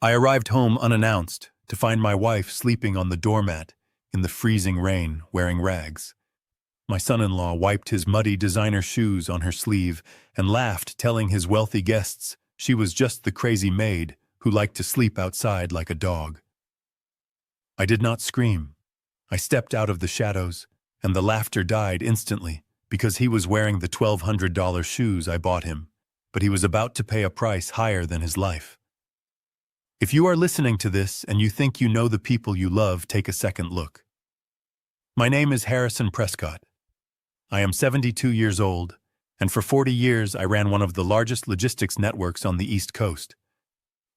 I arrived home unannounced to find my wife sleeping on the doormat in the freezing rain, wearing rags. My son-in-law wiped his muddy designer shoes on her sleeve and laughed, telling his wealthy guests she was just the crazy maid who liked to sleep outside like a dog. I did not scream. I stepped out of the shadows, and the laughter died instantly because he was wearing the $1,200 shoes I bought him, but he was about to pay a price higher than his life. If you are listening to this and you think you know the people you love, take a second look. My name is Harrison Prescott. I am 72 years old, and for 40 years I ran one of the largest logistics networks on the East Coast.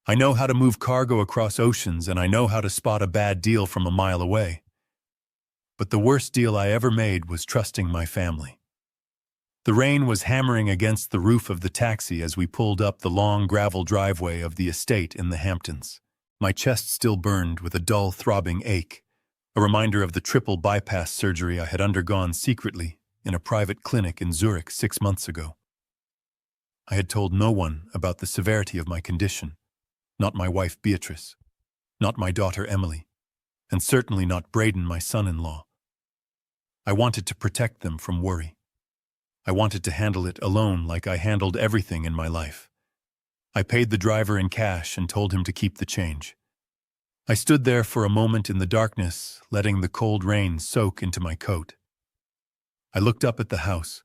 I know how to move cargo across oceans, and I know how to spot a bad deal from a mile away. But the worst deal I ever made was trusting my family. The rain was hammering against the roof of the taxi as we pulled up the long gravel driveway of the estate in the Hamptons. My chest still burned with a dull, throbbing ache, a reminder of the triple bypass surgery I had undergone secretly in a private clinic in Zurich 6 months ago. I had told no one about the severity of my condition, not my wife Beatrice, not my daughter Emily, and certainly not Braden, my son-in-law. I wanted to protect them from worry. I wanted to handle it alone like I handled everything in my life. I paid the driver in cash and told him to keep the change. I stood there for a moment in the darkness, letting the cold rain soak into my coat. I looked up at the house.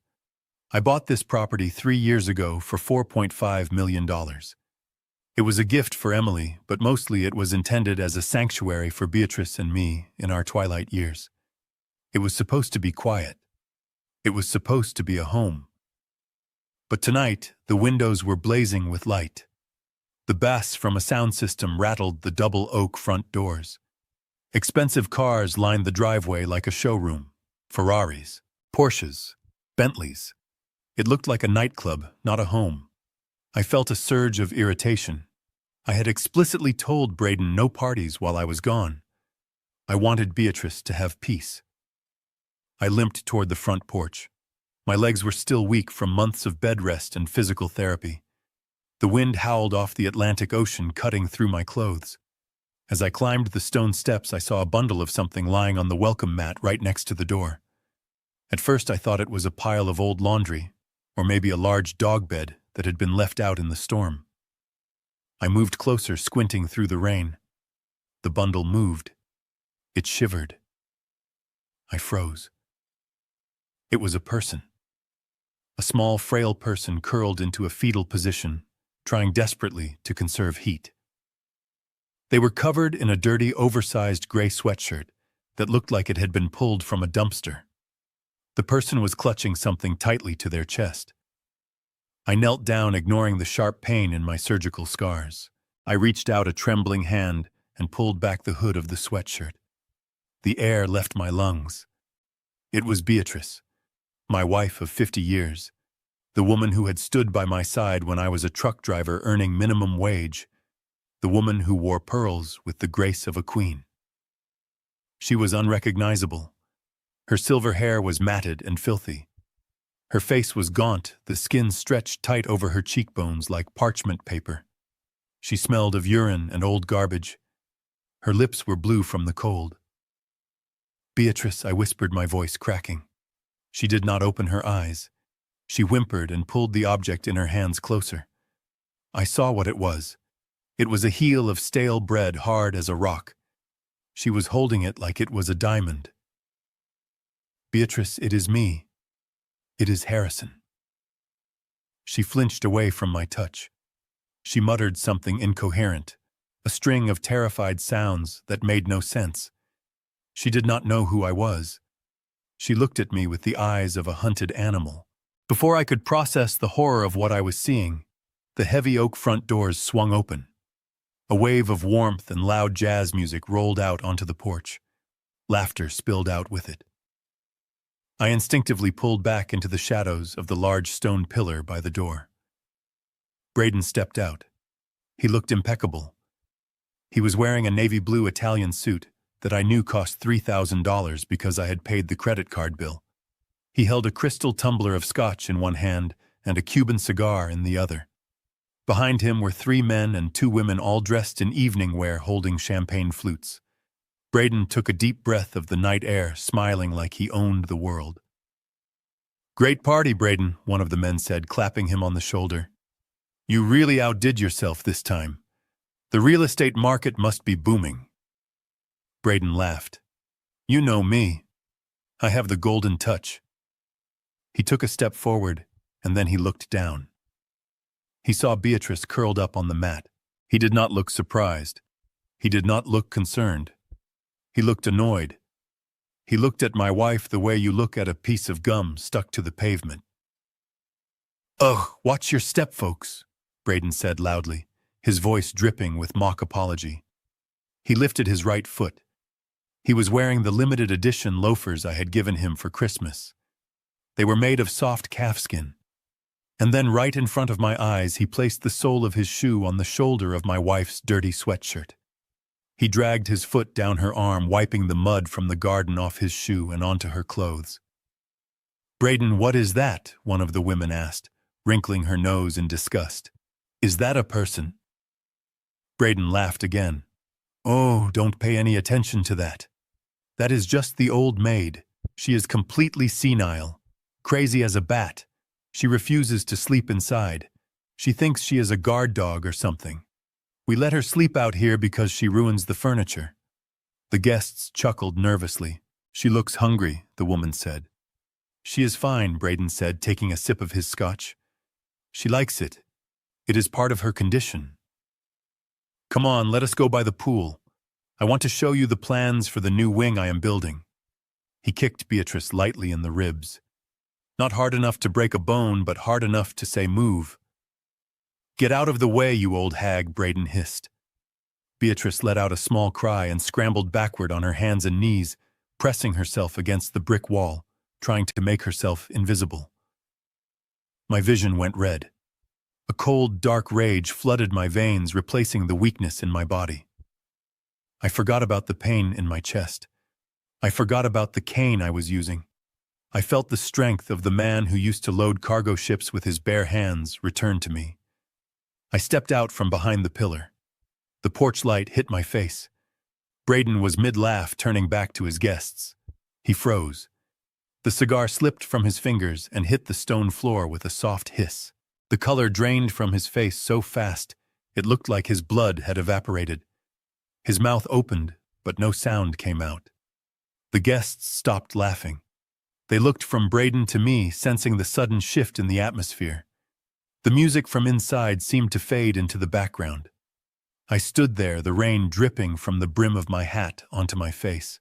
I bought this property 3 years ago for $4.5 million. It was a gift for Emily, but mostly it was intended as a sanctuary for Beatrice and me in our twilight years. It was supposed to be quiet. It was supposed to be a home. But tonight, the windows were blazing with light. The bass from a sound system rattled the double oak front doors. Expensive cars lined the driveway like a showroom. Ferraris, Porsches, Bentleys. It looked like a nightclub, not a home. I felt a surge of irritation. I had explicitly told Braden no parties while I was gone. I wanted Beatrice to have peace. I limped toward the front porch. My legs were still weak from months of bed rest and physical therapy. The wind howled off the Atlantic Ocean, cutting through my clothes. As I climbed the stone steps, I saw a bundle of something lying on the welcome mat right next to the door. At first I thought it was a pile of old laundry, or maybe a large dog bed that had been left out in the storm. I moved closer, squinting through the rain. The bundle moved. It shivered. I froze. It was a person. A small, frail person curled into a fetal position, trying desperately to conserve heat. They were covered in a dirty, oversized gray sweatshirt that looked like it had been pulled from a dumpster. The person was clutching something tightly to their chest. I knelt down, ignoring the sharp pain in my surgical scars. I reached out a trembling hand and pulled back the hood of the sweatshirt. The air left my lungs. It was Beatrice, my wife of 50 years, the woman who had stood by my side when I was a truck driver earning minimum wage, the woman who wore pearls with the grace of a queen. She was unrecognizable. Her silver hair was matted and filthy. Her face was gaunt, the skin stretched tight over her cheekbones like parchment paper. She smelled of urine and old garbage. Her lips were blue from the cold. "Beatrice," I whispered, my voice cracking. She did not open her eyes. She whimpered and pulled the object in her hands closer. I saw what it was. It was a heel of stale bread, hard as a rock. She was holding it like it was a diamond. "Beatrice, it is me. It is Harrison." She flinched away from my touch. She muttered something incoherent, a string of terrified sounds that made no sense. She did not know who I was. She looked at me with the eyes of a hunted animal. Before I could process the horror of what I was seeing, the heavy oak front doors swung open. A wave of warmth and loud jazz music rolled out onto the porch. Laughter spilled out with it. I instinctively pulled back into the shadows of the large stone pillar by the door. Braden stepped out. He looked impeccable. He was wearing a navy blue Italian suit that I knew cost $3,000 because I had paid the credit card bill. He held a crystal tumbler of scotch in one hand and a Cuban cigar in the other. Behind him were 3 men and 2 women all dressed in evening wear holding champagne flutes. Braden took a deep breath of the night air, smiling like he owned the world. "Great party, Braden," one of the men said, clapping him on the shoulder. "You really outdid yourself this time. The real estate market must be booming." Braden laughed. "You know me. I have the golden touch." He took a step forward, and then he looked down. He saw Beatrice curled up on the mat. He did not look surprised. He did not look concerned. He looked annoyed. He looked at my wife the way you look at a piece of gum stuck to the pavement. "Ugh, watch your step, folks," Braden said loudly, his voice dripping with mock apology. He lifted his right foot. He was wearing the limited edition loafers I had given him for Christmas. They were made of soft calfskin. And then right in front of my eyes he placed the sole of his shoe on the shoulder of my wife's dirty sweatshirt. He dragged his foot down her arm, wiping the mud from the garden off his shoe and onto her clothes. "Braden, what is that?" one of the women asked, wrinkling her nose in disgust. "Is that a person?" Braden laughed again. "Oh, don't pay any attention to that. That is just the old maid. She is completely senile, crazy as a bat. She refuses to sleep inside. She thinks she is a guard dog or something. We let her sleep out here because she ruins the furniture." The guests chuckled nervously. "She looks hungry," the woman said. "She is fine," Braden said, taking a sip of his scotch. "She likes it. It is part of her condition. Come on, let us go by the pool. I want to show you the plans for the new wing I am building." He kicked Beatrice lightly in the ribs. Not hard enough to break a bone, but hard enough to say move. "Get out of the way, you old hag," Braden hissed. Beatrice let out a small cry and scrambled backward on her hands and knees, pressing herself against the brick wall, trying to make herself invisible. My vision went red. A cold, dark rage flooded my veins, replacing the weakness in my body. I forgot about the pain in my chest. I forgot about the cane I was using. I felt the strength of the man who used to load cargo ships with his bare hands return to me. I stepped out from behind the pillar. The porch light hit my face. Braden was mid-laugh, turning back to his guests. He froze. The cigar slipped from his fingers and hit the stone floor with a soft hiss. The color drained from his face so fast, it looked like his blood had evaporated. His mouth opened, but no sound came out. The guests stopped laughing. They looked from Braden to me, sensing the sudden shift in the atmosphere. The music from inside seemed to fade into the background. I stood there, the rain dripping from the brim of my hat onto my face.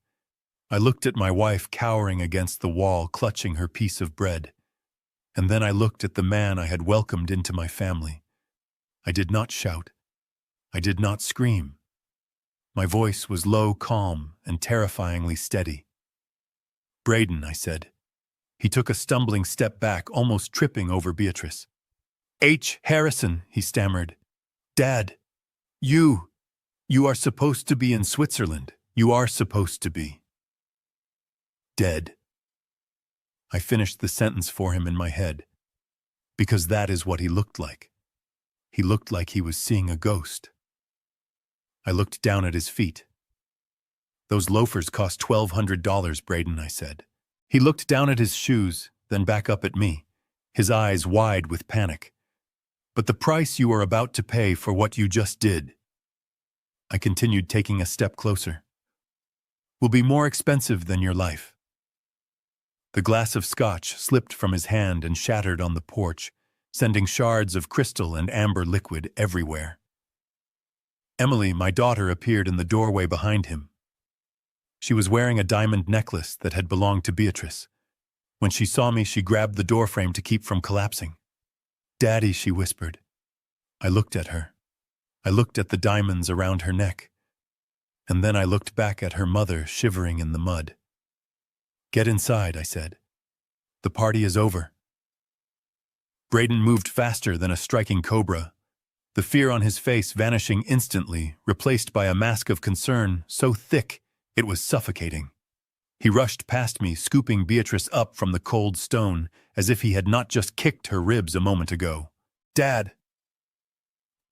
I looked at my wife cowering against the wall, clutching her piece of bread. And then I looked at the man I had welcomed into my family. I did not shout. I did not scream. My voice was low, calm, and terrifyingly steady. "Braden," I said. He took a stumbling step back, almost tripping over Beatrice. "H. Harrison," he stammered. "Dad, you are supposed to be in Switzerland. You are supposed to be dead." I finished the sentence for him in my head, because that is what he looked like. He looked like he was seeing a ghost. I looked down at his feet. "Those loafers cost $1,200, Braden," I said. He looked down at his shoes, then back up at me, his eyes wide with panic. "But the price you are about to pay for what you just did," I continued, taking a step closer, "will be more expensive than your life." The glass of scotch slipped from his hand and shattered on the porch, sending shards of crystal and amber liquid everywhere. Emily, my daughter, appeared in the doorway behind him. She was wearing a diamond necklace that had belonged to Beatrice. When she saw me, she grabbed the doorframe to keep from collapsing. "Daddy," she whispered. I looked at her. I looked at the diamonds around her neck. And then I looked back at her mother shivering in the mud. "Get inside," I said. "The party is over." Braden moved faster than a striking cobra, the fear on his face vanishing instantly, replaced by a mask of concern so thick it was suffocating. He rushed past me, scooping Beatrice up from the cold stone as if he had not just kicked her ribs a moment ago. "Dad!"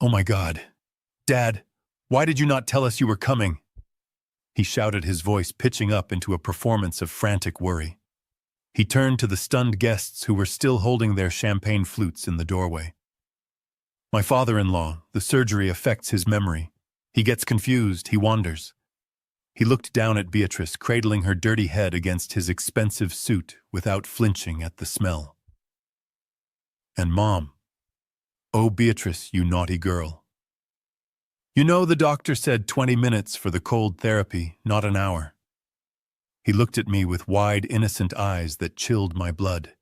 Oh my God. Dad, why did you not tell us you were coming? He shouted, his voice pitching up into a performance of frantic worry. He turned to the stunned guests who were still holding their champagne flutes in the doorway. My father-in-law, the surgery affects his memory. He gets confused, he wanders. He looked down at Beatrice, cradling her dirty head against his expensive suit without flinching at the smell. And Mom, oh Beatrice, you naughty girl. You know the doctor said 20 minutes for the cold therapy, not an hour. He looked at me with wide, innocent eyes that chilled my blood.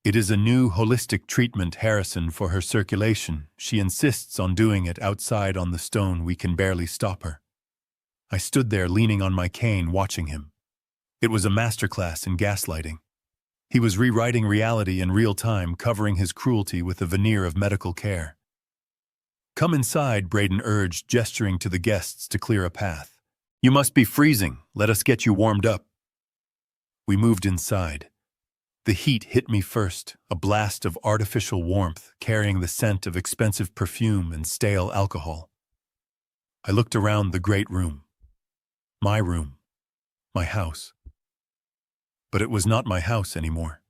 It is a new holistic treatment, Harrison, for her circulation. She insists on doing it outside on the stone. We can barely stop her. I stood there leaning on my cane watching him. It was a masterclass in gaslighting. He was rewriting reality in real time, covering his cruelty with a veneer of medical care. Come inside, Braden urged, gesturing to the guests to clear a path. You must be freezing. Let us get you warmed up. We moved inside. The heat hit me first, a blast of artificial warmth carrying the scent of expensive perfume and stale alcohol. I looked around the great room. My room. My house. But it was not my house anymore.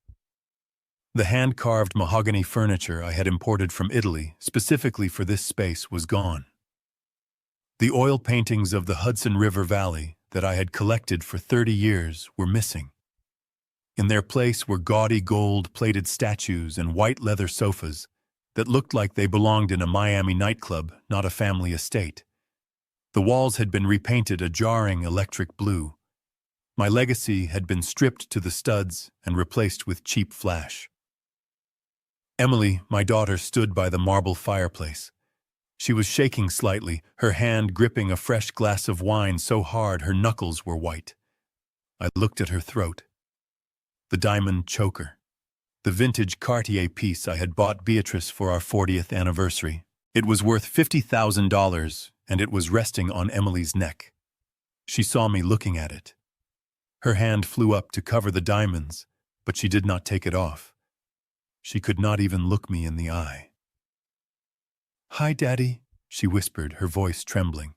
The hand-carved mahogany furniture I had imported from Italy, specifically for this space, was gone. The oil paintings of the Hudson River Valley that I had collected for 30 years were missing. In their place were gaudy gold-plated statues and white leather sofas that looked like they belonged in a Miami nightclub, not a family estate. The walls had been repainted a jarring electric blue. My legacy had been stripped to the studs and replaced with cheap flash. Emily, my daughter, stood by the marble fireplace. She was shaking slightly, her hand gripping a fresh glass of wine so hard her knuckles were white. I looked at her throat. The diamond choker. The vintage Cartier piece I had bought Beatrice for our 40th anniversary. It was worth $50,000, and it was resting on Emily's neck. She saw me looking at it. Her hand flew up to cover the diamonds, but she did not take it off. She could not even look me in the eye. "Hi, Daddy," she whispered, her voice trembling.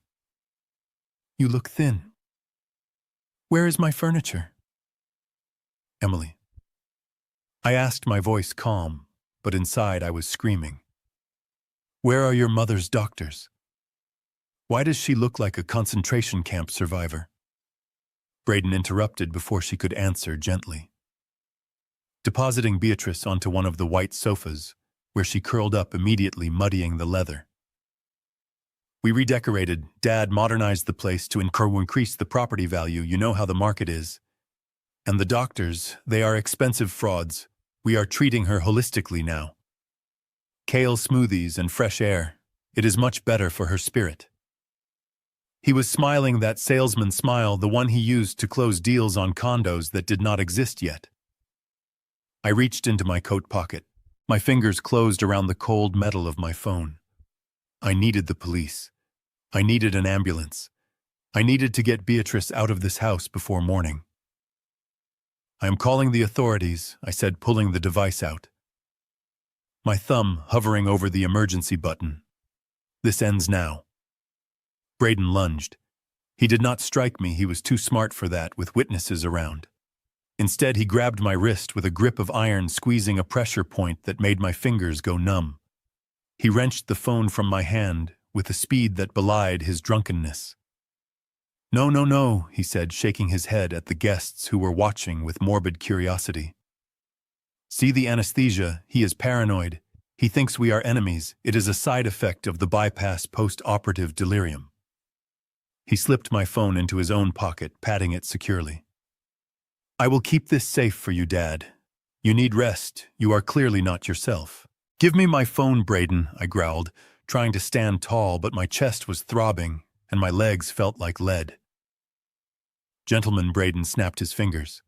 "You look thin. Where is my furniture?" Emily. I asked, my voice calm, but inside I was screaming. "Where are your mother's doctors? Why does she look like a concentration camp survivor?" Braden interrupted before she could answer gently, depositing Beatrice onto one of the white sofas, where she curled up immediately, muddying the leather. "We redecorated. Dad modernized the place to increase the property value. You know how the market is. And the doctors, they are expensive frauds. We are treating her holistically now. Kale smoothies and fresh air. It is much better for her spirit." He was smiling, that salesman smile, the one he used to close deals on condos that did not exist yet. I reached into my coat pocket. My fingers closed around the cold metal of my phone. I needed the police. I needed an ambulance. I needed to get Beatrice out of this house before morning. "I am calling the authorities," I said, pulling the device out. My thumb hovering over the emergency button. "This ends now." Braden lunged. He did not strike me, he was too smart for that, with witnesses around. Instead, he grabbed my wrist with a grip of iron, squeezing a pressure point that made my fingers go numb. He wrenched the phone from my hand with a speed that belied his drunkenness. "No, no, no," he said, shaking his head at the guests who were watching with morbid curiosity. "See the anesthesia, he is paranoid. He thinks we are enemies. It is a side effect of the bypass post-operative delirium." He slipped my phone into his own pocket, patting it securely. "I will keep this safe for you, Dad. You need rest. You are clearly not yourself." "Give me my phone, Braden," I growled, trying to stand tall, but my chest was throbbing and my legs felt like lead. "Gentlemen," Braden snapped his fingers.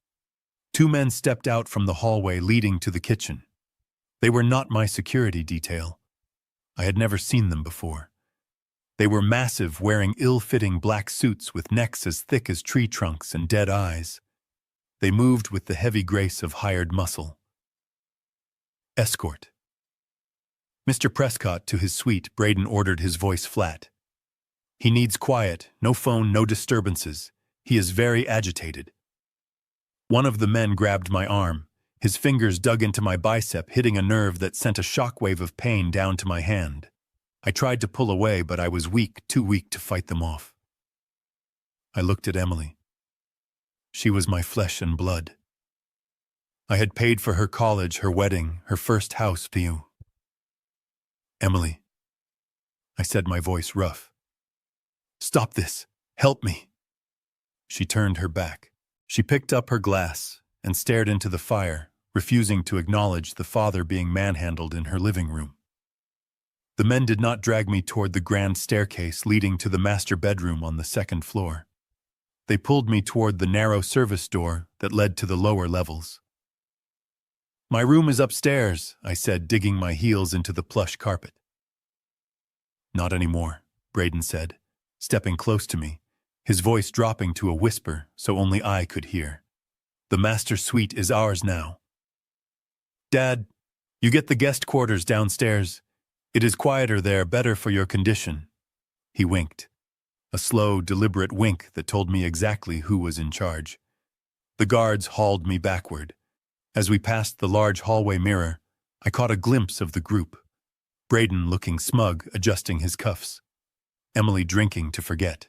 Two men stepped out from the hallway leading to the kitchen. They were not my security detail. I had never seen them before. They were massive, wearing ill-fitting black suits with necks as thick as tree trunks and dead eyes. They moved with the heavy grace of hired muscle. "Escort." Mr. Prescott to his suite, Braden ordered, his voice flat. He needs quiet, no phone, no disturbances. He is very agitated. One of the men grabbed my arm. His fingers dug into my bicep, hitting a nerve that sent a shockwave of pain down to my hand. I tried to pull away, but I was weak, too weak to fight them off. I looked at Emily. She was my flesh and blood. I had paid for her college, her wedding, her first house view. Emily, I said, my voice rough. Stop this. Help me. She turned her back. She picked up her glass and stared into the fire, refusing to acknowledge the father being manhandled in her living room. The men did not drag me toward the grand staircase leading to the master bedroom on the second floor. They pulled me toward the narrow service door that led to the lower levels. My room is upstairs, I said, digging my heels into the plush carpet. Not anymore, Braden said, stepping close to me, his voice dropping to a whisper so only I could hear. The master suite is ours now. Dad, you get the guest quarters downstairs. It is quieter there, better for your condition. He winked, a slow, deliberate wink that told me exactly who was in charge. The guards hauled me backward. As we passed the large hallway mirror, I caught a glimpse of the group. Braden looking smug, adjusting his cuffs. Emily drinking to forget.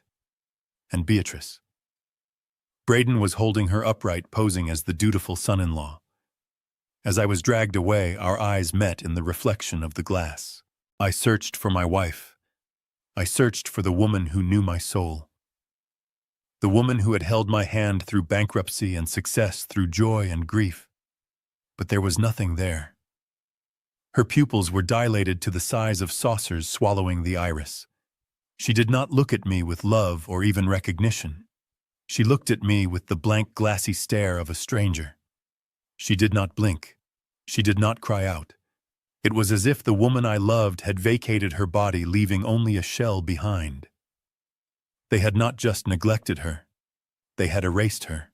And Beatrice. Braden was holding her upright, posing as the dutiful son-in-law. As I was dragged away, our eyes met in the reflection of the glass. I searched for my wife. I searched for the woman who knew my soul. The woman who had held my hand through bankruptcy and success, through joy and grief. But there was nothing there. Her pupils were dilated to the size of saucers swallowing the iris. She did not look at me with love or even recognition. She looked at me with the blank, glassy stare of a stranger. She did not blink. She did not cry out. It was as if the woman I loved had vacated her body, leaving only a shell behind. They had not just neglected her. They had erased her.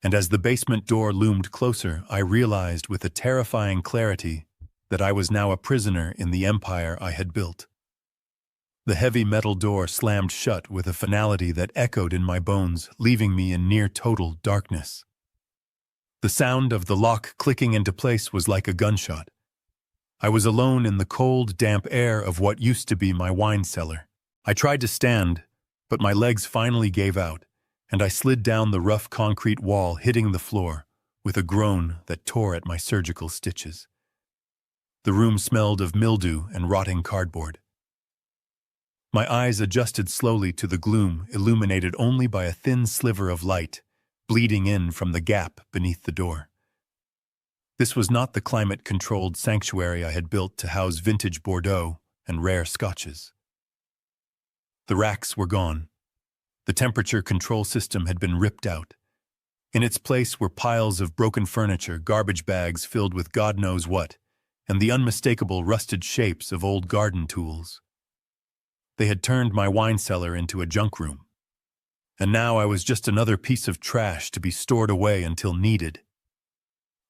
And as the basement door loomed closer, I realized with a terrifying clarity that I was now a prisoner in the empire I had built. The heavy metal door slammed shut with a finality that echoed in my bones, leaving me in near total darkness. The sound of the lock clicking into place was like a gunshot. I was alone in the cold, damp air of what used to be my wine cellar. I tried to stand, but my legs finally gave out, and I slid down the rough concrete wall, hitting the floor with a groan that tore at my surgical stitches. The room smelled of mildew and rotting cardboard. My eyes adjusted slowly to the gloom, illuminated only by a thin sliver of light, bleeding in from the gap beneath the door. This was not the climate-controlled sanctuary I had built to house vintage Bordeaux and rare scotches. The racks were gone. The temperature control system had been ripped out. In its place were piles of broken furniture, garbage bags filled with God knows what, and the unmistakable rusted shapes of old garden tools. They had turned my wine cellar into a junk room. And now I was just another piece of trash to be stored away until needed.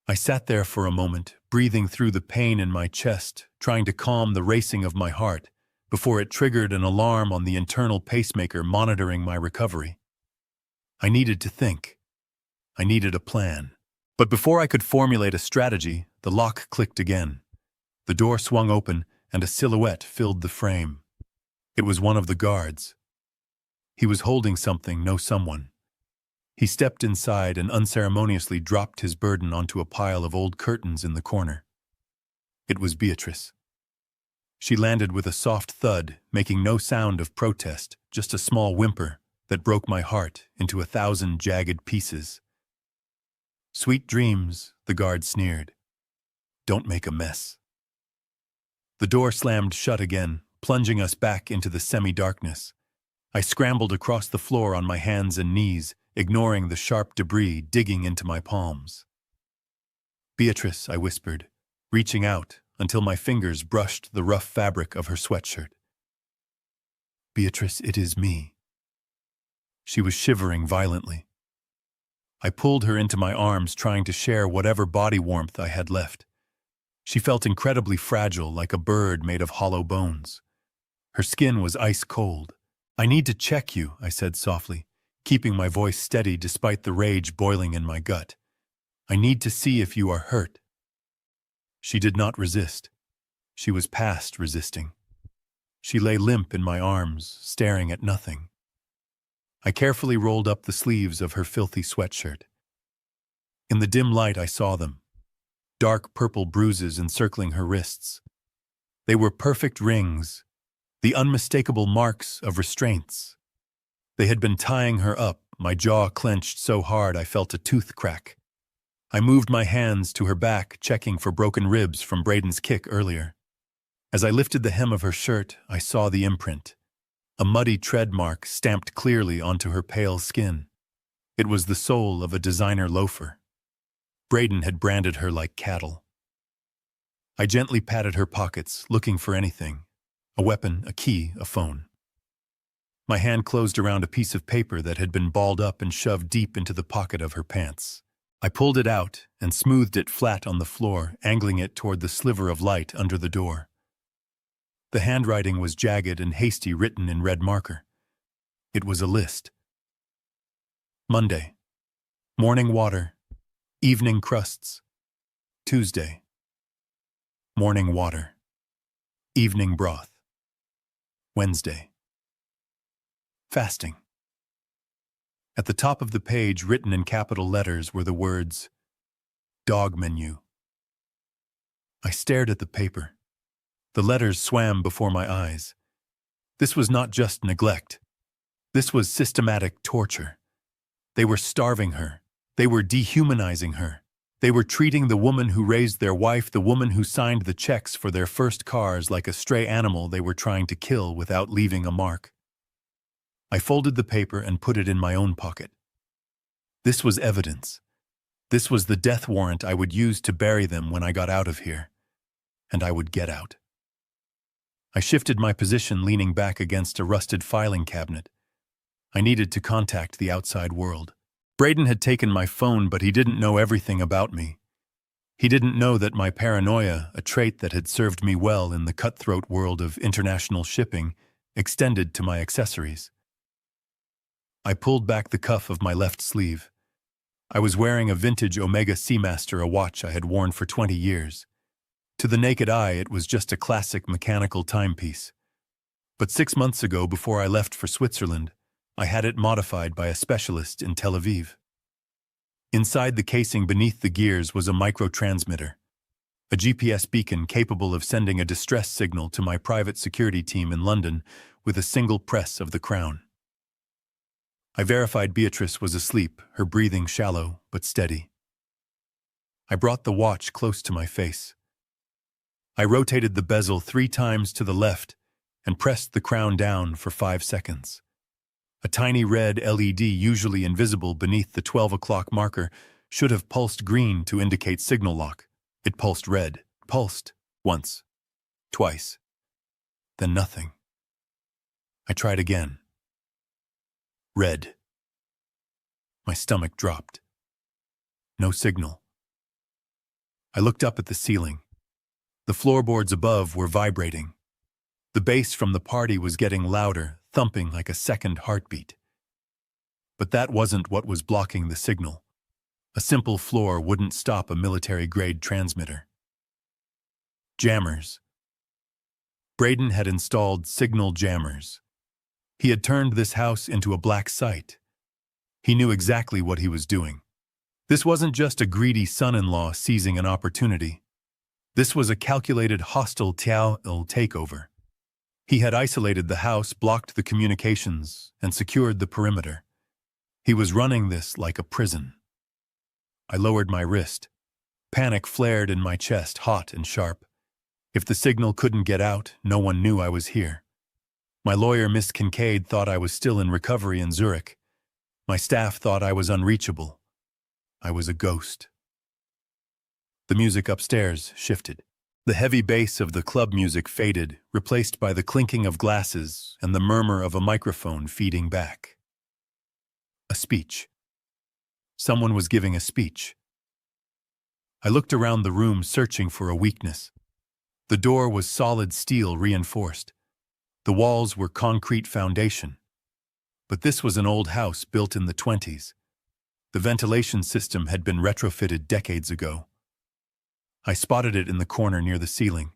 I sat there for a moment, breathing through the pain in my chest, trying to calm the racing of my heart, before it triggered an alarm on the internal pacemaker monitoring my recovery. I needed to think. I needed a plan. But before I could formulate a strategy, the lock clicked again. The door swung open, and a silhouette filled the frame. It was one of the guards. He was holding something, no someone. He stepped inside and unceremoniously dropped his burden onto a pile of old curtains in the corner. It was Beatrice. She landed with a soft thud, making no sound of protest, just a small whimper that broke my heart into 1,000 jagged pieces. "Sweet dreams," the guard sneered. "Don't make a mess." The door slammed shut again, plunging us back into the semi-darkness. I scrambled across the floor on my hands and knees, ignoring the sharp debris digging into my palms. "Beatrice," I whispered, reaching out until my fingers brushed the rough fabric of her sweatshirt. "Beatrice, it is me." She was shivering violently. I pulled her into my arms, trying to share whatever body warmth I had left. She felt incredibly fragile, like a bird made of hollow bones. Her skin was ice cold. "I need to check you," I said softly, keeping my voice steady despite the rage boiling in my gut. "I need to see if you are hurt." She did not resist. She was past resisting. She lay limp in my arms, staring at nothing. I carefully rolled up the sleeves of her filthy sweatshirt. In the dim light I saw them, dark purple bruises encircling her wrists. They were perfect rings, the unmistakable marks of restraints. They had been tying her up, my jaw clenched so hard I felt a tooth crack. I moved my hands to her back, checking for broken ribs from Braden's kick earlier. As I lifted the hem of her shirt, I saw the imprint, a muddy tread mark stamped clearly onto her pale skin. It was the sole of a designer loafer. Braden had branded her like cattle. I gently patted her pockets, looking for anything. A weapon, a key, a phone. My hand closed around a piece of paper that had been balled up and shoved deep into the pocket of her pants. I pulled it out and smoothed it flat on the floor, angling it toward the sliver of light under the door. The handwriting was jagged and hasty, written in red marker. It was a list. Monday, morning water, evening crusts. Tuesday, morning water, evening broth. Wednesday, fasting. At the top of the page, written in capital letters, were the words, "Dog menu." I stared at the paper. The letters swam before my eyes. This was not just neglect. This was systematic torture. They were starving her. They were dehumanizing her. They were treating the woman who raised their wife, the woman who signed the checks for their first cars, like a stray animal they were trying to kill without leaving a mark. I folded the paper and put it in my own pocket. This was evidence. This was the death warrant I would use to bury them when I got out of here. And I would get out. I shifted my position, leaning back against a rusted filing cabinet. I needed to contact the outside world. Braden had taken my phone, but he didn't know everything about me. He didn't know that my paranoia, a trait that had served me well in the cutthroat world of international shipping, extended to my accessories. I pulled back the cuff of my left sleeve. I was wearing a vintage Omega Seamaster, a watch I had worn for 20 years. To the naked eye, it was just a classic mechanical timepiece. But 6 months ago, before I left for Switzerland, I had it modified by a specialist in Tel Aviv. Inside the casing beneath the gears was a microtransmitter, a GPS beacon capable of sending a distress signal to my private security team in London with a single press of the crown. I verified Beatrice was asleep, her breathing shallow but steady. I brought the watch close to my face. I rotated the bezel 3 times to the left and pressed the crown down for 5 seconds. A tiny red LED, usually invisible beneath the 12 o'clock marker, should have pulsed green to indicate signal lock. It pulsed red. Pulsed once, twice, then nothing. I tried again. Red. My stomach dropped. No signal. I looked up at the ceiling. The floorboards above were vibrating. The bass from the party was getting louder, thumping like a second heartbeat. But that wasn't what was blocking the signal. A simple floor wouldn't stop a military-grade transmitter. Jammers. Braden had installed signal jammers. He had turned this house into a black site. He knew exactly what he was doing. This wasn't just a greedy son-in-law seizing an opportunity. This was a calculated hostile takeover. He had isolated the house, blocked the communications, and secured the perimeter. He was running this like a prison. I lowered my wrist. Panic flared in my chest, hot and sharp. If the signal couldn't get out, no one knew I was here. My lawyer, Miss Kincaid, thought I was still in recovery in Zurich. My staff thought I was unreachable. I was a ghost. The music upstairs shifted. The heavy bass of the club music faded, replaced by the clinking of glasses and the murmur of a microphone feeding back. A speech. Someone was giving a speech. I looked around the room searching for a weakness. The door was solid steel reinforced. The walls were concrete foundation. But this was an old house built in the 20s. The ventilation system had been retrofitted decades ago. I spotted it in the corner near the ceiling,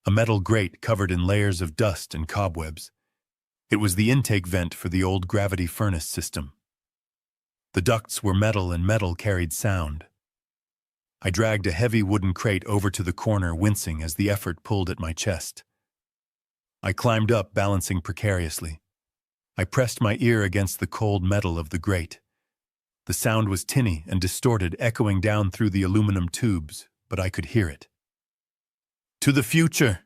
a metal grate covered in layers of dust and cobwebs. It was the intake vent for the old gravity furnace system. The ducts were metal and metal carried sound. I dragged a heavy wooden crate over to the corner, wincing as the effort pulled at my chest. I climbed up, balancing precariously. I pressed my ear against the cold metal of the grate. The sound was tinny and distorted, echoing down through the aluminum tubes, but I could hear it. "To the future!"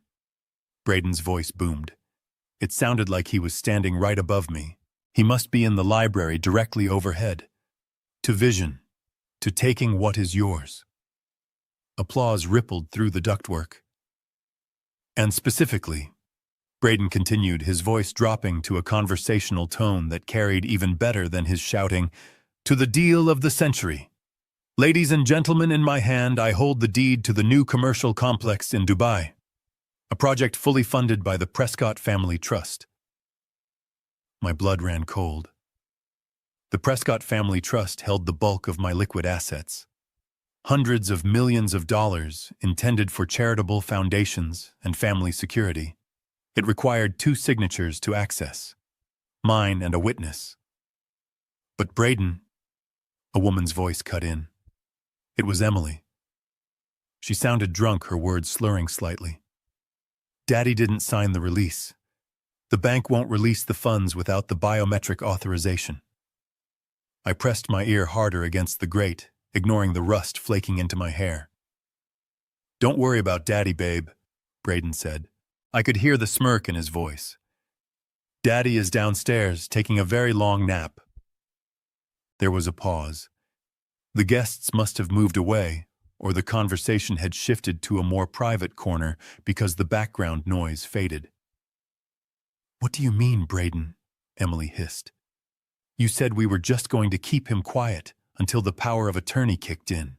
Braden's voice boomed. It sounded like he was standing right above me. He must be in the library directly overhead. "To vision. To taking what is yours." Applause rippled through the ductwork. "And specifically," Braden continued, his voice dropping to a conversational tone that carried even better than his shouting, "to the deal of the century. Ladies and gentlemen, in my hand I hold the deed to the new commercial complex in Dubai, a project fully funded by the Prescott Family Trust." My blood ran cold. The Prescott Family Trust held the bulk of my liquid assets. Hundreds of millions of dollars intended for charitable foundations and family security. It required 2 signatures to access, mine and a witness. "But Braden," a woman's voice cut in. It was Emily. She sounded drunk, her words slurring slightly. "Daddy didn't sign the release. The bank won't release the funds without the biometric authorization." I pressed my ear harder against the grate, ignoring the rust flaking into my hair. "Don't worry about Daddy, babe," Braden said. I could hear the smirk in his voice. "Daddy is downstairs, taking a very long nap." There was a pause. The guests must have moved away, or the conversation had shifted to a more private corner because the background noise faded. "What do you mean, Braden?" Emily hissed. "You said we were just going to keep him quiet until the power of attorney kicked in."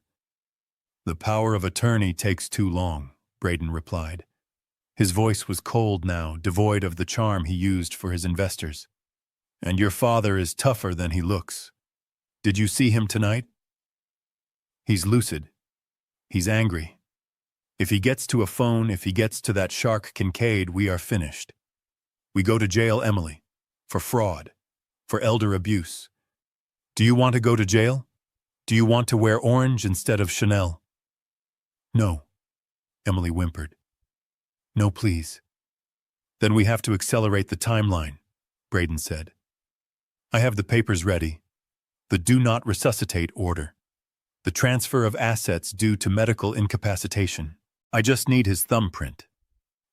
"The power of attorney takes too long," Braden replied. His voice was cold now, devoid of the charm he used for his investors. "And your father is tougher than he looks. Did you see him tonight? He's lucid. He's angry. If he gets to a phone, if he gets to that shark Kincaid, we are finished. We go to jail, Emily, for fraud, for elder abuse. Do you want to go to jail? Do you want to wear orange instead of Chanel?" "No," Emily whimpered. "No, please." "Then we have to accelerate the timeline," Braden said. "I have the papers ready. The do not resuscitate order. The transfer of assets due to medical incapacitation. I just need his thumbprint.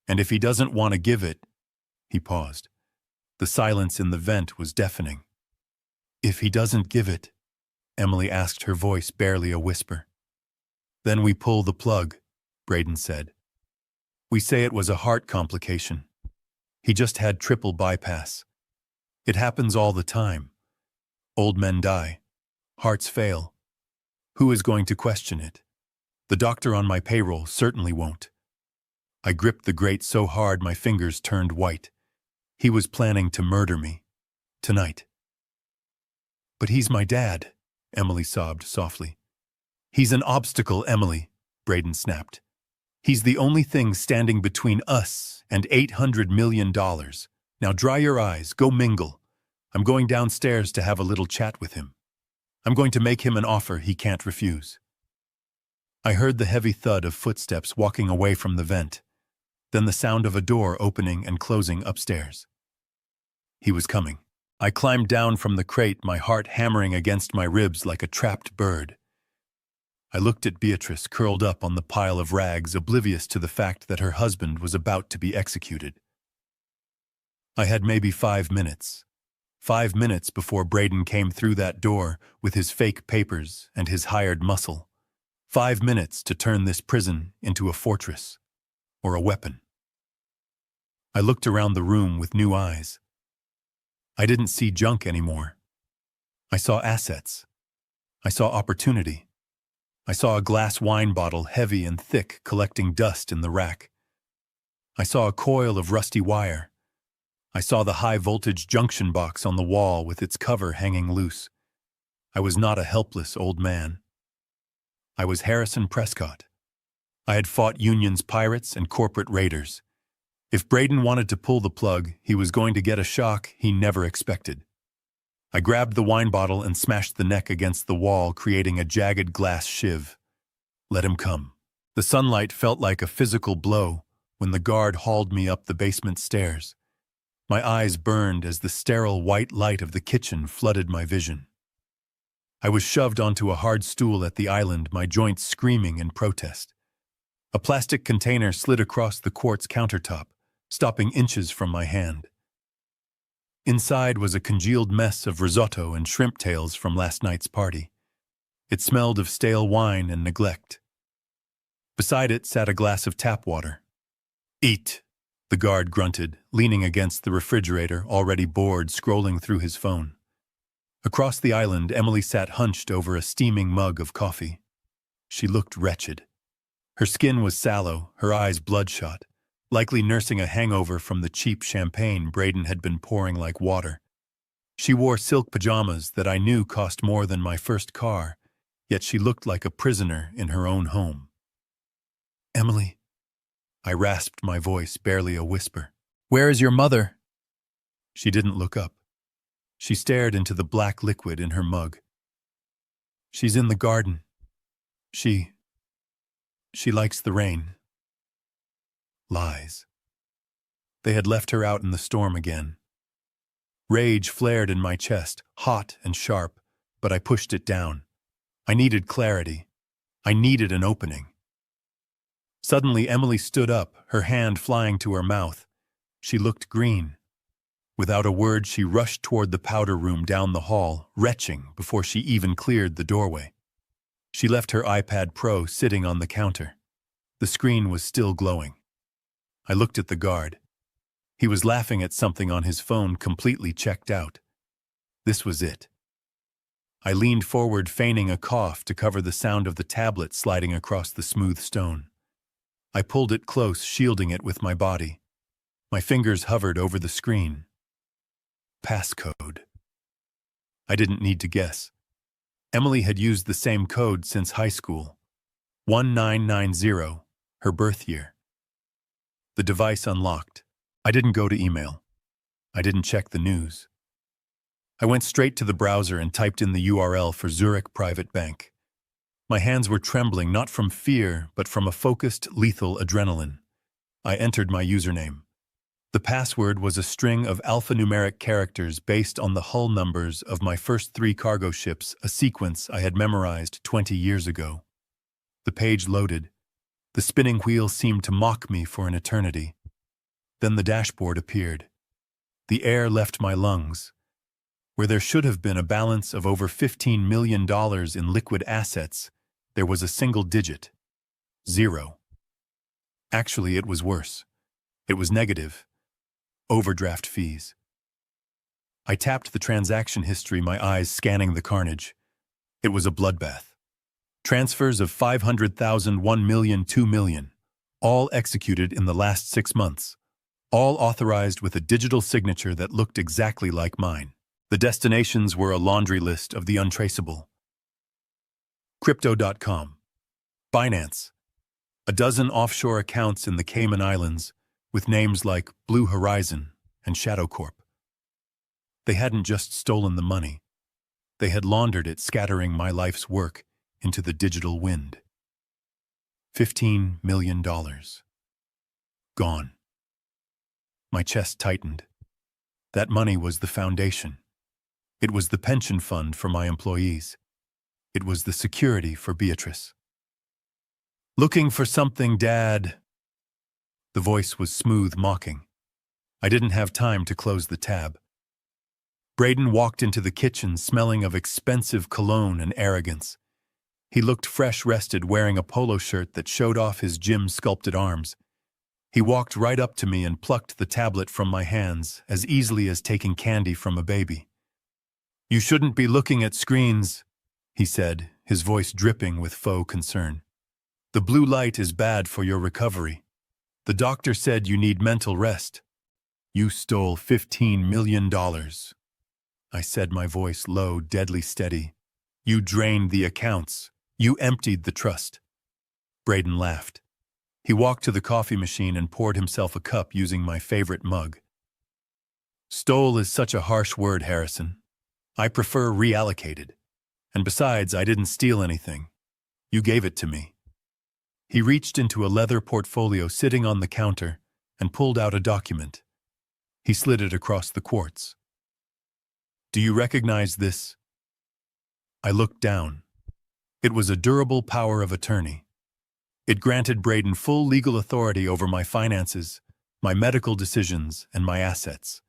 And if he doesn't want to give it—" He paused. The silence in the vent was deafening. "If he doesn't give it," Emily asked, her voice barely a whisper. "Then we pull the plug," Braden said. "We say it was a heart complication. He just had triple bypass. It happens all the time. Old men die. Hearts fail. Who is going to question it? The doctor on my payroll certainly won't." I gripped the grate so hard my fingers turned white. He was planning to murder me. Tonight. "But he's my dad," Emily sobbed softly. "He's an obstacle, Emily," Braden snapped. "He's the only thing standing between us and $800 million. Now dry your eyes, go mingle. I'm going downstairs to have a little chat with him. I'm going to make him an offer he can't refuse." I heard the heavy thud of footsteps walking away from the vent, then the sound of a door opening and closing upstairs. He was coming. I climbed down from the crate, my heart hammering against my ribs like a trapped bird. I looked at Beatrice curled up on the pile of rags, oblivious to the fact that her husband was about to be executed. I had maybe 5 minutes. 5 minutes before Braden came through that door with his fake papers and his hired muscle. 5 minutes to turn this prison into a fortress or a weapon. I looked around the room with new eyes. I didn't see junk anymore. I saw assets. I saw opportunity. I saw a glass wine bottle, heavy and thick, collecting dust in the rack. I saw a coil of rusty wire. I saw the high-voltage junction box on the wall with its cover hanging loose. I was not a helpless old man. I was Harrison Prescott. I had fought Union's pirates and corporate raiders. If Braden wanted to pull the plug, he was going to get a shock he never expected. I grabbed the wine bottle and smashed the neck against the wall, creating a jagged glass shiv. Let him come. The sunlight felt like a physical blow when the guard hauled me up the basement stairs. My eyes burned as the sterile white light of the kitchen flooded my vision. I was shoved onto a hard stool at the island, my joints screaming in protest. A plastic container slid across the quartz countertop, stopping inches from my hand. Inside was a congealed mess of risotto and shrimp tails from last night's party. It smelled of stale wine and neglect. Beside it sat a glass of tap water. "Eat," the guard grunted, leaning against the refrigerator, already bored, scrolling through his phone. Across the island, Emily sat hunched over a steaming mug of coffee. She looked wretched. Her skin was sallow, her eyes bloodshot, likely nursing a hangover from the cheap champagne Braden had been pouring like water. She wore silk pajamas that I knew cost more than my first car, yet she looked like a prisoner in her own home. "Emily," I rasped my voice, barely a whisper. "Where is your mother?" She didn't look up. She stared into the black liquid in her mug. "She's in the garden. She likes the rain." Lies. They had left her out in the storm again. Rage flared in my chest, hot and sharp, but I pushed it down. I needed clarity. I needed an opening. Suddenly, Emily stood up, her hand flying to her mouth. She looked green. Without a word, she rushed toward the powder room down the hall, retching before she even cleared the doorway. She left her iPad Pro sitting on the counter. The screen was still glowing. I looked at the guard. He was laughing at something on his phone, completely checked out. This was it. I leaned forward, feigning a cough to cover the sound of the tablet sliding across the smooth stone. I pulled it close, shielding it with my body. My fingers hovered over the screen. Passcode. I didn't need to guess. Emily had used the same code since high school. 1990, her birth year. The device unlocked. I didn't go to email. I didn't check the news. I went straight to the browser and typed in the URL for Zurich Private Bank. My hands were trembling, not from fear, but from a focused, lethal adrenaline. I entered my username. The password was a string of alphanumeric characters based on the hull numbers of my first 3 cargo ships, a sequence I had memorized 20 years ago. The page loaded. The spinning wheel seemed to mock me for an eternity. Then the dashboard appeared. The air left my lungs. Where there should have been a balance of over $15 million in liquid assets, there was a single digit. 0. Actually, it was worse. It was negative. Overdraft fees. I tapped the transaction history, my eyes scanning the carnage. It was a bloodbath. Transfers of 500,000, 1 million, 2 million, all executed in the last 6 months, all authorized with a digital signature that looked exactly like mine. The destinations were a laundry list of the untraceable. Crypto.com, Binance, a dozen offshore accounts in the Cayman Islands with names like Blue Horizon and Shadow Corp. They hadn't just stolen the money. They had laundered it, scattering my life's work into the digital wind. $15 million. Gone. My chest tightened. That money was the foundation. It was the pension fund for my employees. It was the security for Beatrice. "Looking for something, Dad?" The voice was smooth, mocking. I didn't have time to close the tab. Braden walked into the kitchen, smelling of expensive cologne and arrogance. He looked fresh, rested, wearing a polo shirt that showed off his gym-sculpted arms. He walked right up to me and plucked the tablet from my hands, as easily as taking candy from a baby. "You shouldn't be looking at screens," he said, his voice dripping with faux concern. "The blue light is bad for your recovery. The doctor said you need mental rest. You stole $15 million. I said, my voice low, deadly steady. "You drained the accounts. You emptied the trust." Braden laughed. He walked to the coffee machine and poured himself a cup using my favorite mug. "Stole is such a harsh word, Harrison. I prefer reallocated. And besides, I didn't steal anything. You gave it to me." He reached into a leather portfolio sitting on the counter and pulled out a document. He slid it across the quartz. "Do you recognize this?" I looked down. It was a durable power of attorney. It granted Braden full legal authority over my finances, my medical decisions, and my assets.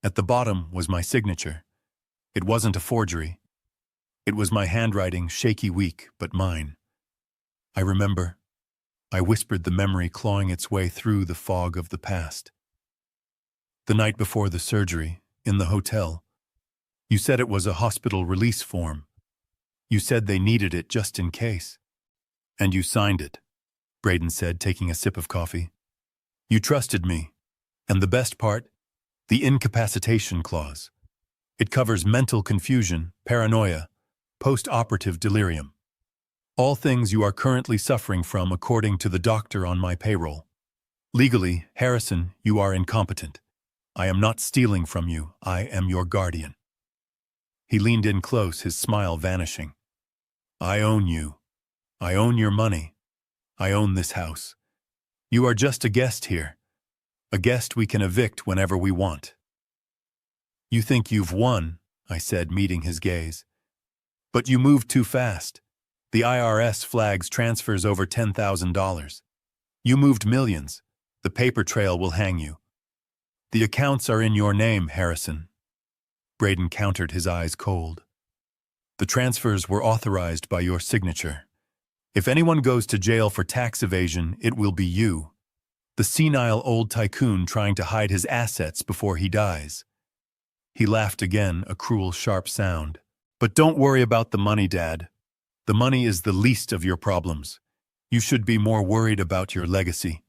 At the bottom was my signature. It wasn't a forgery. It was my handwriting, shaky weak, but mine. I remember. I whispered, the memory clawing its way through the fog of the past. "The night before the surgery, in the hotel, you said it was a hospital release form. You said they needed it just in case. And you signed it," Braden said, taking a sip of coffee. "You trusted me. And the best part? The incapacitation clause. It covers mental confusion, paranoia, post-operative delirium. All things you are currently suffering from according to the doctor on my payroll. Legally, Harrison, you are incompetent. I am not stealing from you. I am your guardian." He leaned in close, his smile vanishing. "I own you. I own your money. I own this house. You are just a guest here. A guest we can evict whenever we want." "You think you've won," I said, meeting his gaze. "But you moved too fast. The IRS flags transfers over $10,000. You moved millions. The paper trail will hang you. The accounts are in your name, Harrison." Braden countered, his eyes cold. "The transfers were authorized by your signature. If anyone goes to jail for tax evasion, it will be you. The senile old tycoon trying to hide his assets before he dies." He laughed again, a cruel, sharp sound. "But don't worry about the money, Dad. The money is the least of your problems. You should be more worried about your legacy."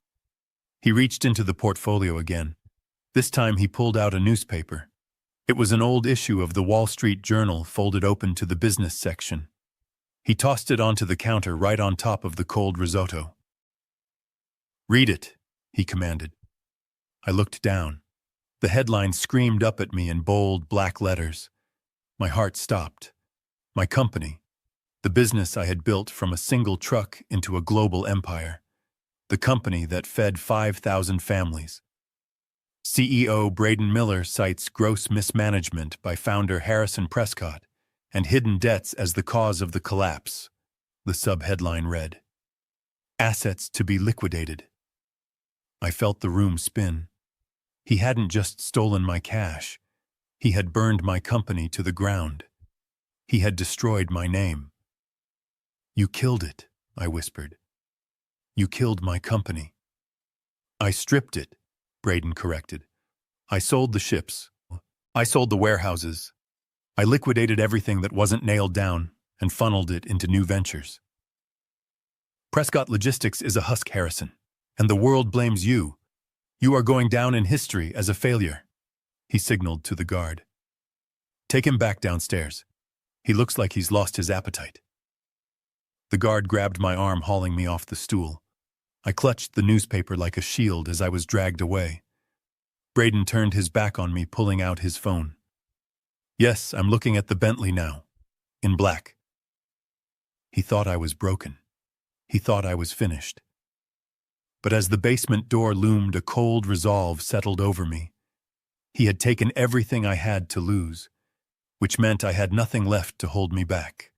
He reached into the portfolio again. This time he pulled out a newspaper. It was an old issue of the Wall Street Journal folded open to the business section. He tossed it onto the counter right on top of the cold risotto. "Read it," he commanded. I looked down. The headline screamed up at me in bold, black letters. My heart stopped. My company, the business I had built from a single truck into a global empire. The company that fed 5,000 families. CEO Braden Miller cites gross mismanagement by founder Harrison Prescott and hidden debts as the cause of the collapse. The subheadline read, "Assets to be liquidated." I felt the room spin. He hadn't just stolen my cash. He had burned my company to the ground. He had destroyed my name. "You killed it," I whispered. "You killed my company." "I stripped it," Braden corrected. "I sold the ships. I sold the warehouses. I liquidated everything that wasn't nailed down and funneled it into new ventures. Prescott Logistics is a husk, Harrison, and the world blames you. You are going down in history as a failure." He signaled to the guard. "Take him back downstairs. He looks like he's lost his appetite." The guard grabbed my arm, hauling me off the stool. I clutched the newspaper like a shield as I was dragged away. Braden turned his back on me, pulling out his phone. "Yes, I'm looking at the Bentley now. In black." He thought I was broken. He thought I was finished. But as the basement door loomed, a cold resolve settled over me. He had taken everything I had to lose, which meant I had nothing left to hold me back.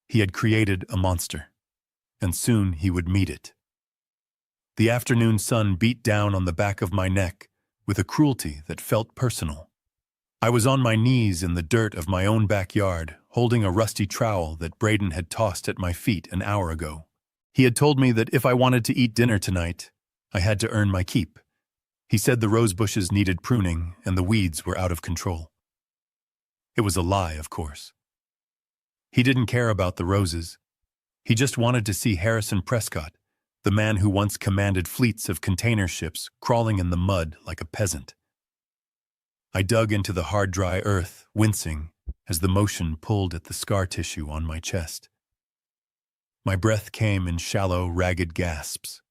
He had created a monster, and soon he would meet it. The afternoon sun beat down on the back of my neck with a cruelty that felt personal. I was on my knees in the dirt of my own backyard, holding a rusty trowel that Braden had tossed at my feet an hour ago. He had told me that if I wanted to eat dinner tonight, I had to earn my keep. He said the rose bushes needed pruning and the weeds were out of control. It was a lie, of course. He didn't care about the roses. He just wanted to see Harrison Prescott, the man who once commanded fleets of container ships, crawling in the mud like a peasant. I dug into the hard, dry earth, wincing as the motion pulled at the scar tissue on my chest. My breath came in shallow, ragged gasps.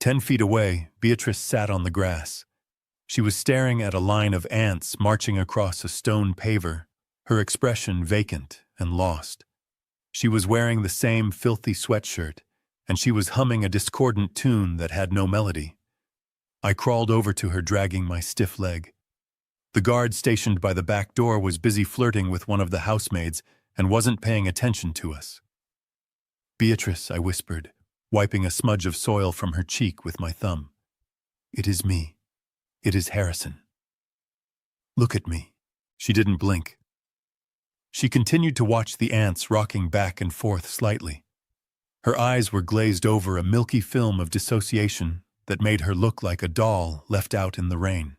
10 feet away, Beatrice sat on the grass. She was staring at a line of ants marching across a stone paver, her expression vacant and lost. She was wearing the same filthy sweatshirt, and she was humming a discordant tune that had no melody. I crawled over to her, dragging my stiff leg. The guard stationed by the back door was busy flirting with one of the housemaids and wasn't paying attention to us. "Beatrice," I whispered, wiping a smudge of soil from her cheek with my thumb. "It is me. It is Harrison. Look at me." She didn't blink. She continued to watch the ants rocking back and forth slightly. Her eyes were glazed over a milky film of dissociation that made her look like a doll left out in the rain.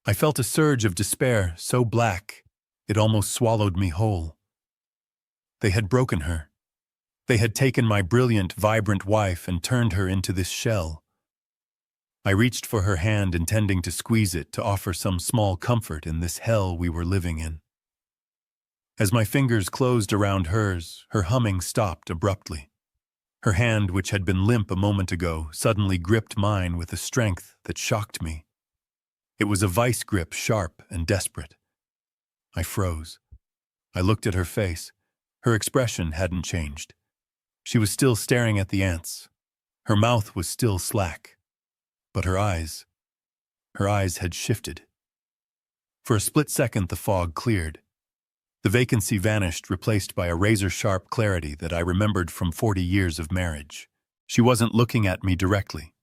I felt a surge of despair so black it almost swallowed me whole. They had broken her. They had taken my brilliant, vibrant wife and turned her into this shell. I reached for her hand, intending to squeeze it to offer some small comfort in this hell we were living in. As my fingers closed around hers, her humming stopped abruptly. Her hand, which had been limp a moment ago, suddenly gripped mine with a strength that shocked me. It was a vice grip, sharp and desperate. I froze. I looked at her face. Her expression hadn't changed. She was still staring at the ants. Her mouth was still slack. But her eyes had shifted. For a split second, the fog cleared. The vacancy vanished, replaced by a razor-sharp clarity that I remembered from 40 years of marriage. She wasn't looking at me directly.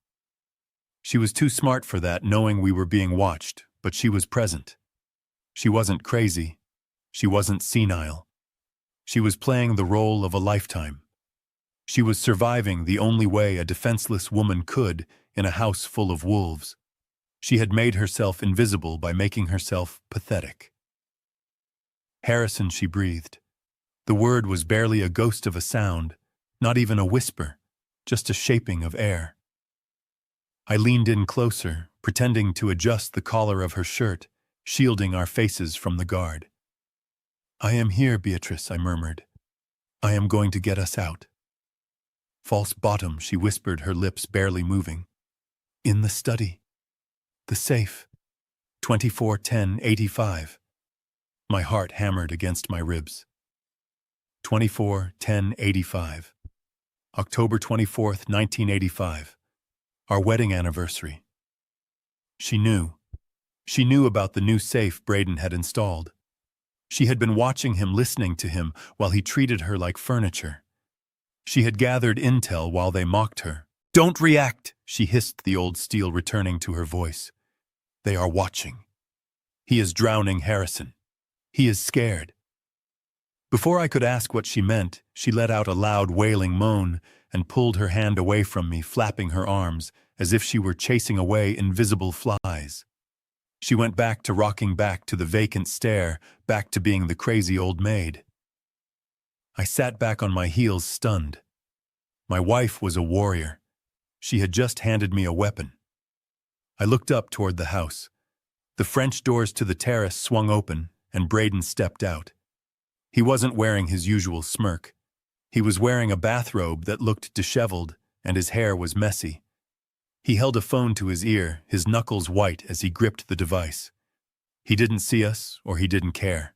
She was too smart for that, knowing we were being watched, but she was present. She wasn't crazy. She wasn't senile. She was playing the role of a lifetime. She was surviving the only way a defenseless woman could in a house full of wolves. She had made herself invisible by making herself pathetic. "Harrison," she breathed. The word was barely a ghost of a sound, not even a whisper, just a shaping of air. I leaned in closer, pretending to adjust the collar of her shirt, shielding our faces from the guard. "I am here, Beatrice," I murmured. "I am going to get us out." "False bottom," she whispered, her lips barely moving. "In the study. The safe. 241085. My heart hammered against my ribs. 241085. October 24th, 1985. Our wedding anniversary. She knew. She knew about the new safe Braden had installed. She had been watching him, listening to him, while he treated her like furniture. She had gathered intel while they mocked her. "Don't react," she hissed, the old steel returning to her voice. "They are watching. He is drowning Harrison. He is scared." Before I could ask what she meant, she let out a loud, wailing moan and pulled her hand away from me, flapping her arms as if she were chasing away invisible flies. She went back to rocking, back to the vacant stare, back to being the crazy old maid. I sat back on my heels, stunned. My wife was a warrior. She had just handed me a weapon. I looked up toward the house. The French doors to the terrace swung open, and Braden stepped out. He wasn't wearing his usual smirk. He was wearing a bathrobe that looked disheveled, and his hair was messy. He held a phone to his ear, his knuckles white as he gripped the device. He didn't see us, or he didn't care.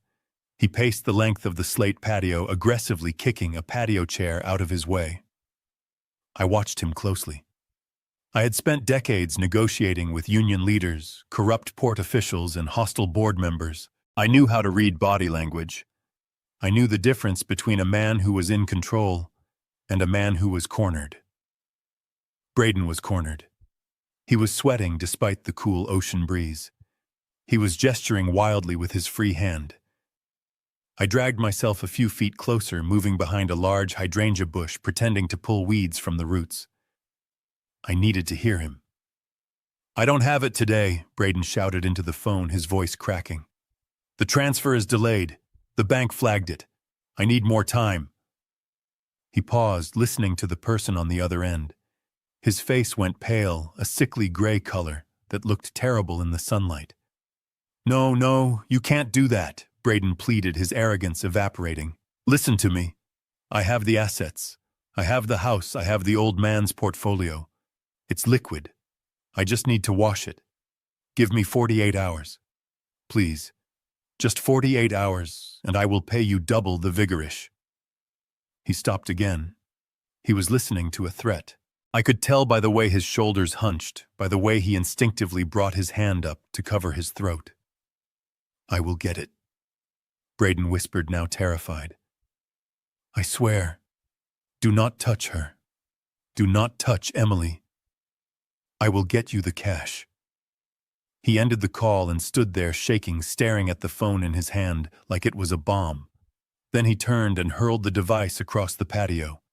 He paced the length of the slate patio, aggressively kicking a patio chair out of his way. I watched him closely. I had spent decades negotiating with union leaders, corrupt port officials, and hostile board members. I knew how to read body language. I knew the difference between a man who was in control and a man who was cornered. Braden was cornered. He was sweating despite the cool ocean breeze. He was gesturing wildly with his free hand. I dragged myself a few feet closer, moving behind a large hydrangea bush, pretending to pull weeds from the roots. I needed to hear him. "I don't have it today," Braden shouted into the phone, his voice cracking. "The transfer is delayed. The bank flagged it. I need more time." He paused, listening to the person on the other end. His face went pale, a sickly gray color that looked terrible in the sunlight. "No, no, you can't do that," Braden pleaded, his arrogance evaporating. "Listen to me. I have the assets. I have the house. I have the old man's portfolio. It's liquid. I just need to wash it. Give me 48 hours. Please. Just 48 hours, and I will pay you double the vigorish." He stopped again. He was listening to a threat. I could tell by the way his shoulders hunched, by the way he instinctively brought his hand up to cover his throat. "I will get it," Braden whispered, now terrified. "I swear. Do not touch her. Do not touch Emily. I will get you the cash." He ended the call and stood there shaking, staring at the phone in his hand like it was a bomb. Then he turned and hurled the device across the patio.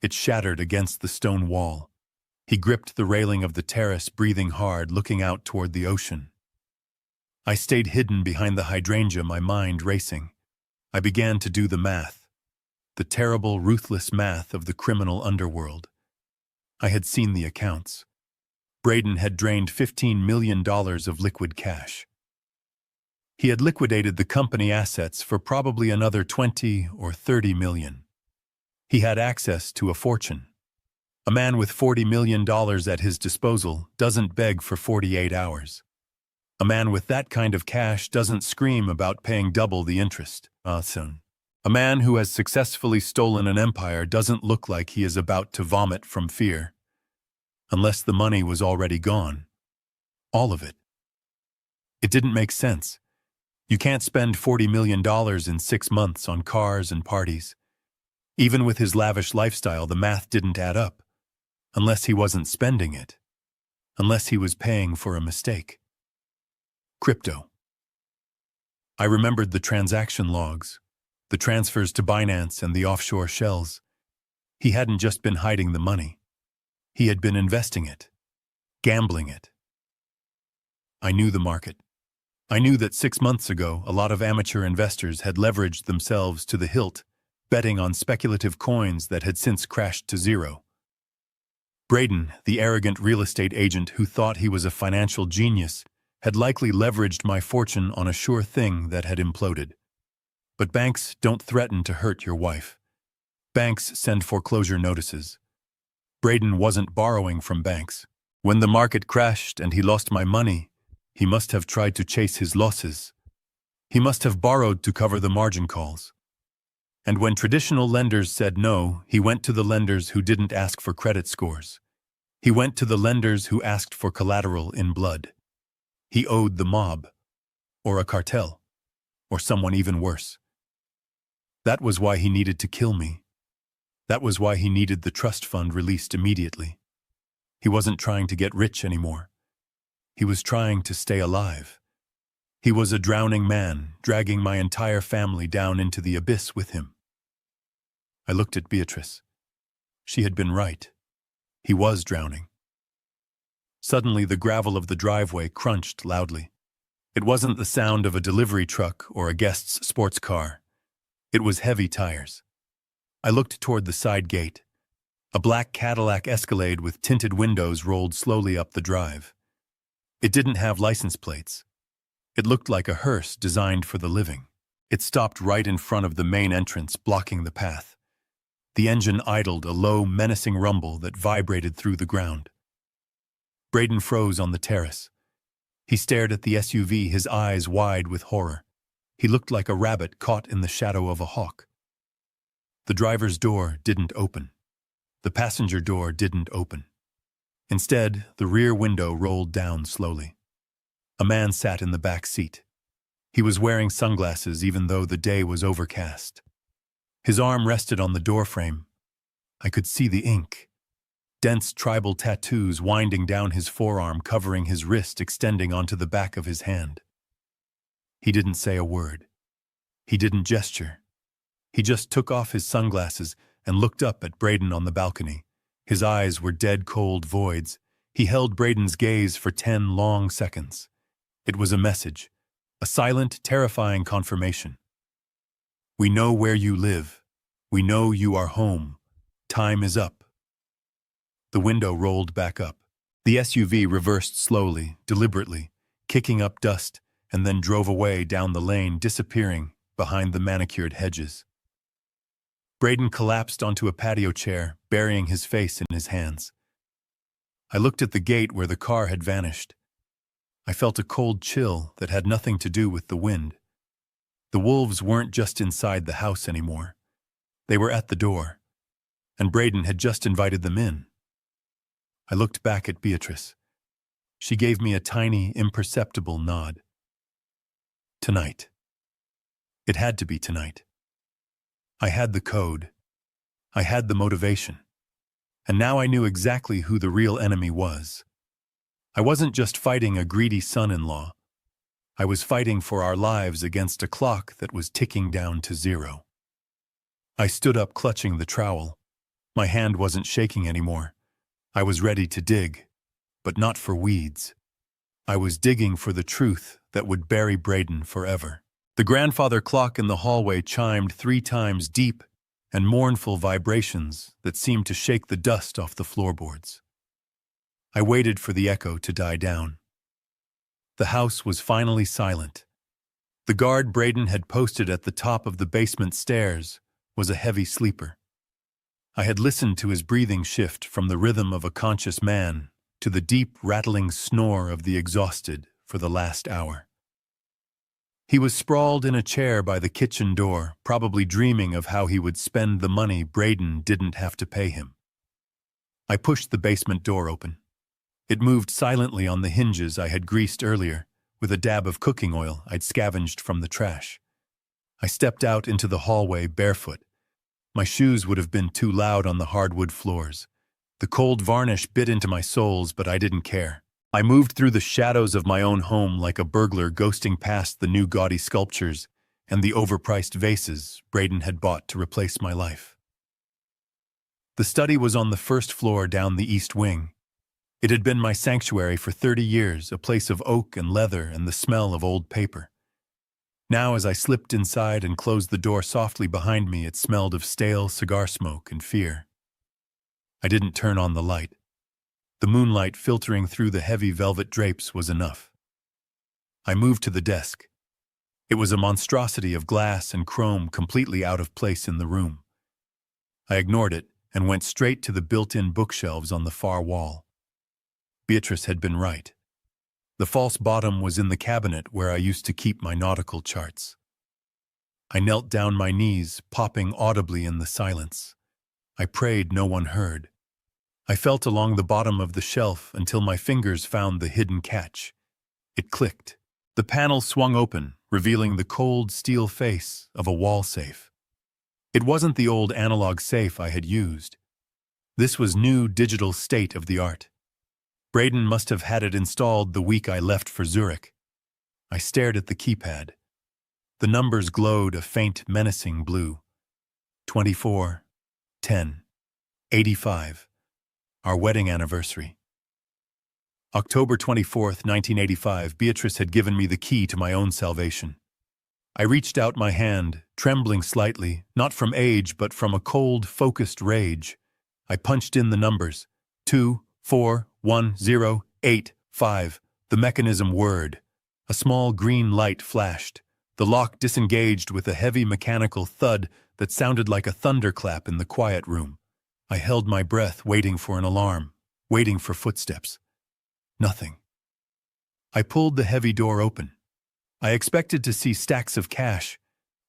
It shattered against the stone wall. He gripped the railing of the terrace, breathing hard, looking out toward the ocean. I stayed hidden behind the hydrangea, my mind racing. I began to do the math. The terrible, ruthless math of the criminal underworld. I had seen the accounts. Braden had drained $15 million of liquid cash. He had liquidated the company assets for probably another 20 or 30 million. He had access to a fortune. A man with $40 million at his disposal doesn't beg for 48 hours. A man with that kind of cash doesn't scream about paying double the interest. Soon. A man who has successfully stolen an empire doesn't look like he is about to vomit from fear. Unless the money was already gone. All of it. It didn't make sense. You can't spend $40 million in 6 months on cars and parties. Even with his lavish lifestyle, the math didn't add up. Unless he wasn't spending it. Unless he was paying for a mistake. Crypto. I remembered the transaction logs, the transfers to Binance and the offshore shells. He hadn't just been hiding the money. He had been investing it, gambling it. I knew the market. I knew that 6 months ago, a lot of amateur investors had leveraged themselves to the hilt, betting on speculative coins that had since crashed to zero. Braden, the arrogant real estate agent who thought he was a financial genius, had likely leveraged my fortune on a sure thing that had imploded. But banks don't threaten to hurt your wife. Banks send foreclosure notices. Braden wasn't borrowing from banks. When the market crashed and he lost my money, he must have tried to chase his losses. He must have borrowed to cover the margin calls. And when traditional lenders said no, he went to the lenders who didn't ask for credit scores. He went to the lenders who asked for collateral in blood. He owed the mob, or a cartel, or someone even worse. That was why he needed to kill me. That was why he needed the trust fund released immediately. He wasn't trying to get rich anymore. He was trying to stay alive. He was a drowning man, dragging my entire family down into the abyss with him. I looked at Beatrice. She had been right. He was drowning. Suddenly, the gravel of the driveway crunched loudly. It wasn't the sound of a delivery truck or a guest's sports car. It was heavy tires. I looked toward the side gate. A black Cadillac Escalade with tinted windows rolled slowly up the drive. It didn't have license plates. It looked like a hearse designed for the living. It stopped right in front of the main entrance, blocking the path. The engine idled, a low, menacing rumble that vibrated through the ground. Braden froze on the terrace. He stared at the SUV, his eyes wide with horror. He looked like a rabbit caught in the shadow of a hawk. The driver's door didn't open. The passenger door didn't open. Instead, the rear window rolled down slowly. A man sat in the back seat. He was wearing sunglasses even though the day was overcast. His arm rested on the doorframe. I could see the ink. Dense tribal tattoos winding down his forearm, covering his wrist, extending onto the back of his hand. He didn't say a word. He didn't gesture. He just took off his sunglasses and looked up at Braden on the balcony. His eyes were dead cold voids. He held Braden's gaze for 10 long seconds. It was a message, a silent, terrifying confirmation. We know where you live. We know you are home. Time is up. The window rolled back up. The SUV reversed slowly, deliberately, kicking up dust, and then drove away down the lane, disappearing behind the manicured hedges. Braden collapsed onto a patio chair, burying his face in his hands. I looked at the gate where the car had vanished. I felt a cold chill that had nothing to do with the wind. The wolves weren't just inside the house anymore. They were at the door, and Braden had just invited them in. I looked back at Beatrice. She gave me a tiny, imperceptible nod. Tonight. It had to be tonight. I had the code. I had the motivation. And now I knew exactly who the real enemy was. I wasn't just fighting a greedy son-in-law. I was fighting for our lives against a clock that was ticking down to zero. I stood up, clutching the trowel. My hand wasn't shaking anymore. I was ready to dig, but not for weeds. I was digging for the truth that would bury Braden forever. The grandfather clock in the hallway chimed 3 times, deep and mournful vibrations that seemed to shake the dust off the floorboards. I waited for the echo to die down. The house was finally silent. The guard Braden had posted at the top of the basement stairs was a heavy sleeper. I had listened to his breathing shift from the rhythm of a conscious man to the deep, rattling snore of the exhausted for the last hour. He was sprawled in a chair by the kitchen door, probably dreaming of how he would spend the money Braden didn't have to pay him. I pushed the basement door open. It moved silently on the hinges I had greased earlier, with a dab of cooking oil I'd scavenged from the trash. I stepped out into the hallway barefoot. My shoes would have been too loud on the hardwood floors. The cold varnish bit into my soles, but I didn't care. I moved through the shadows of my own home like a burglar, ghosting past the new gaudy sculptures and the overpriced vases Braden had bought to replace my life. The study was on the first floor down the east wing. It had been my sanctuary for 30 years, a place of oak and leather and the smell of old paper. Now, as I slipped inside and closed the door softly behind me, it smelled of stale cigar smoke and fear. I didn't turn on the light. The moonlight filtering through the heavy velvet drapes was enough. I moved to the desk. It was a monstrosity of glass and chrome, completely out of place in the room. I ignored it and went straight to the built-in bookshelves on the far wall. Beatrice had been right. The false bottom was in the cabinet where I used to keep my nautical charts. I knelt down, my knees popping audibly in the silence. I prayed no one heard. I felt along the bottom of the shelf until my fingers found the hidden catch. It clicked. The panel swung open, revealing the cold steel face of a wall safe. It wasn't the old analog safe I had used. This was new digital state-of-the-art. Braden must have had it installed the week I left for Zurich. I stared at the keypad. The numbers glowed a faint, menacing blue. 24, 10, 85. Our wedding anniversary. October 24th, 1985, Beatrice had given me the key to my own salvation. I reached out my hand, trembling slightly, not from age but from a cold, focused rage. I punched in the numbers. 2, 4, 1, 0, 8, 5. The mechanism whirred. A small green light flashed. The lock disengaged with a heavy mechanical thud that sounded like a thunderclap in the quiet room. I held my breath, waiting for an alarm, waiting for footsteps. Nothing. I pulled the heavy door open. I expected to see stacks of cash.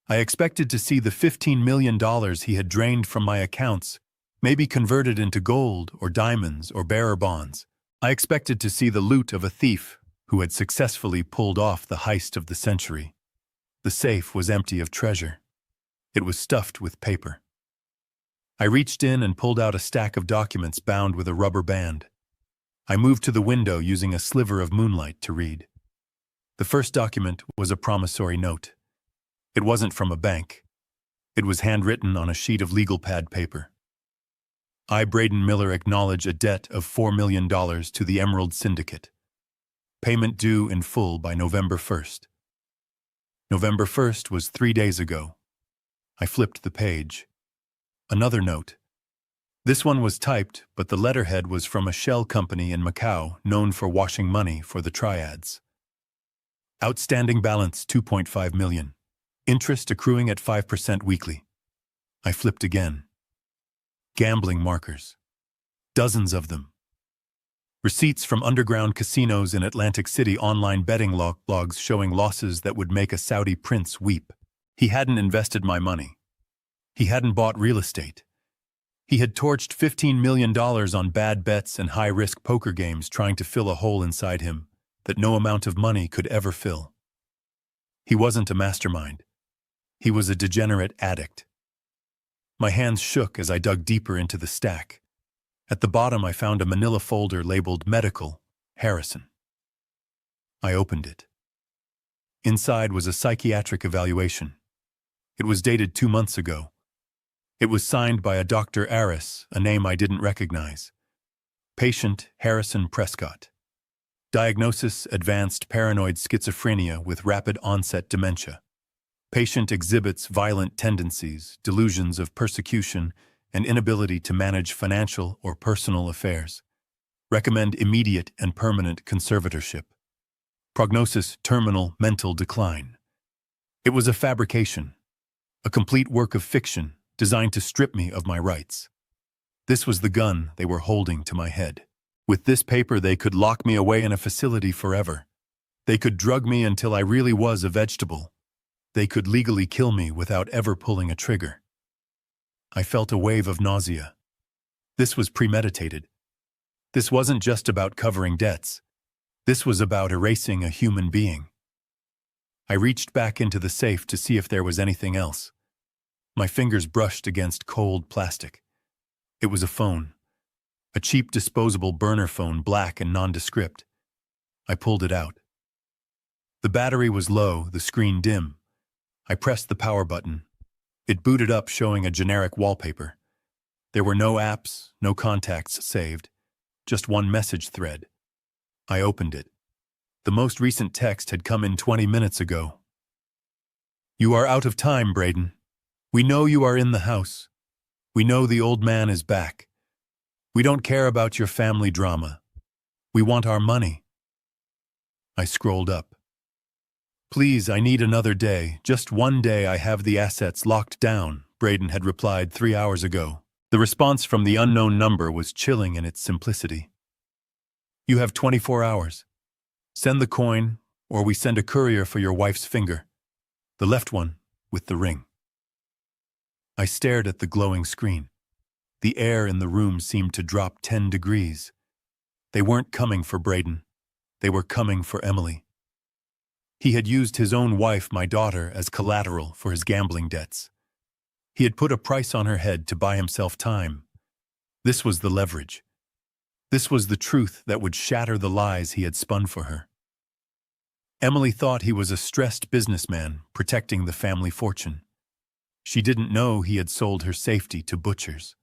I expected to see the $15 million he had drained from my accounts, maybe converted into gold or diamonds or bearer bonds. I expected to see the loot of a thief who had successfully pulled off the heist of the century. The safe was empty of treasure. It was stuffed with paper. I reached in and pulled out a stack of documents bound with a rubber band. I moved to the window using a sliver of moonlight to read. The first document was a promissory note. It wasn't from a bank. It was handwritten on a sheet of legal pad paper. I, Braden Miller, acknowledge a debt of $4 million to the Emerald Syndicate. Payment due in full by November 1st. November 1st was 3 days ago. I flipped the page. Another note. This one was typed, but the letterhead was from a shell company in Macau known for washing money for the triads. Outstanding balance 2.5 million. Interest accruing at 5% weekly. I flipped again. Gambling markers. Dozens of them. Receipts from underground casinos in Atlantic City, online betting logs showing losses that would make a Saudi prince weep. He hadn't invested my money. He hadn't bought real estate. He had torched $15 million on bad bets and high-risk poker games, trying to fill a hole inside him that no amount of money could ever fill. He wasn't a mastermind. He was a degenerate addict. My hands shook as I dug deeper into the stack. At the bottom, I found a manila folder labeled Medical, Harrison. I opened it. Inside was a psychiatric evaluation. It was dated 2 months ago. It was signed by a Dr. Aris, a name I didn't recognize. Patient Harrison Prescott. Diagnosis: advanced paranoid schizophrenia with rapid onset dementia. Patient exhibits violent tendencies, delusions of persecution, and inability to manage financial or personal affairs. Recommend immediate and permanent conservatorship. Prognosis: terminal mental decline. It was a fabrication, a complete work of fiction designed to strip me of my rights. This was the gun they were holding to my head. With this paper, they could lock me away in a facility forever. They could drug me until I really was a vegetable. They could legally kill me without ever pulling a trigger. I felt a wave of nausea. This was premeditated. This wasn't just about covering debts. This was about erasing a human being. I reached back into the safe to see if there was anything else. My fingers brushed against cold plastic. It was a phone. A cheap disposable burner phone, black and nondescript. I pulled it out. The battery was low, the screen dim. I pressed the power button. It booted up, showing a generic wallpaper. There were no apps, no contacts saved, just one message thread. I opened it. The most recent text had come in 20 minutes ago. You are out of time, Braden. We know you are in the house. We know the old man is back. We don't care about your family drama. We want our money. I scrolled up. Please, I need another day. Just one day. I have the assets locked down, Braden had replied 3 hours ago. The response from the unknown number was chilling in its simplicity. You have 24 hours. Send the coin, or we send a courier for your wife's finger. The left one, with the ring. I stared at the glowing screen. The air in the room seemed to drop 10 degrees. They weren't coming for Braden. They were coming for Emily. He had used his own wife, my daughter, as collateral for his gambling debts. He had put a price on her head to buy himself time. This was the leverage. This was the truth that would shatter the lies he had spun for her. Emily thought he was a stressed businessman protecting the family fortune. She didn't know he had sold her safety to butchers.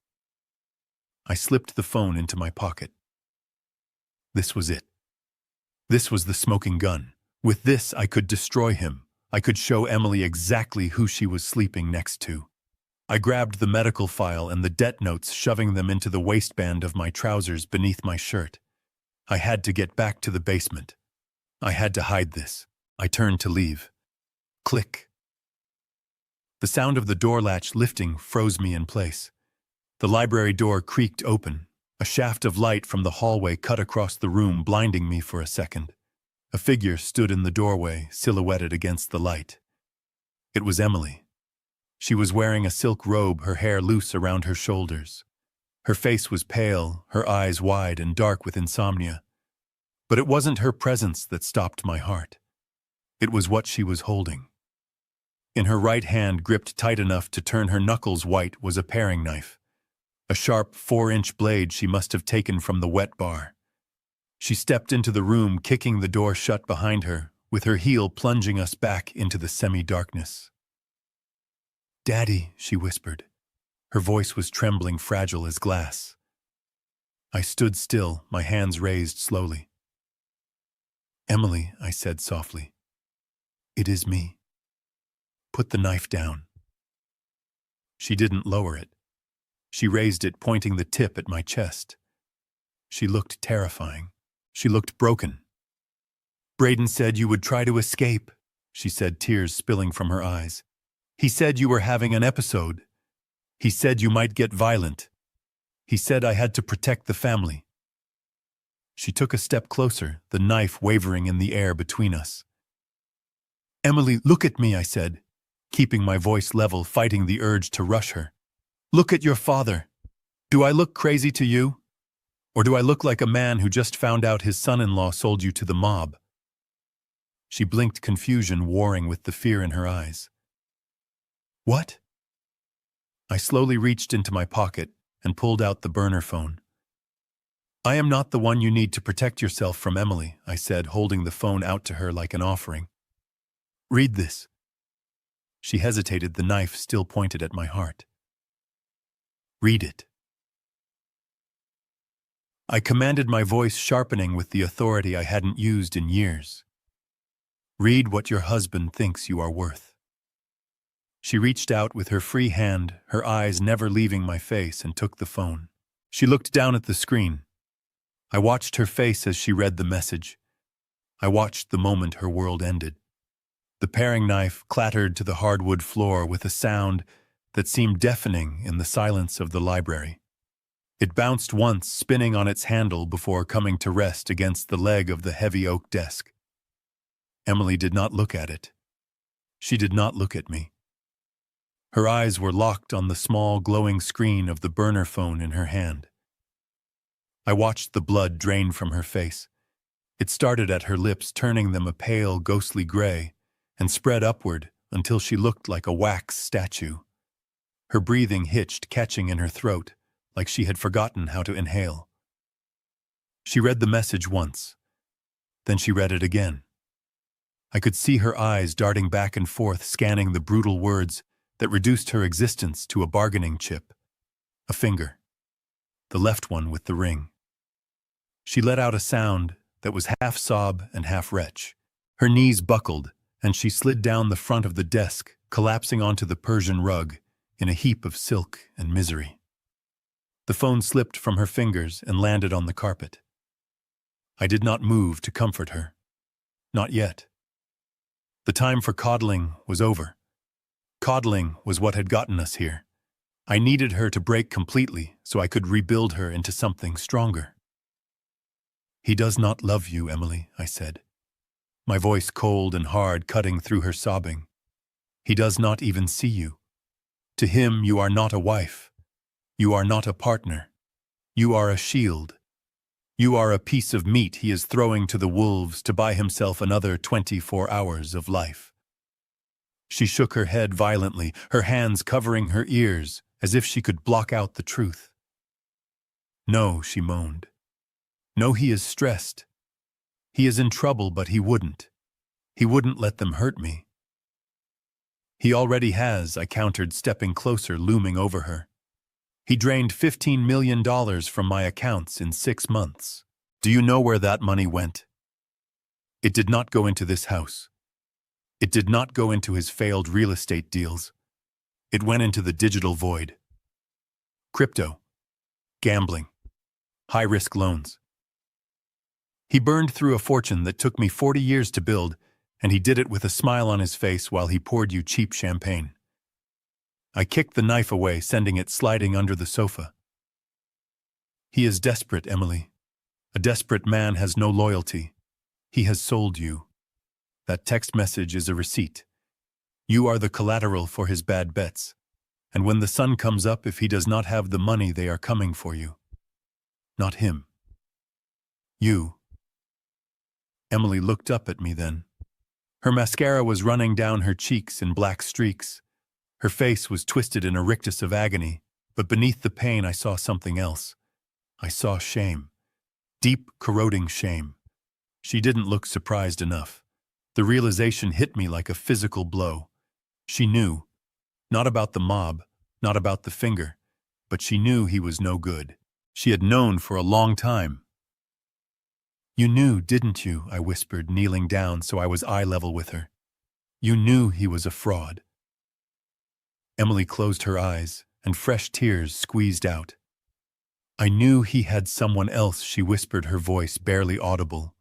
I slipped the phone into my pocket. This was it. This was the smoking gun. With this, I could destroy him. I could show Emily exactly who she was sleeping next to. I grabbed the medical file and the debt notes, shoving them into the waistband of my trousers beneath my shirt. I had to get back to the basement. I had to hide this. I turned to leave. Click. The sound of the door latch lifting froze me in place. The library door creaked open. A shaft of light from the hallway cut across the room, blinding me for a second. A figure stood in the doorway, silhouetted against the light. It was Emily. She was wearing a silk robe, her hair loose around her shoulders. Her face was pale, her eyes wide and dark with insomnia. But it wasn't her presence that stopped my heart. It was what she was holding. In her right hand, gripped tight enough to turn her knuckles white, was a paring knife. A sharp 4-inch blade she must have taken from the wet bar. She stepped into the room, kicking the door shut behind her, with her heel plunging us back into the semi-darkness. "Daddy," she whispered. Her voice was trembling, fragile as glass. I stood still, my hands raised slowly. "Emily," I said softly. "It is me. Put the knife down." She didn't lower it. She raised it, pointing the tip at my chest. She looked terrifying. She looked broken. Braden said you would try to escape, she said, tears spilling from her eyes. He said you were having an episode. He said you might get violent. He said I had to protect the family. She took a step closer, the knife wavering in the air between us. Emily, look at me, I said, keeping my voice level, fighting the urge to rush her. Look at your father. Do I look crazy to you? Or do I look like a man who just found out his son-in-law sold you to the mob? She blinked, confusion warring with the fear in her eyes. What? I slowly reached into my pocket and pulled out the burner phone. I am not the one you need to protect yourself from, Emily, I said, holding the phone out to her like an offering. Read this. She hesitated, the knife still pointed at my heart. Read it. I commanded, my voice sharpening with the authority I hadn't used in years. Read what your husband thinks you are worth. She reached out with her free hand, her eyes never leaving my face, and took the phone. She looked down at the screen. I watched her face as she read the message. I watched the moment her world ended. The paring knife clattered to the hardwood floor with a sound that seemed deafening in the silence of the library. It bounced once, spinning on its handle before coming to rest against the leg of the heavy oak desk. Emily did not look at it. She did not look at me. Her eyes were locked on the small, glowing screen of the burner phone in her hand. I watched the blood drain from her face. It started at her lips, turning them a pale, ghostly gray, and spread upward until she looked like a wax statue. Her breathing hitched, catching in her throat, like she had forgotten how to inhale. She read the message once. Then she read it again. I could see her eyes darting back and forth, scanning the brutal words that reduced her existence to a bargaining chip. A finger. The left one with the ring. She let out a sound that was half sob and half retch. Her knees buckled, and she slid down the front of the desk, collapsing onto the Persian rug in a heap of silk and misery. The phone slipped from her fingers and landed on the carpet. I did not move to comfort her. Not yet. The time for coddling was over. Coddling was what had gotten us here. I needed her to break completely so I could rebuild her into something stronger. He does not love you, Emily, I said, my voice cold and hard, cutting through her sobbing. He does not even see you. To him, you are not a wife. You are not a partner. You are a shield. You are a piece of meat he is throwing to the wolves to buy himself another 24 hours of life. She shook her head violently, her hands covering her ears, as if she could block out the truth. No, she moaned. No, he is stressed. He is in trouble, but he wouldn't. He wouldn't let them hurt me. He already has, I countered, stepping closer, looming over her. He drained $15 million from my accounts in 6 months. Do you know where that money went? It did not go into this house. It did not go into his failed real estate deals. It went into the digital void. Crypto. Gambling. High-risk loans. He burned through a fortune that took me 40 years to build, and he did it with a smile on his face while he poured you cheap champagne. I kicked the knife away, sending it sliding under the sofa. He is desperate, Emily. A desperate man has no loyalty. He has sold you. That text message is a receipt. You are the collateral for his bad bets. And when the sun comes up, if he does not have the money, they are coming for you. Not him. You. Emily looked up at me then. Her mascara was running down her cheeks in black streaks. Her face was twisted in a rictus of agony, but beneath the pain I saw something else. I saw shame. Deep, corroding shame. She didn't look surprised enough. The realization hit me like a physical blow. She knew. Not about the mob, not about the finger, but she knew he was no good. She had known for a long time. You knew, didn't you? I whispered, kneeling down so I was eye level with her. You knew he was a fraud. Emily closed her eyes, and fresh tears squeezed out. I knew he had someone else, she whispered, her voice barely audible.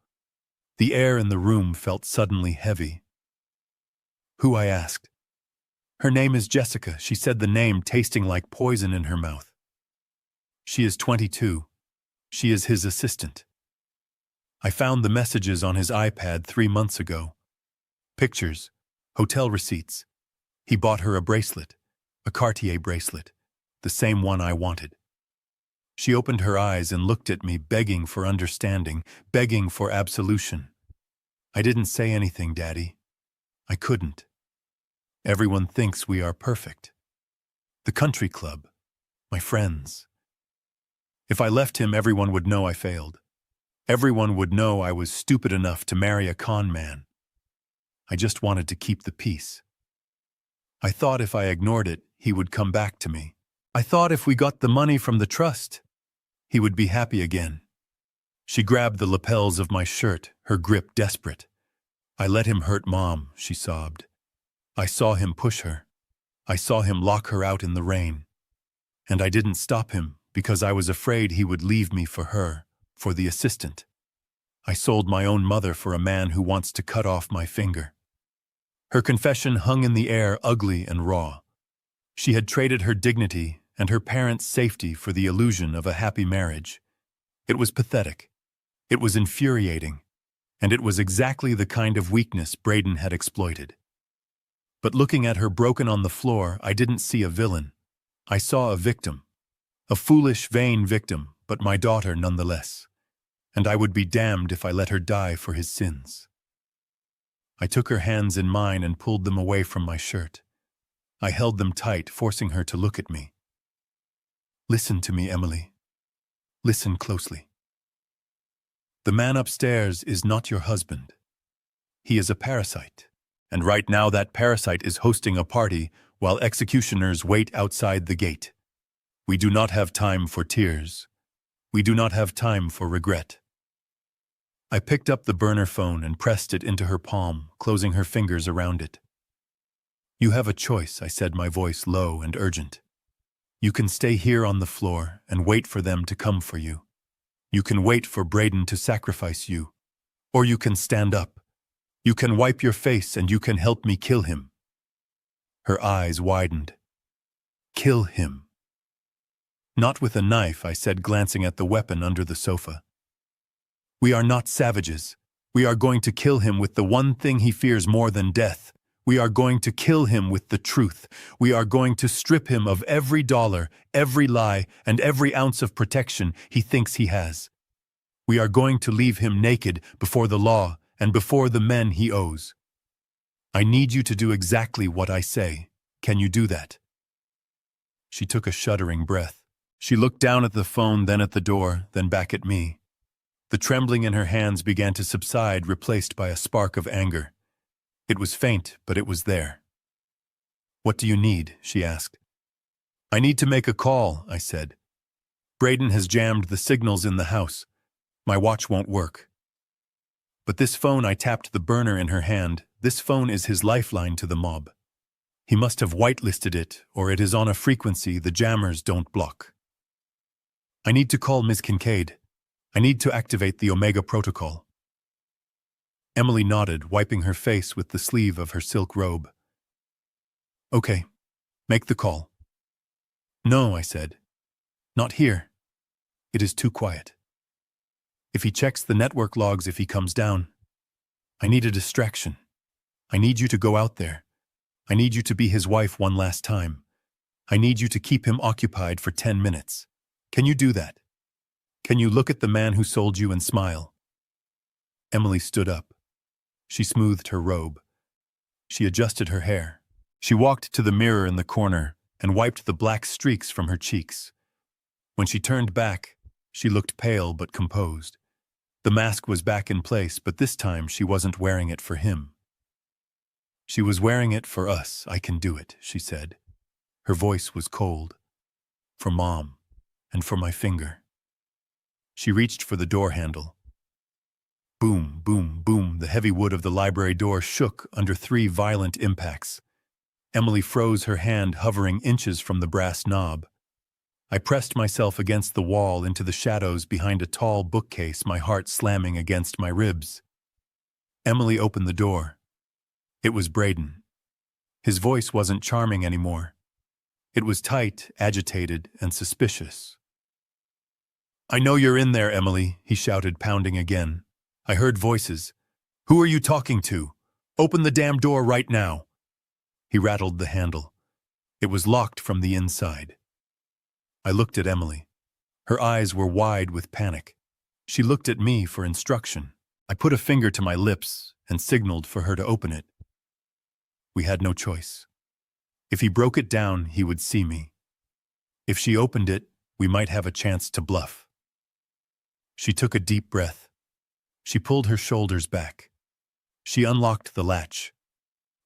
The air in the room felt suddenly heavy. Who? I asked. Her name is Jessica, she said, the name tasting like poison in her mouth. She is 22. She is his assistant. I found the messages on his iPad 3 months ago. Pictures, hotel receipts. He bought her a bracelet, a Cartier bracelet, the same one I wanted. She opened her eyes and looked at me, begging for understanding, begging for absolution. I didn't say anything, Daddy. I couldn't. Everyone thinks we are perfect. The country club, my friends. If I left him, everyone would know I failed. Everyone would know I was stupid enough to marry a con man. I just wanted to keep the peace. I thought if I ignored it, he would come back to me. I thought if we got the money from the trust, he would be happy again. She grabbed the lapels of my shirt, her grip desperate. I let him hurt Mom, she sobbed. I saw him push her. I saw him lock her out in the rain. And I didn't stop him because I was afraid he would leave me for her, for the assistant. I sold my own mother for a man who wants to cut off my finger. Her confession hung in the air, ugly and raw. She had traded her dignity and her parents' safety for the illusion of a happy marriage. It was pathetic. It was infuriating. And it was exactly the kind of weakness Braden had exploited. But looking at her broken on the floor, I didn't see a villain. I saw a victim. A foolish, vain victim, but my daughter nonetheless. And I would be damned if I let her die for his sins. I took her hands in mine and pulled them away from my shirt. I held them tight, forcing her to look at me. Listen to me, Emily. Listen closely. The man upstairs is not your husband. He is a parasite. And right now that parasite is hosting a party while executioners wait outside the gate. We do not have time for tears. We do not have time for regret. I picked up the burner phone and pressed it into her palm, closing her fingers around it. You have a choice, I said, my voice low and urgent. You can stay here on the floor and wait for them to come for you. You can wait for Braden to sacrifice you. Or you can stand up. You can wipe your face and you can help me kill him. Her eyes widened. Kill him. Not with a knife, I said, glancing at the weapon under the sofa. We are not savages. We are going to kill him with the one thing he fears more than death. We are going to kill him with the truth. We are going to strip him of every dollar, every lie, and every ounce of protection he thinks he has. We are going to leave him naked before the law and before the men he owes. I need you to do exactly what I say. Can you do that? She took a shuddering breath. She looked down at the phone, then at the door, then back at me. The trembling in her hands began to subside, replaced by a spark of anger. It was faint, but it was there. What do you need? She asked. I need to make a call, I said. Braden has jammed the signals in the house. My watch won't work. But this phone, I tapped the burner in her hand, this phone is his lifeline to the mob. He must have whitelisted it, or it is on a frequency the jammers don't block. I need to call Ms. Kincaid. I need to activate the Omega protocol. Emily nodded, wiping her face with the sleeve of her silk robe. Okay, make the call. No, I said. Not here. It is too quiet. If he checks the network logs, if he comes down, I need a distraction. I need you to go out there. I need you to be his wife one last time. I need you to keep him occupied for 10 minutes. Can you do that? Can you look at the man who sold you and smile? Emily stood up. She smoothed her robe. She adjusted her hair. She walked to the mirror in the corner and wiped the black streaks from her cheeks. When she turned back, she looked pale but composed. The mask was back in place, but this time she wasn't wearing it for him. She was wearing it for us. I can do it, she said. Her voice was cold. For Mom, and for my finger. She reached for the door handle. Boom, boom, boom, the heavy wood of the library door shook under 3 violent impacts. Emily froze, her hand hovering inches from the brass knob. I pressed myself against the wall into the shadows behind a tall bookcase, my heart slamming against my ribs. Emily opened the door. It was Braden. His voice wasn't charming anymore. It was tight, agitated, and suspicious. "I know you're in there, Emily," he shouted, pounding again. I heard voices. "Who are you talking to? Open the damn door right now." He rattled the handle. It was locked from the inside. I looked at Emily. Her eyes were wide with panic. She looked at me for instruction. I put a finger to my lips and signaled for her to open it. We had no choice. If he broke it down, he would see me. If she opened it, we might have a chance to bluff. She took a deep breath. She pulled her shoulders back. She unlocked the latch.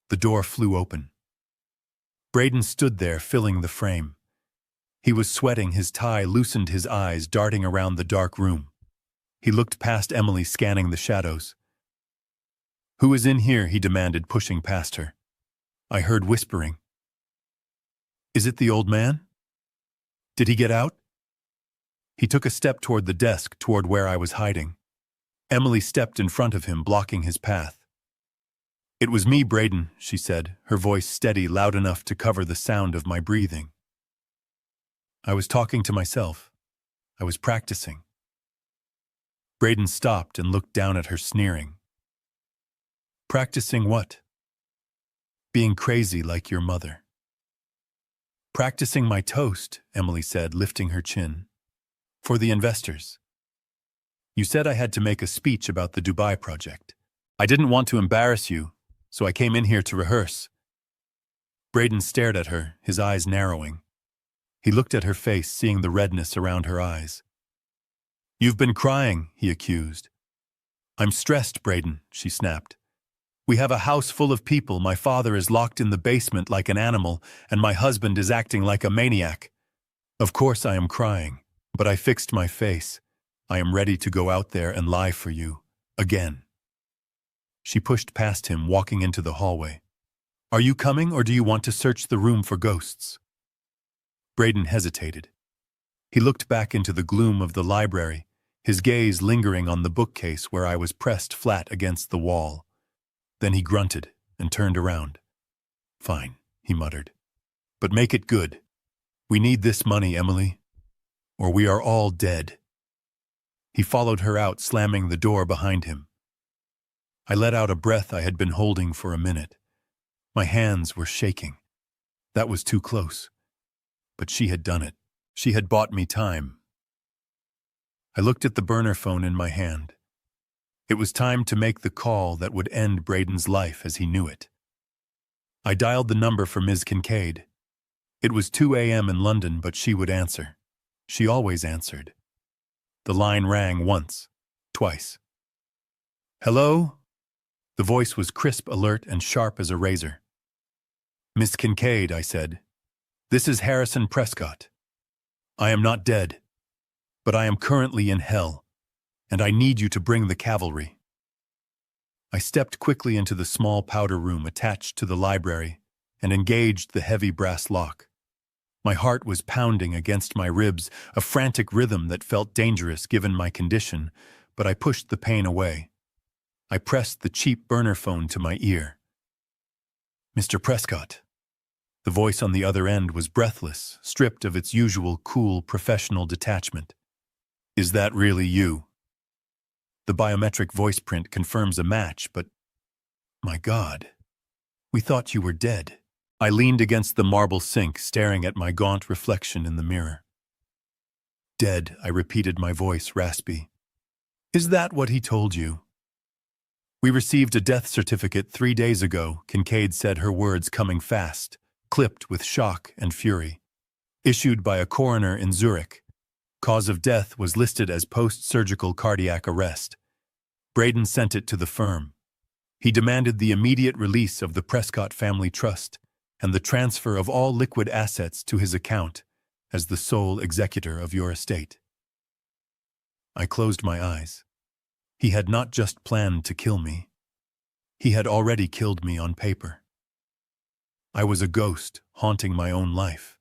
The door flew open. Braden stood there, filling the frame. He was sweating, his tie loosened, his eyes darting around the dark room. He looked past Emily, scanning the shadows. "Who is in here?" he demanded, pushing past her. I heard whispering. "Is it the old man? Did he get out?" He took a step toward the desk, toward where I was hiding. Emily stepped in front of him, blocking his path. "It was me, Braden," she said, her voice steady, loud enough to cover the sound of my breathing. I was talking to myself. I was practicing. Braden stopped and looked down at her, sneering. "Practicing what?" "Being crazy like your mother." "Practicing my toast," Emily said, lifting her chin. "For the investors. You said I had to make a speech about the Dubai project. I didn't want to embarrass you, so I came in here to rehearse." Braden stared at her, his eyes narrowing. He looked at her face, seeing the redness around her eyes. "You've been crying," he accused. "I'm stressed, Braden," she snapped. "We have a house full of people. My father is locked in the basement like an animal, and my husband is acting like a maniac. Of course I am crying, but I fixed my face. I am ready to go out there and lie for you. Again." She pushed past him, walking into the hallway. "Are you coming, or do you want to search the room for ghosts?" Braden hesitated. He looked back into the gloom of the library, his gaze lingering on the bookcase where I was pressed flat against the wall. Then he grunted and turned around. "Fine," he muttered. "But make it good. We need this money, Emily, or we are all dead." He followed her out, slamming the door behind him. I let out a breath I had been holding for a minute. My hands were shaking. That was too close. But she had done it. She had bought me time. I looked at the burner phone in my hand. It was time to make the call that would end Braden's life as he knew it. I dialed the number for Ms. Kincaid. It was 2 a.m. in London, but she would answer. She always answered. The line rang once, twice. "Hello?" The voice was crisp, alert, and sharp as a razor. "Miss Kincaid," I said. "This is Harrison Prescott. I am not dead, but I am currently in hell, and I need you to bring the cavalry." I stepped quickly into the small powder room attached to the library and engaged the heavy brass lock. My heart was pounding against my ribs, a frantic rhythm that felt dangerous given my condition, but I pushed the pain away. I pressed the cheap burner phone to my ear. "Mr. Prescott." The voice on the other end was breathless, stripped of its usual cool, professional detachment. "Is that really you?" The biometric voice print confirms a match, but... My God. We thought you were dead. I leaned against the marble sink, staring at my gaunt reflection in the mirror. "Dead," I repeated, my voice raspy. "Is that what he told you?" "We received a death certificate 3 days ago," Kincaid said, her words coming fast, clipped with shock and fury. "Issued by a coroner in Zurich. Cause of death was listed as post-surgical cardiac arrest. Braden sent it to the firm. He demanded the immediate release of the Prescott Family Trust and the transfer of all liquid assets to his account as the sole executor of your estate." I closed my eyes. He had not just planned to kill me. He had already killed me on paper. I was a ghost, haunting my own life.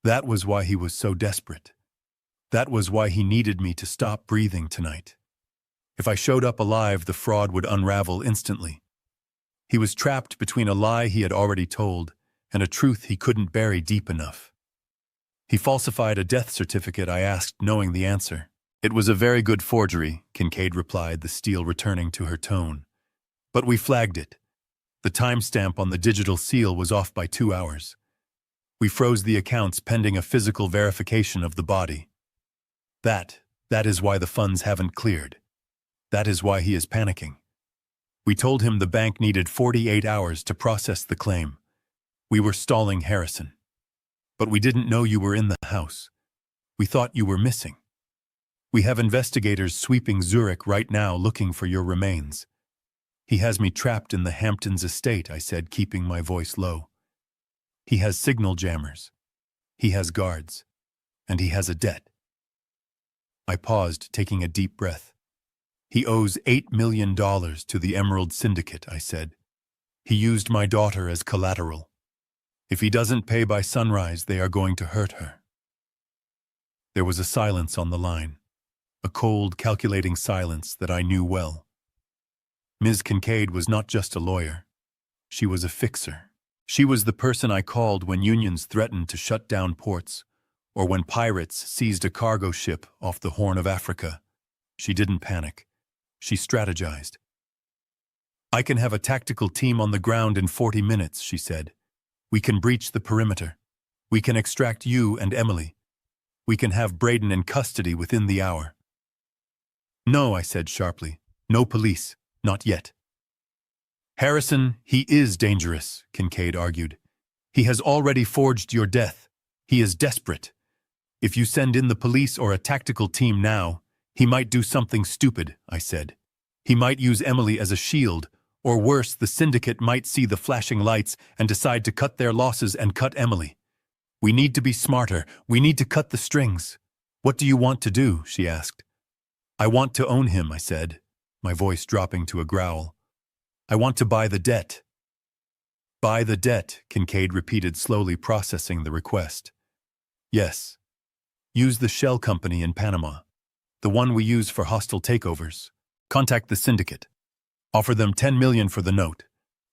That was why he was so desperate. That was why he needed me to stop breathing tonight. If I showed up alive, the fraud would unravel instantly. He was trapped between a lie he had already told and a truth he couldn't bury deep enough. He falsified a death certificate I asked, knowing the answer. It was a very good forgery, Kincaid replied, the steel returning to her tone. But we flagged it. The timestamp on the digital seal was off by 2 hours. We froze the accounts pending a physical verification of the body. That is why the funds haven't cleared. That is why he is panicking. We told him the bank needed 48 hours to process the claim. We were stalling Harrison. But we didn't know you were in the house. We thought you were missing. We have investigators sweeping Zurich right now looking for your remains. He has me trapped in the Hamptons estate, I said, keeping my voice low. He has signal jammers. He has guards. And he has a debt. I paused, taking a deep breath. He owes $8 million to the Emerald Syndicate, I said. He used my daughter as collateral. If he doesn't pay by sunrise, they are going to hurt her. There was a silence on the line, a cold, calculating silence that I knew well. Ms. Kincaid was not just a lawyer. She was a fixer. She was the person I called when unions threatened to shut down ports, or when pirates seized a cargo ship off the Horn of Africa. She didn't panic. She strategized. I can have a tactical team on the ground in 40 minutes, she said. We can breach the perimeter. We can extract you and Emily. We can have Braden in custody within the hour. No, I said sharply. No police. Not yet. Harrison, he is dangerous, Kincaid argued. He has already forged your death. He is desperate. If you send in the police or a tactical team now, he might do something stupid, I said. He might use Emily as a shield, or worse, the syndicate might see the flashing lights and decide to cut their losses and cut Emily. We need to be smarter. We need to cut the strings. What do you want to do? She asked. I want to own him, I said, my voice dropping to a growl. I want to buy the debt. Buy the debt, Kincaid repeated, slowly processing the request. Yes. Use the shell company in Panama, the one we use for hostile takeovers. Contact the syndicate. Offer them $10 million for the note.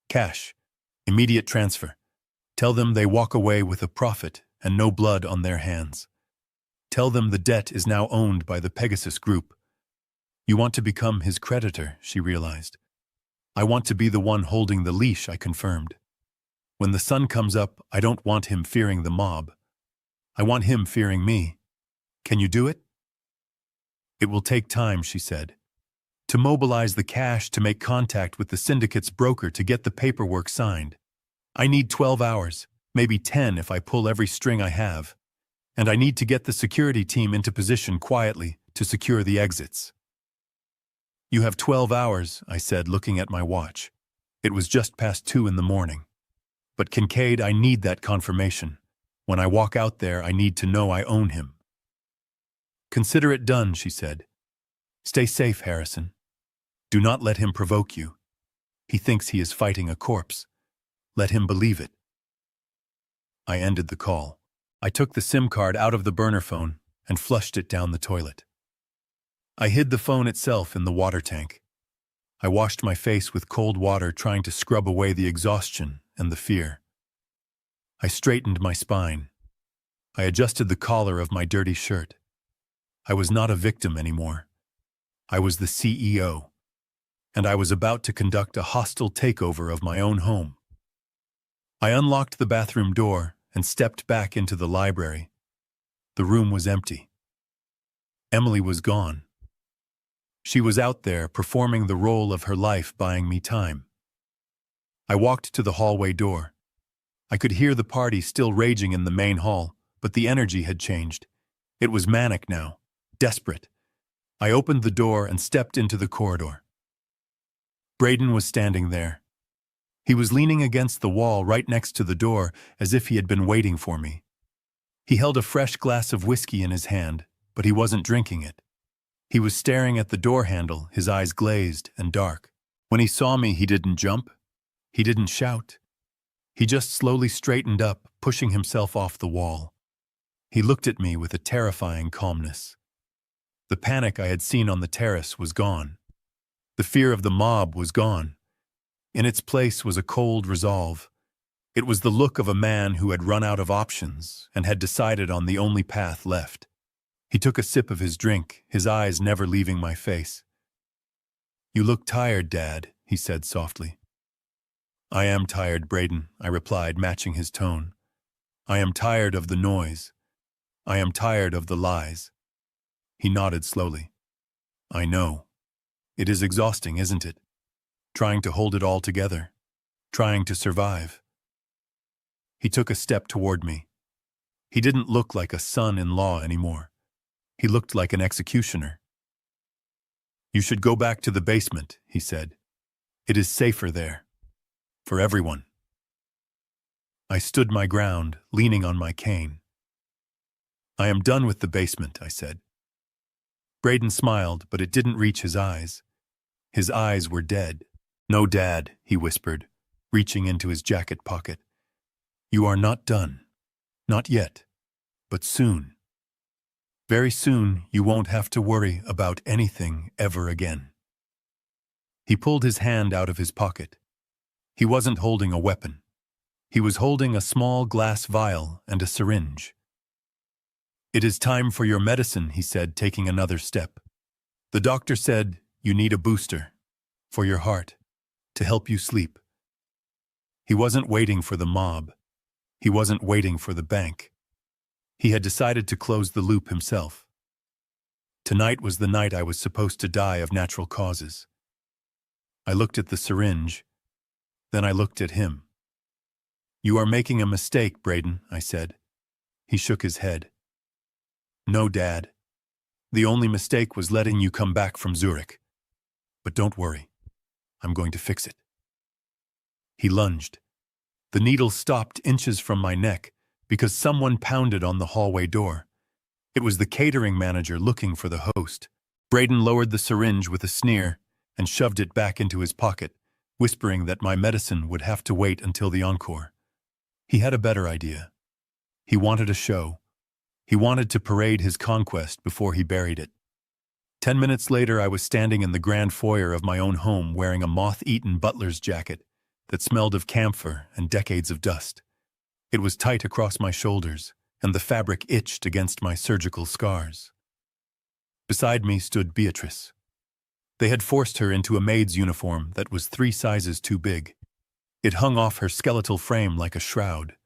Cash. Immediate transfer. Tell them they walk away with a profit and no blood on their hands. Tell them the debt is now owned by the Pegasus Group. You want to become his creditor, she realized. I want to be the one holding the leash, I confirmed. When the sun comes up, I don't want him fearing the mob. I want him fearing me. Can you do it? It will take time, she said. To mobilize the cash, to make contact with the syndicate's broker, to get the paperwork signed. I need 12 hours, maybe 10 if I pull every string I have. And I need to get the security team into position quietly to secure the exits. You have 12 hours, I said, looking at my watch. It was just past 2 in the morning. But Kincaid, I need that confirmation. When I walk out there, I need to know I own him. Consider it done, she said. Stay safe, Harrison. Do not let him provoke you. He thinks he is fighting a corpse. Let him believe it. I ended the call. I took the SIM card out of the burner phone and flushed it down the toilet. I hid the phone itself in the water tank. I washed my face with cold water, trying to scrub away the exhaustion and the fear. I straightened my spine. I adjusted the collar of my dirty shirt. I was not a victim anymore. I was the CEO, and I was about to conduct a hostile takeover of my own home. I unlocked the bathroom door and stepped back into the library. The room was empty. Emily was gone. She was out there performing the role of her life, buying me time. I walked to the hallway door. I could hear the party still raging in the main hall, but the energy had changed. It was manic now, desperate. I opened the door and stepped into the corridor. Braden was standing there. He was leaning against the wall right next to the door, as if he had been waiting for me. He held a fresh glass of whiskey in his hand, but he wasn't drinking it. He was staring at the door handle, his eyes glazed and dark. When he saw me, he didn't jump. He didn't shout. He just slowly straightened up, pushing himself off the wall. He looked at me with a terrifying calmness. The panic I had seen on the terrace was gone. The fear of the mob was gone. In its place was a cold resolve. It was the look of a man who had run out of options and had decided on the only path left. He took a sip of his drink, his eyes never leaving my face. "You look tired, Dad," he said softly. "I am tired, Braden," I replied, matching his tone. "I am tired of the noise. I am tired of the lies." He nodded slowly. "I know. It is exhausting, isn't it? Trying to hold it all together. Trying to survive." He took a step toward me. He didn't look like a son-in-law anymore. He looked like an executioner. "You should go back to the basement," he said. "It is safer there. For everyone." I stood my ground, leaning on my cane. "I am done with the basement," I said. Braden smiled, but it didn't reach his eyes. His eyes were dead. "No, Dad," he whispered, reaching into his jacket pocket. "You are not done. Not yet. But soon. Very soon you won't have to worry about anything ever again." He pulled his hand out of his pocket. He wasn't holding a weapon. He was holding a small glass vial and a syringe. "It is time for your medicine," he said, taking another step. "The doctor said you need a booster. For your heart. To help you sleep." He wasn't waiting for the mob. He wasn't waiting for the bank. He had decided to close the loop himself. Tonight was the night I was supposed to die of natural causes. I looked at the syringe. Then I looked at him. "You are making a mistake, Braden," I said. He shook his head. "No, Dad. The only mistake was letting you come back from Zurich. But don't worry. I'm going to fix it." He lunged. The needle stopped inches from my neck because someone pounded on the hallway door. It was the catering manager looking for the host. Braden lowered the syringe with a sneer and shoved it back into his pocket, whispering that my medicine would have to wait until the encore. He had a better idea. He wanted a show. He wanted to parade his conquest before he buried it. 10 minutes later, I was standing in the grand foyer of my own home wearing a moth-eaten butler's jacket that smelled of camphor and decades of dust. It was tight across my shoulders, and the fabric itched against my surgical scars. Beside me stood Beatrice. They had forced her into a maid's uniform that was 3 sizes too big. It hung off her skeletal frame like a shroud.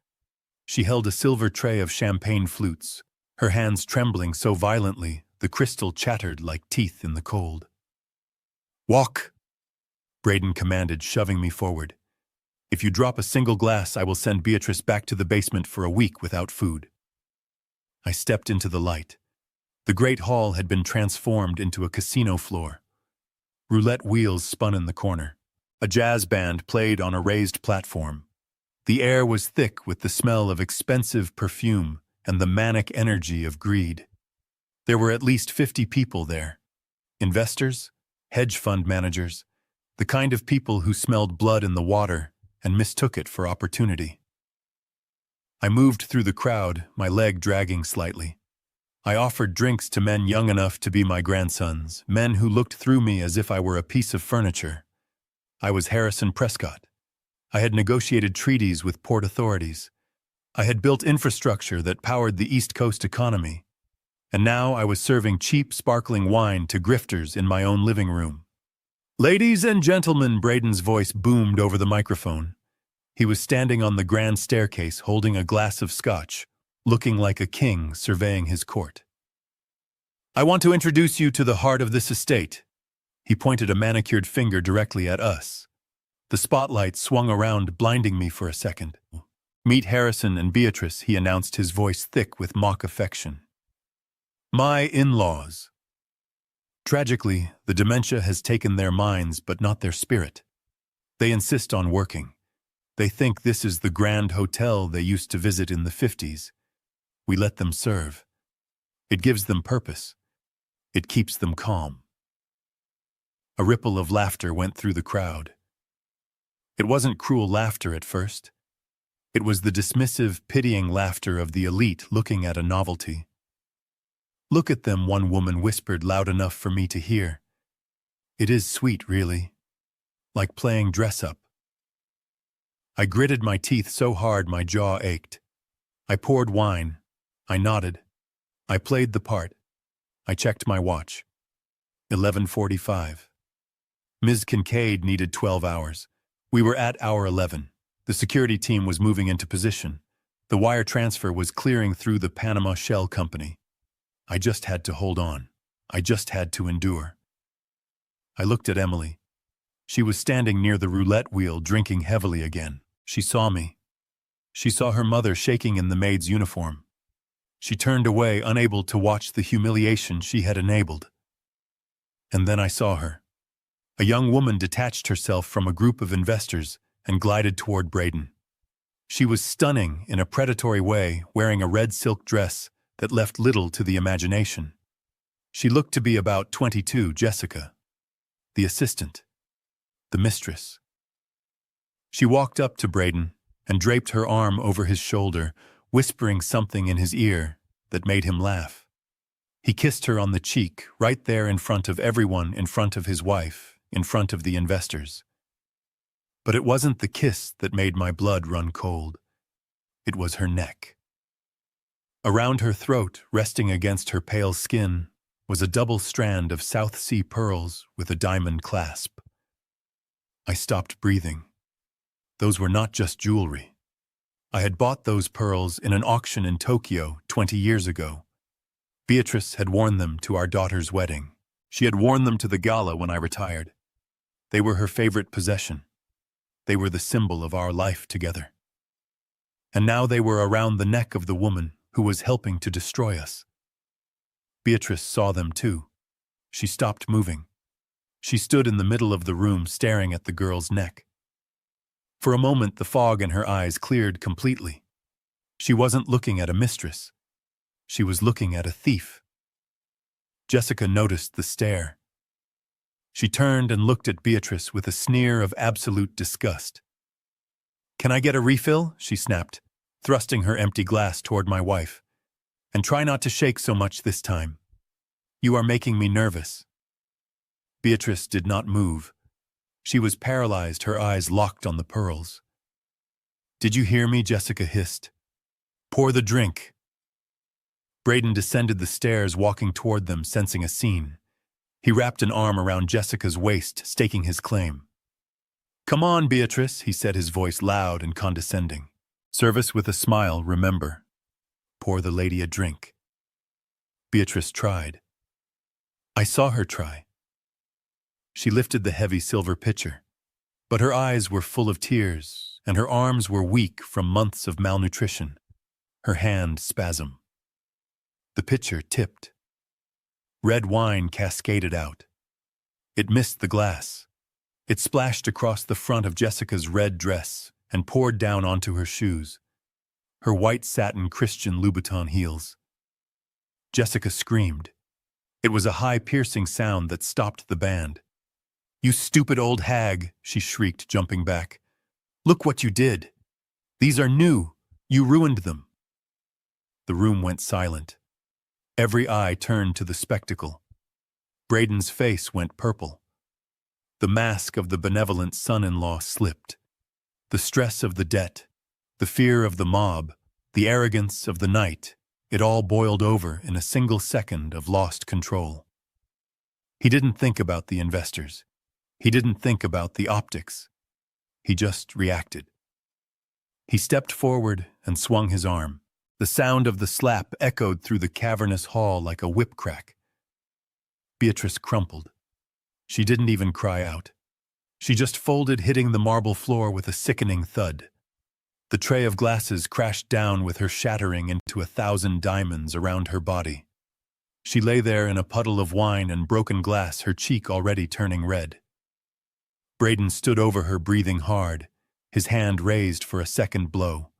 She held a silver tray of champagne flutes, her hands trembling so violently the crystal chattered like teeth in the cold. "Walk," Braden commanded, shoving me forward. "If you drop a single glass, I will send Beatrice back to the basement for a week without food." I stepped into the light. The great hall had been transformed into a casino floor. Roulette wheels spun in the corner. A jazz band played on a raised platform. The air was thick with the smell of expensive perfume and the manic energy of greed. There were at least 50 people there. Investors, hedge fund managers, the kind of people who smelled blood in the water and mistook it for opportunity. I moved through the crowd, my leg dragging slightly. I offered drinks to men young enough to be my grandsons, men who looked through me as if I were a piece of furniture. I was Harrison Prescott. I had negotiated treaties with port authorities. I had built infrastructure that powered the East Coast economy. And now I was serving cheap, sparkling wine to grifters in my own living room. "Ladies and gentlemen," Braden's voice boomed over the microphone. He was standing on the grand staircase holding a glass of scotch, looking like a king surveying his court. "I want to introduce you to the heart of this estate." He pointed a manicured finger directly at us. The spotlight swung around, blinding me for a second. "Meet Harrison and Beatrice," he announced, his voice thick with mock affection. "My in-laws." Tragically, the dementia has taken their minds but not their spirit. They insist on working. They think this is the grand hotel they used to visit in the 50s. We let them serve. It gives them purpose. It keeps them calm. A ripple of laughter went through the crowd. It wasn't cruel laughter at first. It was the dismissive, pitying laughter of the elite looking at a novelty. "Look at them," one woman whispered loud enough for me to hear. "It is sweet, really. Like playing dress-up." I gritted my teeth so hard my jaw ached. I poured wine. I nodded. I played the part. I checked my watch. 11:45. Ms. Kincaid needed 12 hours. We were at hour 11. The security team was moving into position. The wire transfer was clearing through the Panama Shell Company. I just had to hold on. I just had to endure. I looked at Emily. She was standing near the roulette wheel, drinking heavily again. She saw me. She saw her mother shaking in the maid's uniform. She turned away, unable to watch the humiliation she had enabled. And then I saw her. A young woman detached herself from a group of investors and glided toward Braden. She was stunning in a predatory way, wearing a red silk dress that left little to the imagination. She looked to be about 22, Jessica, the assistant, the mistress. She walked up to Braden and draped her arm over his shoulder, whispering something in his ear that made him laugh. He kissed her on the cheek, right there in front of everyone, in front of his wife, in front of the investors. But it wasn't the kiss that made my blood run cold. It was her neck. Around her throat, resting against her pale skin, was a double strand of South Sea pearls with a diamond clasp. I stopped breathing. Those were not just jewelry. I had bought those pearls in an auction in Tokyo 20 years ago. Beatrice had worn them to our daughter's wedding. She had worn them to the gala when I retired. They were her favorite possession. They were the symbol of our life together. And now they were around the neck of the woman who was helping to destroy us. Beatrice saw them too. She stopped moving. She stood in the middle of the room staring at the girl's neck. For a moment, the fog in her eyes cleared completely. She wasn't looking at a mistress. She was looking at a thief. Jessica noticed the stare. She turned and looked at Beatrice with a sneer of absolute disgust. "Can I get a refill?" she snapped, thrusting her empty glass toward my wife. "And try not to shake so much this time. You are making me nervous." Beatrice did not move. She was paralyzed, her eyes locked on the pearls. "Did you hear me?" Jessica hissed. "Pour the drink." Braden descended the stairs, walking toward them, sensing a scene. He wrapped an arm around Jessica's waist, staking his claim. "Come on, Beatrice," he said, his voice loud and condescending. "Service with a smile, remember. Pour the lady a drink." Beatrice tried. I saw her try. She lifted the heavy silver pitcher, but her eyes were full of tears, and her arms were weak from months of malnutrition. Her hand spasmed. The pitcher tipped. Red wine cascaded out. It missed the glass. It splashed across the front of Jessica's red dress and poured down onto her shoes, her white satin Christian Louboutin heels. Jessica screamed. It was a high, piercing sound that stopped the band. "You stupid old hag," she shrieked, jumping back. "Look what you did. These are new. You ruined them." The room went silent. Every eye turned to the spectacle. Braden's face went purple. The mask of the benevolent son-in-law slipped. The stress of the debt, the fear of the mob, the arrogance of the night, it all boiled over in a single second of lost control. He didn't think about the investors. He didn't think about the optics. He just reacted. He stepped forward and swung his arm. The sound of the slap echoed through the cavernous hall like a whip crack. Beatrice crumpled. She didn't even cry out. She just folded, hitting the marble floor with a sickening thud. The tray of glasses crashed down with her, shattering into 1,000 diamonds around her body. She lay there in a puddle of wine and broken glass, her cheek already turning red. Braden stood over her, breathing hard, his hand raised for a second blow.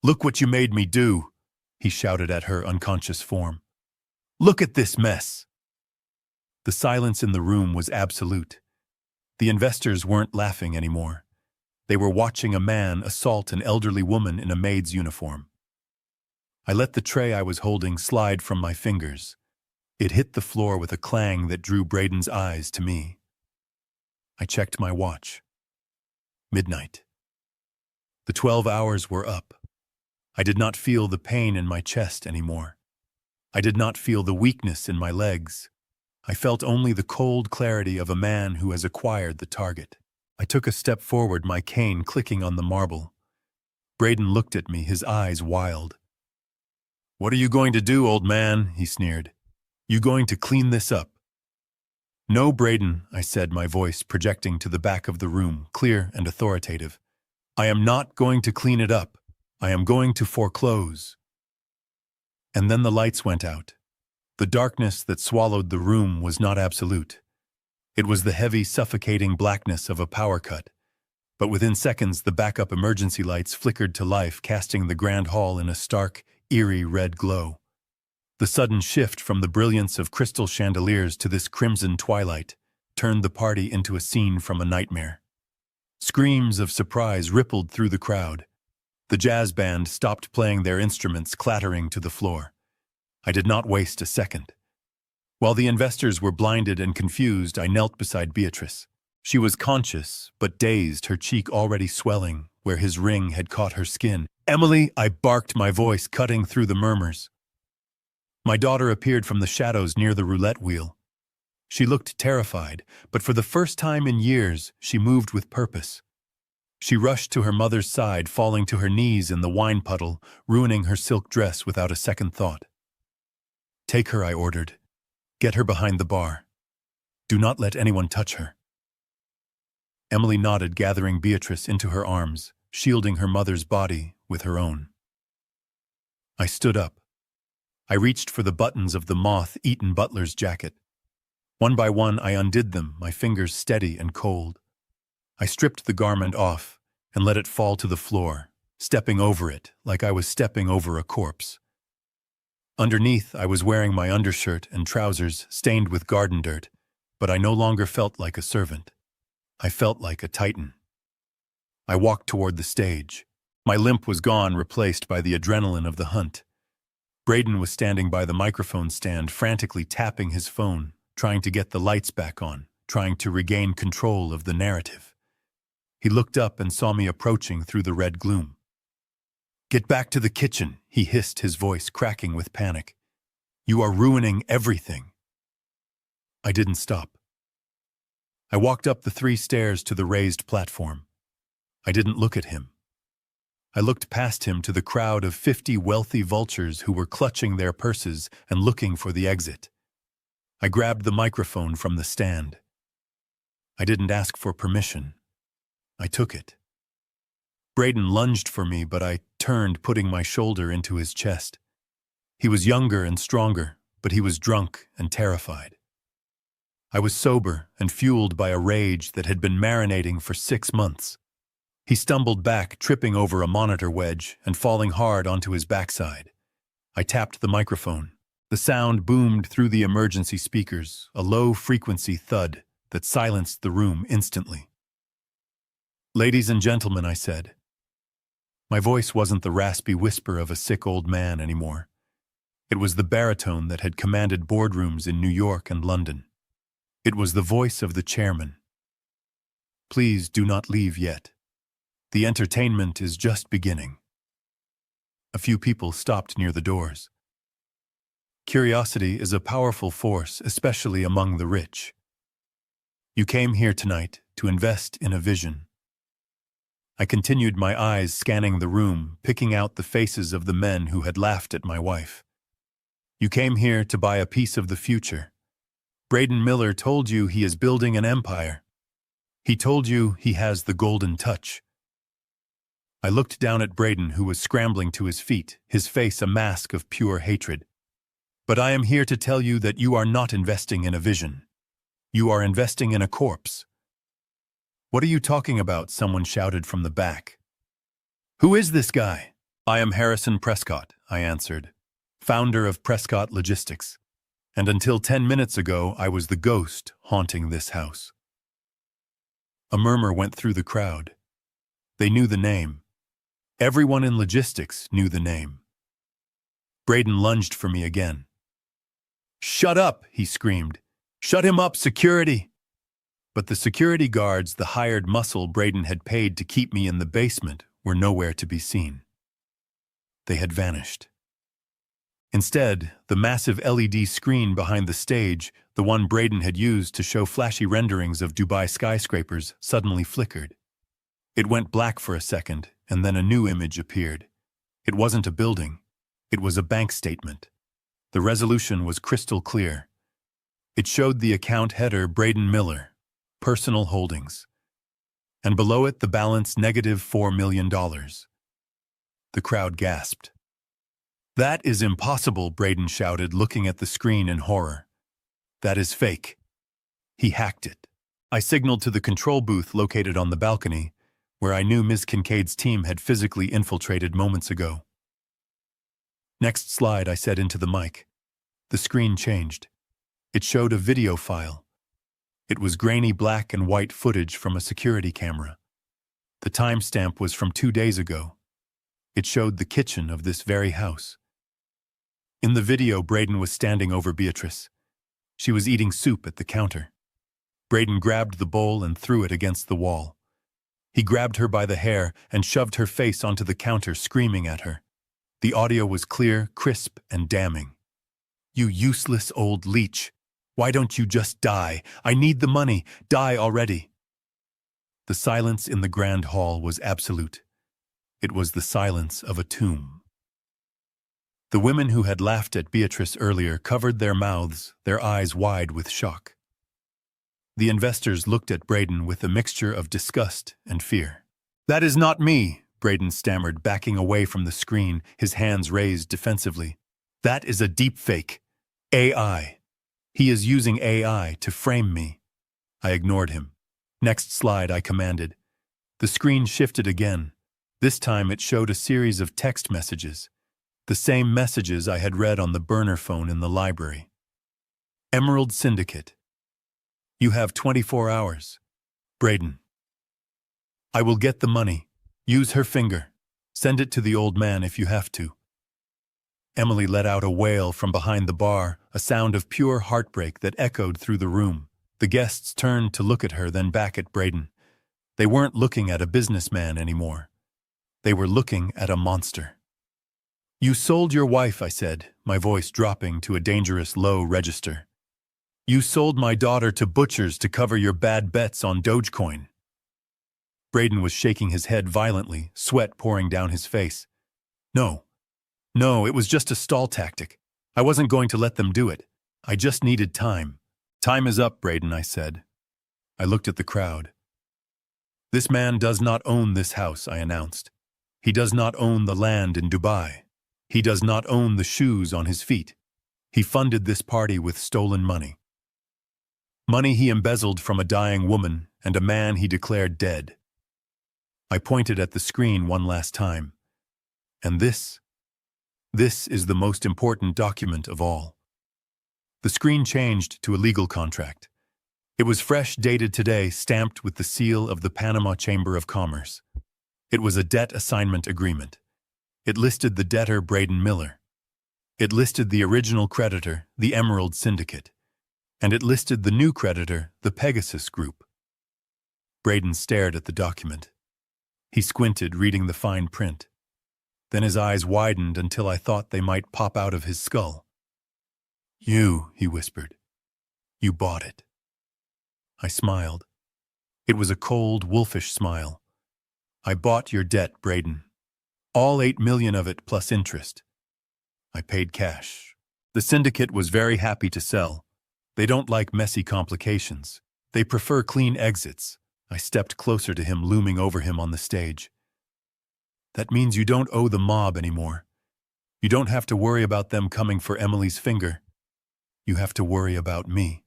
"Look what you made me do," he shouted at her unconscious form. "Look at this mess." The silence in the room was absolute. The investors weren't laughing anymore. They were watching a man assault an elderly woman in a maid's uniform. I let the tray I was holding slide from my fingers. It hit the floor with a clang that drew Braden's eyes to me. I checked my watch. Midnight. The 12 hours were up. I did not feel the pain in my chest anymore. I did not feel the weakness in my legs. I felt only the cold clarity of a man who has acquired the target. I took a step forward, my cane clicking on the marble. Braden looked at me, his eyes wild. "What are you going to do, old man?" he sneered. "You going to clean this up?" "No, Braden," I said, my voice projecting to the back of the room, clear and authoritative. "I am not going to clean it up. I am going to foreclose." And then the lights went out. The darkness that swallowed the room was not absolute. It was the heavy, suffocating blackness of a power cut. But within seconds, the backup emergency lights flickered to life, casting the grand hall in a stark, eerie red glow. The sudden shift from the brilliance of crystal chandeliers to this crimson twilight turned the party into a scene from a nightmare. Screams of surprise rippled through the crowd. The jazz band stopped playing their instruments, clattering to the floor. I did not waste a second. While the investors were blinded and confused, I knelt beside Beatrice. She was conscious, but dazed, her cheek already swelling where his ring had caught her skin. "Emily!" I barked, my voice cutting through the murmurs. My daughter appeared from the shadows near the roulette wheel. She looked terrified, but for the first time in years, she moved with purpose. She rushed to her mother's side, falling to her knees in the wine puddle, ruining her silk dress without a second thought. "Take her," I ordered. "Get her behind the bar. Do not let anyone touch her." Emily nodded, gathering Beatrice into her arms, shielding her mother's body with her own. I stood up. I reached for the buttons of the moth-eaten butler's jacket. One by one, I undid them, my fingers steady and cold. I stripped the garment off and let it fall to the floor, stepping over it like I was stepping over a corpse. Underneath, I was wearing my undershirt and trousers stained with garden dirt, but I no longer felt like a servant. I felt like a titan. I walked toward the stage. My limp was gone, replaced by the adrenaline of the hunt. Braden was standing by the microphone stand, frantically tapping his phone, trying to get the lights back on, trying to regain control of the narrative. He looked up and saw me approaching through the red gloom. "Get back to the kitchen," he hissed, his voice cracking with panic. "You are ruining everything." I didn't stop. I walked up the 3 stairs to the raised platform. I didn't look at him. I looked past him to the crowd of 50 wealthy vultures who were clutching their purses and looking for the exit. I grabbed the microphone from the stand. I didn't ask for permission. I took it. Braden lunged for me, but I turned, putting my shoulder into his chest. He was younger and stronger, but he was drunk and terrified. I was sober and fueled by a rage that had been marinating for 6 months. He stumbled back, tripping over a monitor wedge and falling hard onto his backside. I tapped the microphone. The sound boomed through the emergency speakers, a low-frequency thud that silenced the room instantly. "Ladies and gentlemen," I said. My voice wasn't the raspy whisper of a sick old man anymore. It was the baritone that had commanded boardrooms in New York and London. It was the voice of the chairman. "Please do not leave yet. The entertainment is just beginning." A few people stopped near the doors. Curiosity is a powerful force, especially among the rich. You came here tonight to invest in a vision. I continued, my eyes scanning the room, picking out the faces of the men who had laughed at my wife. You came here to buy a piece of the future. Braden Miller told you he is building an empire. He told you he has the golden touch. I looked down at Braden, who was scrambling to his feet, his face a mask of pure hatred. "But I am here to tell you that you are not investing in a vision. You are investing in a corpse." "What are you talking about?" someone shouted from the back. "Who is this guy?" "I am Harrison Prescott," I answered, "founder of Prescott Logistics. And until 10 minutes ago, I was the ghost haunting this house." A murmur went through the crowd. They knew the name. Everyone in logistics knew the name. Braden lunged for me again. "Shut up," he screamed. "Shut him up, security!" But the security guards, the hired muscle Braden had paid to keep me in the basement, were nowhere to be seen. They had vanished. Instead, the massive LED screen behind the stage, the one Braden had used to show flashy renderings of Dubai skyscrapers, suddenly flickered. It went black for a second, and then a new image appeared. It wasn't a building. It was a bank statement. The resolution was crystal clear. It showed the account header Braden Miller, personal holdings, and below it the balance -$4 million. The crowd gasped. "That is impossible," Braden shouted, looking at the screen in horror. "That is fake. He hacked it." I signaled to the control booth located on the balcony, where I knew Ms. Kincaid's team had physically infiltrated moments ago. "Next slide," I said into the mic. The screen changed. It showed a video file. It was grainy black and white footage from a security camera. The timestamp was from 2 days ago. It showed the kitchen of this very house. In the video, Braden was standing over Beatrice. She was eating soup at the counter. Braden grabbed the bowl and threw it against the wall. He grabbed her by the hair and shoved her face onto the counter, screaming at her. The audio was clear, crisp, and damning. "You useless old leech. Why don't you just die? I need the money. Die already." The silence in the grand hall was absolute. It was the silence of a tomb. The women who had laughed at Beatrice earlier covered their mouths, their eyes wide with shock. The investors looked at Braden with a mixture of disgust and fear. "That is not me," Braden stammered, backing away from the screen, his hands raised defensively. "That is a deepfake. AI. He is using AI to frame me." I ignored him. "Next slide," I commanded. The screen shifted again. This time it showed a series of text messages. The same messages I had read on the burner phone in the library. "Emerald Syndicate. You have 24 hours. Braden. I will get the money. Use her finger. Send it to the old man if you have to." Emily let out a wail from behind the bar, a sound of pure heartbreak that echoed through the room. The guests turned to look at her, then back at Braden. They weren't looking at a businessman anymore. They were looking at a monster. "You sold your wife," I said, my voice dropping to a dangerous low register. "You sold my daughter to butchers to cover your bad bets on Dogecoin." Braden was shaking his head violently, sweat pouring down his face. No, it was just a stall tactic. I wasn't going to let them do it. I just needed time." "Time is up, Braden," I said. I looked at the crowd. "This man does not own this house," I announced. "He does not own the land in Dubai. He does not own the shoes on his feet. He funded this party with stolen money. Money he embezzled from a dying woman and a man he declared dead." I pointed at the screen one last time. "And this is the most important document of all." The screen changed to a legal contract. It was fresh, dated today, stamped with the seal of the Panama Chamber of Commerce. It was a debt assignment agreement. It listed the debtor Braden Miller. It listed the original creditor, the Emerald Syndicate. And it listed the new creditor, the Pegasus Group. Braden stared at the document. He squinted, reading the fine print. Then his eyes widened until I thought they might pop out of his skull. "You," he whispered. "You bought it." I smiled. It was a cold, wolfish smile. "I bought your debt, Braden. All 8 million of it plus interest. I paid cash." The syndicate was very happy to sell. They don't like messy complications. They prefer clean exits. I stepped closer to him, looming over him on the stage. "That means you don't owe the mob anymore. You don't have to worry about them coming for Emily's finger. You have to worry about me.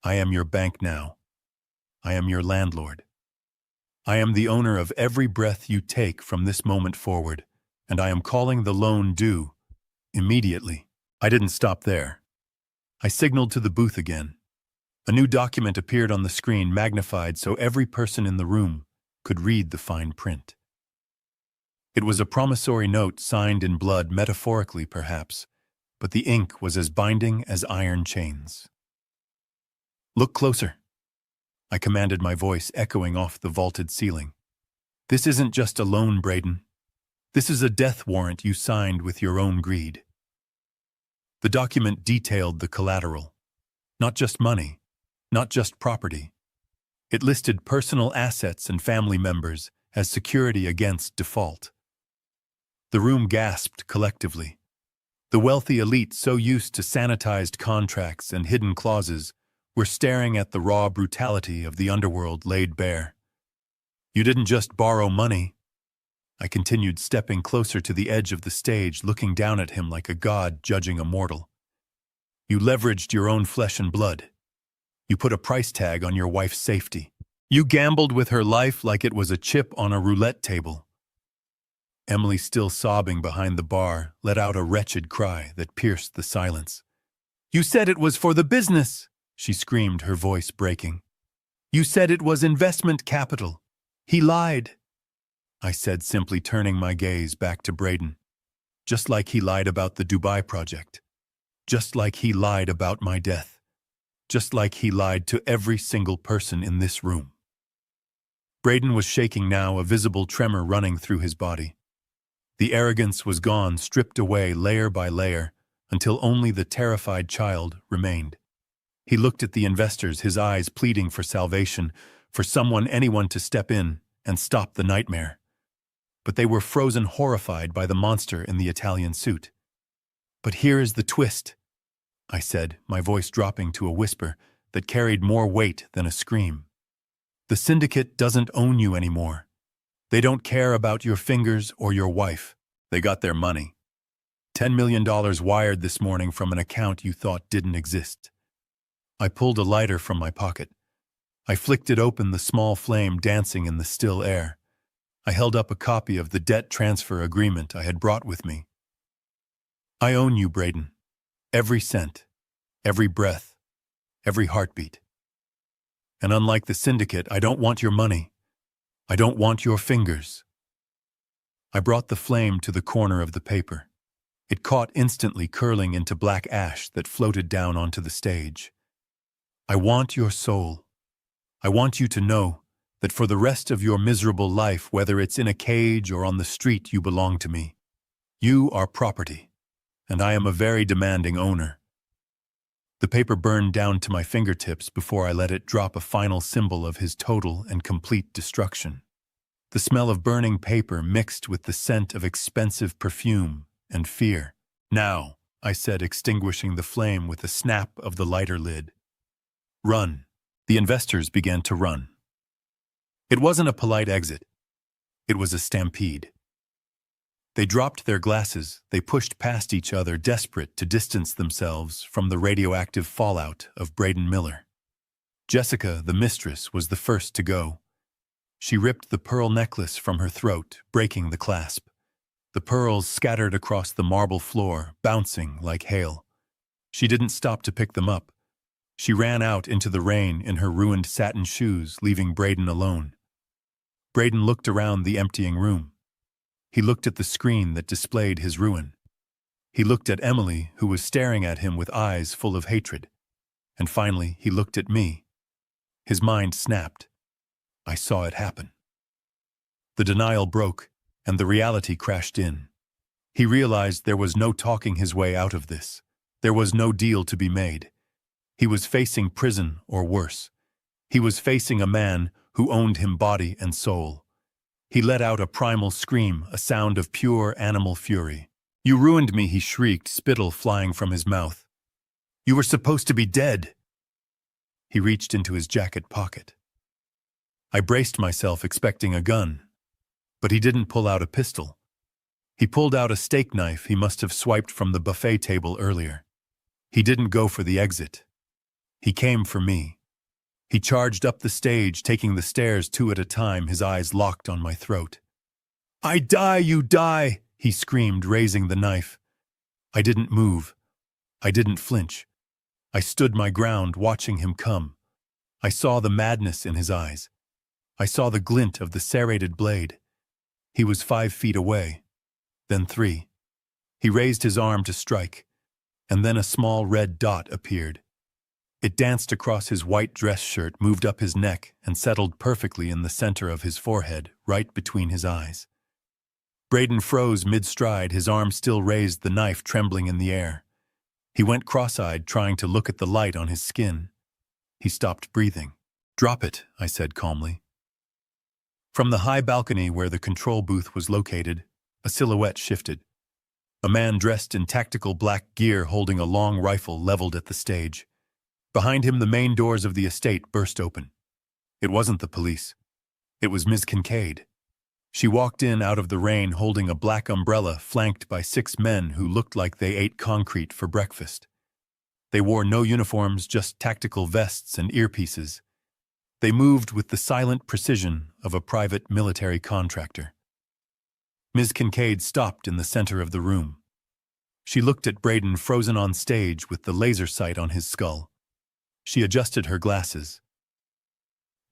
I am your bank now. I am your landlord. I am the owner of every breath you take from this moment forward, and I am calling the loan due immediately." I didn't stop there. I signaled to the booth again. A new document appeared on the screen, magnified so every person in the room could read the fine print. It was a promissory note signed in blood, metaphorically perhaps, but the ink was as binding as iron chains. "Look closer," I commanded, my voice echoing off the vaulted ceiling. "This isn't just a loan, Braden. This is a death warrant you signed with your own greed." The document detailed the collateral. Not just money, not just property. It listed personal assets and family members as security against default. The room gasped collectively. The wealthy elite, so used to sanitized contracts and hidden clauses, were staring at the raw brutality of the underworld laid bare. "You didn't just borrow money," I continued, stepping closer to the edge of the stage, looking down at him like a god judging a mortal. "You leveraged your own flesh and blood. You put a price tag on your wife's safety. You gambled with her life like it was a chip on a roulette table." Emily, still sobbing behind the bar, let out a wretched cry that pierced the silence. "You said it was for the business," she screamed, her voice breaking. "You said it was investment capital. He lied," I said, simply turning my gaze back to Braden. "Just like he lied about the Dubai project. Just like he lied about my death. Just like he lied to every single person in this room." Braden was shaking now, a visible tremor running through his body. The arrogance was gone, stripped away layer by layer, until only the terrified child remained. He looked at the investors, his eyes pleading for salvation, for someone, anyone, to step in and stop the nightmare. But they were frozen, horrified by the monster in the Italian suit. "But here is the twist," I said, my voice dropping to a whisper that carried more weight than a scream. "The syndicate doesn't own you anymore. They don't care about your fingers or your wife. They got their money. $10 million wired this morning from an account you thought didn't exist." I pulled a lighter from my pocket. I flicked it open, the small flame dancing in the still air. I held up a copy of the debt transfer agreement I had brought with me. "I own you, Braden. Every cent, every breath, every heartbeat. And unlike the syndicate, I don't want your money. I don't want your fingers." I brought the flame to the corner of the paper. It caught instantly, curling into black ash that floated down onto the stage. "I want your soul. I want you to know that for the rest of your miserable life, whether it's in a cage or on the street, you belong to me. You are property, and I am a very demanding owner." The paper burned down to my fingertips before I let it drop, a final symbol of his total and complete destruction. The smell of burning paper mixed with the scent of expensive perfume and fear. "Now," I said, extinguishing the flame with a snap of the lighter lid. "Run." The investors began to run. It wasn't a polite exit. It was a stampede. They dropped their glasses, they pushed past each other, desperate to distance themselves from the radioactive fallout of Braden Miller. Jessica, the mistress, was the first to go. She ripped the pearl necklace from her throat, breaking the clasp. The pearls scattered across the marble floor, bouncing like hail. She didn't stop to pick them up. She ran out into the rain in her ruined satin shoes, leaving Braden alone. Braden looked around the emptying room. He looked at the screen that displayed his ruin. He looked at Emily, who was staring at him with eyes full of hatred. And finally, he looked at me. His mind snapped. I saw it happen. The denial broke, and the reality crashed in. He realized there was no talking his way out of this. There was no deal to be made. He was facing prison or worse. He was facing a man who owned him body and soul. He let out a primal scream, a sound of pure animal fury. "You ruined me," he shrieked, spittle flying from his mouth. "You were supposed to be dead." He reached into his jacket pocket. I braced myself, expecting a gun. But he didn't pull out a pistol. He pulled out a steak knife he must have swiped from the buffet table earlier. He didn't go for the exit. He came for me. He charged up the stage, taking the stairs 2 at a time, his eyes locked on my throat. "I die, you die!" he screamed, raising the knife. I didn't move. I didn't flinch. I stood my ground, watching him come. I saw the madness in his eyes. I saw the glint of the serrated blade. He was 5 feet away, then 3. He raised his arm to strike, and then a small red dot appeared. It danced across his white dress shirt, moved up his neck, and settled perfectly in the center of his forehead, right between his eyes. Braden froze mid-stride, his arm still raised, the knife trembling in the air. He went cross-eyed, trying to look at the light on his skin. He stopped breathing. "Drop it," I said calmly. From the high balcony where the control booth was located, a silhouette shifted. A man dressed in tactical black gear holding a long rifle leveled at the stage. Behind him, the main doors of the estate burst open. It wasn't the police. It was Ms. Kincaid. She walked in out of the rain holding a black umbrella flanked by 6 men who looked like they ate concrete for breakfast. They wore no uniforms, just tactical vests and earpieces. They moved with the silent precision of a private military contractor. Ms. Kincaid stopped in the center of the room. She looked at Braden frozen on stage with the laser sight on his skull. She adjusted her glasses.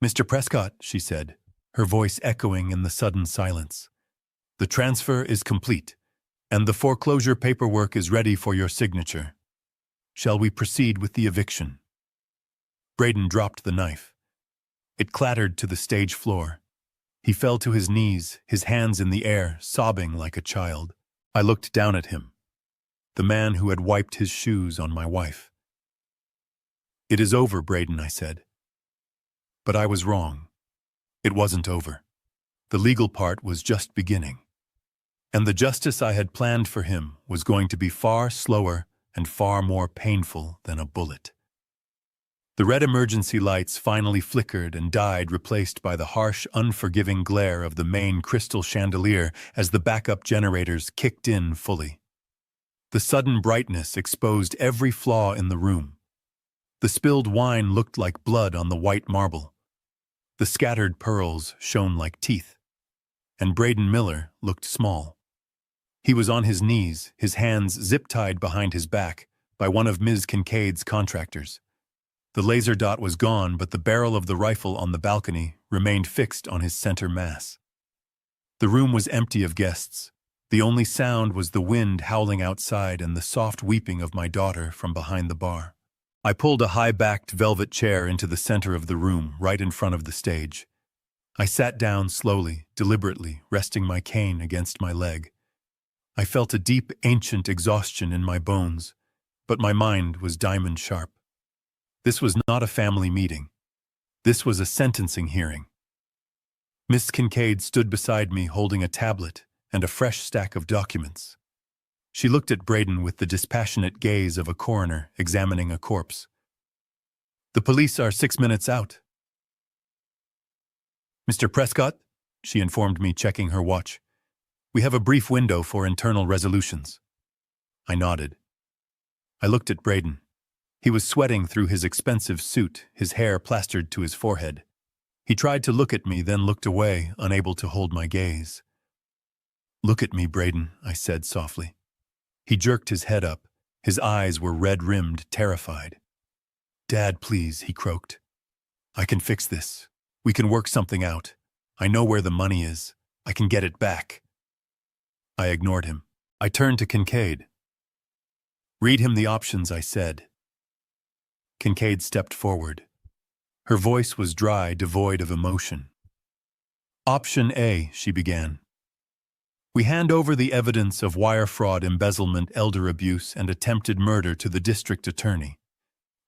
"Mr. Prescott," she said, her voice echoing in the sudden silence. "The transfer is complete, and the foreclosure paperwork is ready for your signature. Shall we proceed with the eviction?" Braden dropped the knife. It clattered to the stage floor. He fell to his knees, his hands in the air, sobbing like a child. I looked down at him, the man who had wiped his shoes on my wife. "It is over, Braden," I said. But I was wrong. It wasn't over. The legal part was just beginning. And the justice I had planned for him was going to be far slower and far more painful than a bullet. The red emergency lights finally flickered and died, replaced by the harsh, unforgiving glare of the main crystal chandelier as the backup generators kicked in fully. The sudden brightness exposed every flaw in the room. The spilled wine looked like blood on the white marble. The scattered pearls shone like teeth. And Braden Miller looked small. He was on his knees, his hands zip-tied behind his back by one of Ms. Kincaid's contractors. The laser dot was gone, but the barrel of the rifle on the balcony remained fixed on his center mass. The room was empty of guests. The only sound was the wind howling outside and the soft weeping of my daughter from behind the bar. I pulled a high-backed velvet chair into the center of the room, right in front of the stage. I sat down slowly, deliberately, resting my cane against my leg. I felt a deep, ancient exhaustion in my bones, but my mind was diamond sharp. This was not a family meeting. This was a sentencing hearing. Miss Kincaid stood beside me holding a tablet and a fresh stack of documents. She looked at Braden with the dispassionate gaze of a coroner examining a corpse. "The police are 6 minutes out." "Mr. Prescott," she informed me, checking her watch, "we have a brief window for internal resolutions." I nodded. I looked at Braden. He was sweating through his expensive suit, his hair plastered to his forehead. He tried to look at me, then looked away, unable to hold my gaze. "Look at me, Braden," I said softly. He jerked his head up. His eyes were red-rimmed, terrified. "Dad, please," he croaked. "I can fix this. We can work something out. I know where the money is. I can get it back." I ignored him. I turned to Kincaid. "Read him the options," I said. Kincaid stepped forward. Her voice was dry, devoid of emotion. "Option A," she began. "We hand over the evidence of wire fraud, embezzlement, elder abuse, and attempted murder to the district attorney.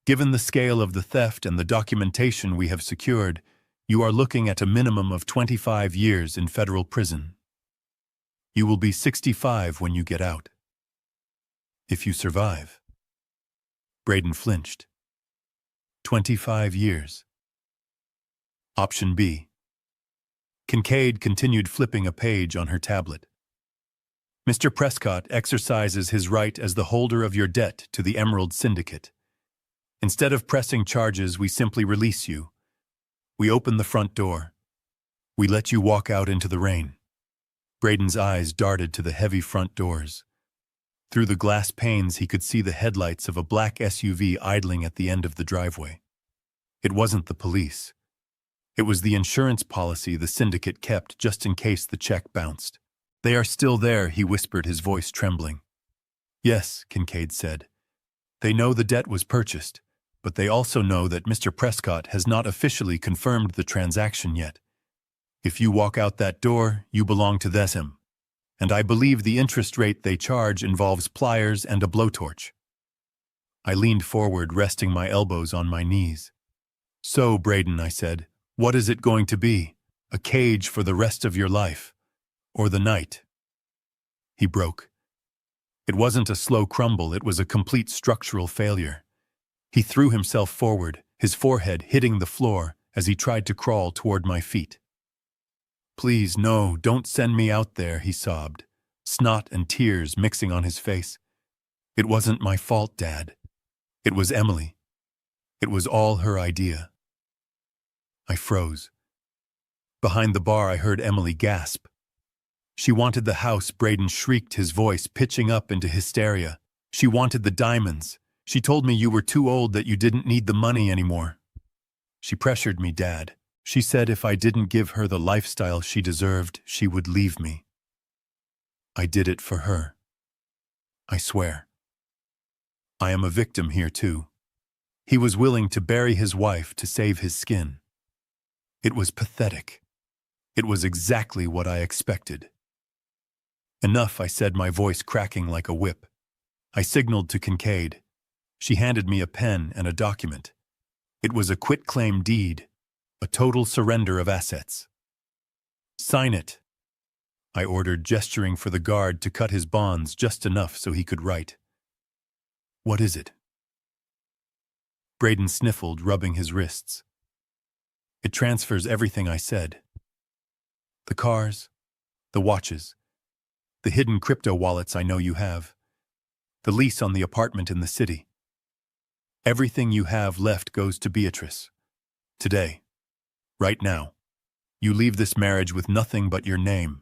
Given the scale of the theft and the documentation we have secured, you are looking at a minimum of 25 years in federal prison. You will be 65 when you get out. If you survive." Braden flinched. 25 years. Option B. Kincaid continued flipping a page on her tablet. "Mr. Prescott exercises his right as the holder of your debt to the Emerald Syndicate. Instead of pressing charges, we simply release you. We open the front door. We let you walk out into the rain." Braden's eyes darted to the heavy front doors. Through the glass panes he could see the headlights of a black SUV idling at the end of the driveway. It wasn't the police. It was the insurance policy the syndicate kept just in case the check bounced. "They are still there," he whispered, his voice trembling. "Yes," Kincaid said. "They know the debt was purchased, but they also know that Mr. Prescott has not officially confirmed the transaction yet. If you walk out that door, you belong to them. And I believe the interest rate they charge involves pliers and a blowtorch." I leaned forward, resting my elbows on my knees. "So, Braden," I said, "what is it going to be? A cage for the rest of your life? Or the night?" He broke. It wasn't a slow crumble, it was a complete structural failure. He threw himself forward, his forehead hitting the floor as he tried to crawl toward my feet. "Please, no, don't send me out there," he sobbed, snot and tears mixing on his face. "It wasn't my fault, Dad. It was Emily. It was all her idea." I froze. Behind the bar, I heard Emily gasp. "She wanted the house," Braden shrieked, his voice pitching up into hysteria. "She wanted the diamonds. She told me you were too old, that you didn't need the money anymore. She pressured me, Dad. She said if I didn't give her the lifestyle she deserved, she would leave me. I did it for her. I swear. I am a victim here too." He was willing to bury his wife to save his skin. It was pathetic. It was exactly what I expected. "Enough," I said, my voice cracking like a whip. I signaled to Kincaid. She handed me a pen and a document. It was a quitclaim deed, a total surrender of assets. "Sign it," I ordered, gesturing for the guard to cut his bonds just enough so he could write. "What is it?" Braden sniffled, rubbing his wrists. "It transfers everything I said. The cars, the watches, the hidden crypto wallets I know you have, the lease on the apartment in the city. Everything you have left goes to Beatrice. Today. Right now. You leave this marriage with nothing but your name."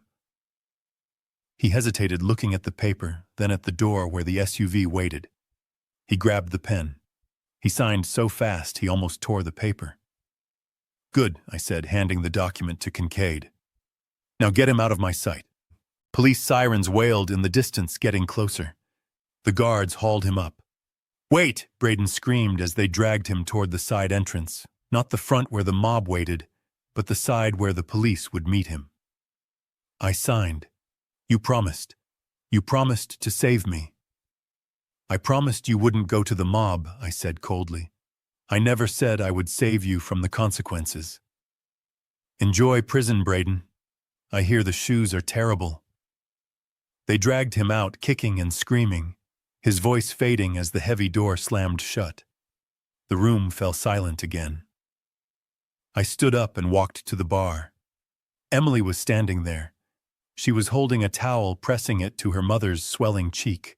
He hesitated, looking at the paper, then at the door where the SUV waited. He grabbed the pen. He signed so fast he almost tore the paper. "Good," I said, handing the document to Kincaid. "Now get him out of my sight." Police sirens wailed in the distance, getting closer. The guards hauled him up. "Wait!" Braden screamed as they dragged him toward the side entrance, not the front where the mob waited, but the side where the police would meet him. I signed. "You promised. You promised to save me." "I promised you wouldn't go to the mob," I said coldly. "I never said I would save you from the consequences." "Enjoy prison, Braden. I hear the shoes are terrible." They dragged him out, kicking and screaming, his voice fading as the heavy door slammed shut. The room fell silent again. I stood up and walked to the bar. Emily was standing there. She was holding a towel, pressing it to her mother's swelling cheek.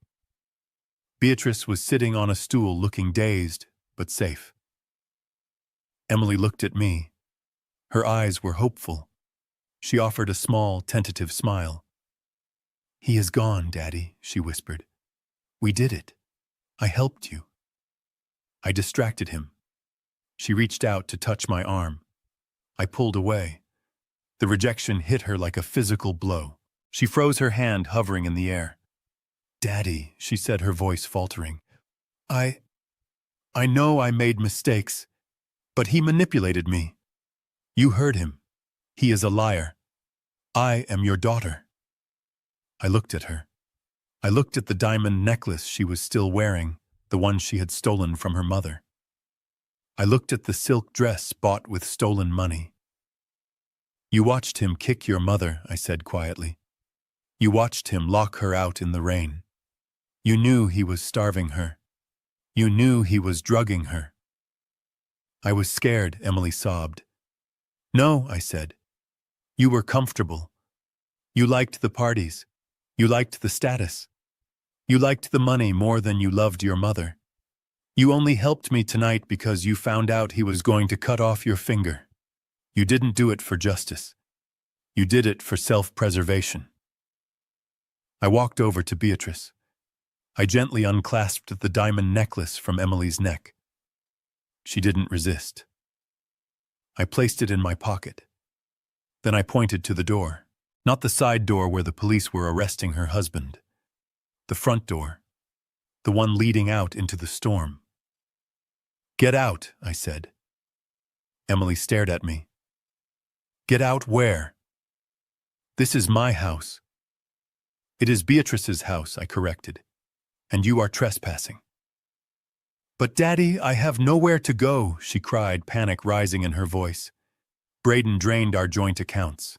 Beatrice was sitting on a stool, looking dazed, but safe. Emily looked at me. Her eyes were hopeful. She offered a small, tentative smile. "He is gone, Daddy," she whispered. "We did it. I helped you." I distracted him. She reached out to touch my arm. I pulled away. The rejection hit her like a physical blow. She froze, her hand hovering in the air. "Daddy," she said, her voice faltering. I know I made mistakes, but he manipulated me. You heard him. He is a liar. I am your daughter." I looked at her. I looked at the diamond necklace she was still wearing, the one she had stolen from her mother. I looked at the silk dress bought with stolen money. "You watched him kick your mother," I said quietly. "You watched him lock her out in the rain. You knew he was starving her. You knew he was drugging her." "I was scared," Emily sobbed. "No," I said. "You were comfortable. You liked the parties. You liked the status. You liked the money more than you loved your mother. You only helped me tonight because you found out he was going to cut off your finger. You didn't do it for justice. You did it for self-preservation." I walked over to Beatrice. I gently unclasped the diamond necklace from Emily's neck. She didn't resist. I placed it in my pocket. Then I pointed to the door. Not the side door where the police were arresting her husband. The front door. The one leading out into the storm. "Get out," I said. Emily stared at me. "Get out where?" "This is my house." "It is Beatrice's house," I corrected. "And you are trespassing." "But Daddy, I have nowhere to go," she cried, panic rising in her voice. "Braden drained our joint accounts.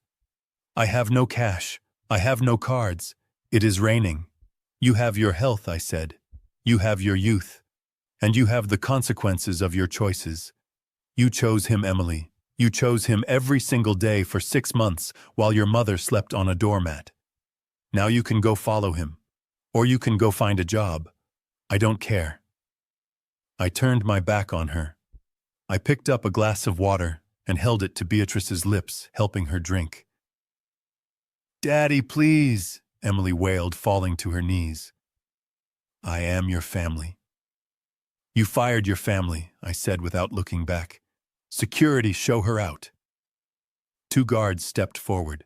I have no cash. I have no cards. It is raining. You have your health," I said. "You have your youth. And you have the consequences of your choices. You chose him, Emily. You chose him every single day for 6 months while your mother slept on a doormat. Now you can go follow him. Or you can go find a job. I don't care." I turned my back on her. I picked up a glass of water and held it to Beatrice's lips, helping her drink. "Daddy, please," Emily wailed, falling to her knees. "I am your family." "You fired your family," I said without looking back. "Security, show her out." 2 guards stepped forward.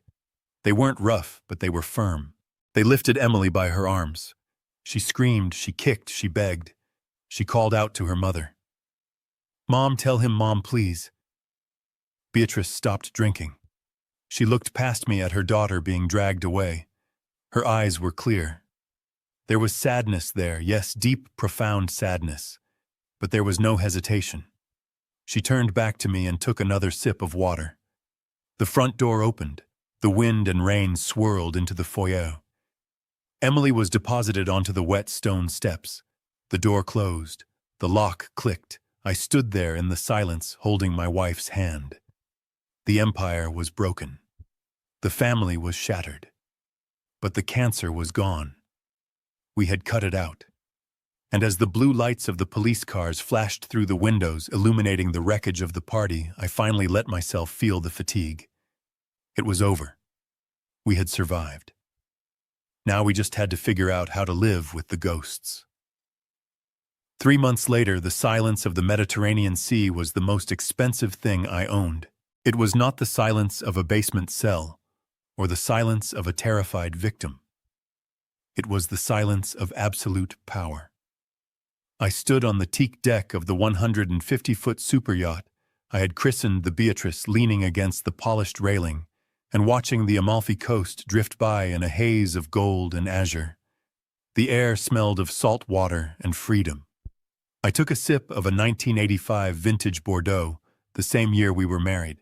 They weren't rough, but they were firm. They lifted Emily by her arms. She screamed, she kicked, she begged. She called out to her mother. "Mom, tell him, Mom, please." Beatrice stopped drinking. She looked past me at her daughter being dragged away. Her eyes were clear. There was sadness there, yes, deep, profound sadness. But there was no hesitation. She turned back to me and took another sip of water. The front door opened. The wind and rain swirled into the foyer. Emily was deposited onto the wet stone steps. The door closed. The lock clicked. I stood there in the silence, holding my wife's hand. The empire was broken. The family was shattered. But the cancer was gone. We had cut it out. And as the blue lights of the police cars flashed through the windows, illuminating the wreckage of the party, I finally let myself feel the fatigue. It was over. We had survived. Now we just had to figure out how to live with the ghosts. 3 months later, the silence of the Mediterranean Sea was the most expensive thing I owned. It was not the silence of a basement cell, or the silence of a terrified victim. It was the silence of absolute power. I stood on the teak deck of the 150-foot superyacht I had christened the Beatrice, leaning against the polished railing and watching the Amalfi Coast drift by in a haze of gold and azure. The air smelled of salt water and freedom. I took a sip of a 1985 vintage Bordeaux, the same year we were married.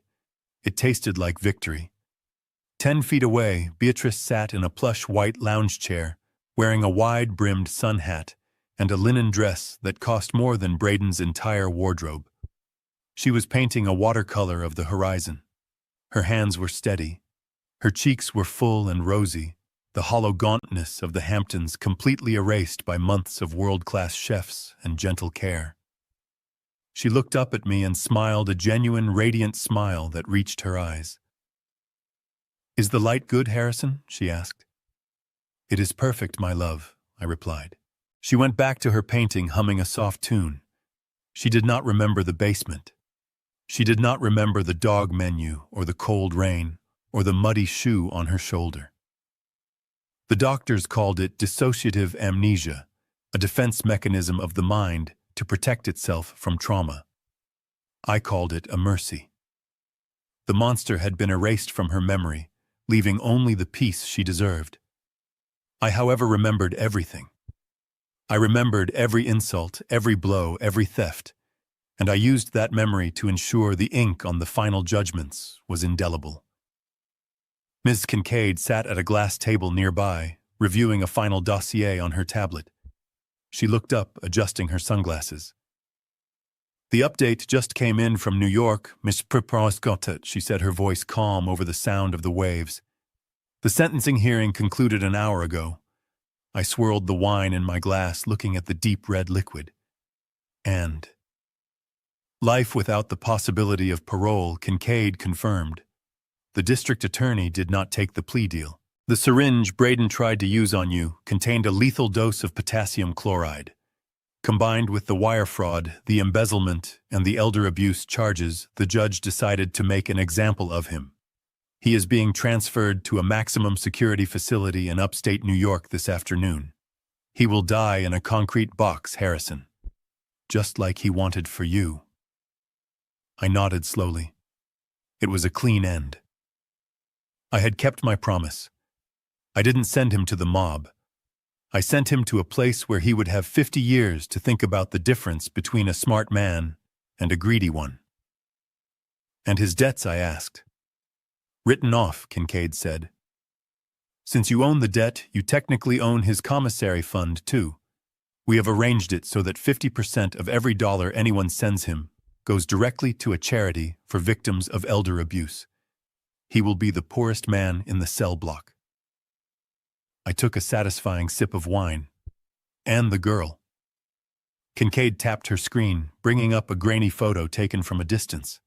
It tasted like victory. 10 feet away, Beatrice sat in a plush white lounge chair, wearing a wide-brimmed sun hat and a linen dress that cost more than Braden's entire wardrobe. She was painting a watercolor of the horizon. Her hands were steady. Her cheeks were full and rosy, the hollow gauntness of the Hamptons completely erased by months of world-class chefs and gentle care. She looked up at me and smiled a genuine, radiant smile that reached her eyes. "Is the light good, Harrison?" she asked. "It is perfect, my love," I replied. She went back to her painting, humming a soft tune. She did not remember the basement. She did not remember the dog menu or the cold rain or the muddy shoe on her shoulder. The doctors called it dissociative amnesia, a defense mechanism of the mind to protect itself from trauma. I called it a mercy. The monster had been erased from her memory, leaving only the peace she deserved. I, however, remembered everything. I remembered every insult, every blow, every theft, and I used that memory to ensure the ink on the final judgments was indelible. Ms. Kincaid sat at a glass table nearby, reviewing a final dossier on her tablet. She looked up, adjusting her sunglasses. "The update just came in from New York, Miss Prescott," she said, her voice calm over the sound of the waves. "The sentencing hearing concluded an hour ago." I swirled the wine in my glass, looking at the deep red liquid. "And life without the possibility of parole," Kincaid confirmed. "The district attorney did not take the plea deal. The syringe Braden tried to use on you contained a lethal dose of potassium chloride. Combined with the wire fraud, the embezzlement, and the elder abuse charges, the judge decided to make an example of him. He is being transferred to a maximum security facility in upstate New York this afternoon. He will die in a concrete box, Harrison. Just like he wanted for you. I nodded slowly. It was a clean end. I had kept my promise. I didn't send him to the mob. I sent him to a place where he would have 50 years to think about the difference between a smart man and a greedy one. And his debts, I asked. Written off, Kincaid said. Since you own the debt, you technically own his commissary fund, too. We have arranged it so that 50% of every dollar anyone sends him goes directly to a charity for victims of elder abuse. He will be the poorest man in the cell block. I took a satisfying sip of wine. And the girl. Kincaid tapped her screen, bringing up a grainy photo taken from a distance.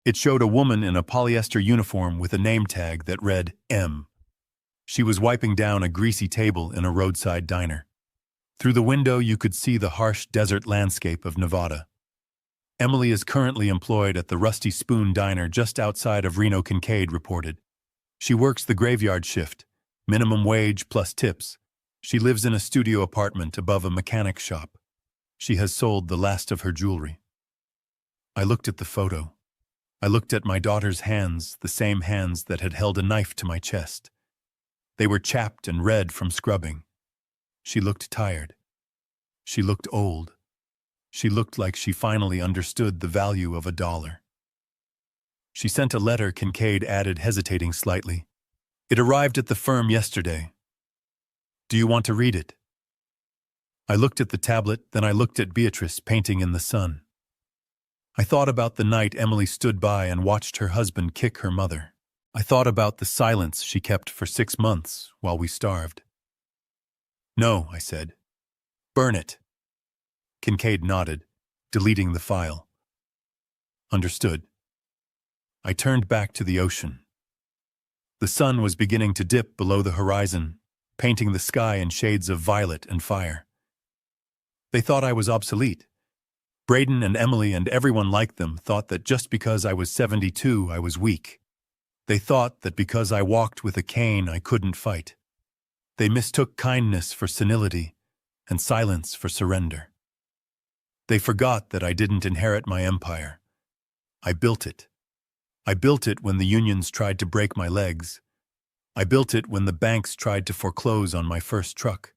It showed a woman in a polyester uniform with a name tag that read M. She was wiping down a greasy table in a roadside diner. Through the window you could see the harsh desert landscape of Nevada. Emily is currently employed at the Rusty Spoon Diner just outside of Reno, Kincaid reported. She works the graveyard shift, minimum wage plus tips. She lives in a studio apartment above a mechanic shop. She has sold the last of her jewelry. I looked at the photo. I looked at my daughter's hands, the same hands that had held a knife to my chest. They were chapped and red from scrubbing. She looked tired. She looked old. She looked like she finally understood the value of $1. She sent a letter, Kincaid added, hesitating slightly. It arrived at the firm yesterday. Do you want to read it? I looked at the tablet, then I looked at Beatrice painting in the sun. I thought about the night Emily stood by and watched her husband kick her mother. I thought about the silence she kept for 6 months while we starved. No, I said. Burn it. Kincaid nodded, deleting the file. Understood. I turned back to the ocean. The sun was beginning to dip below the horizon, painting the sky in shades of violet and fire. They thought I was obsolete. Braden and Emily and everyone like them thought that just because I was 72, I was weak. They thought that because I walked with a cane, I couldn't fight. They mistook kindness for senility and silence for surrender. They forgot that I didn't inherit my empire. I built it. I built it when the unions tried to break my legs. I built it when the banks tried to foreclose on my first truck.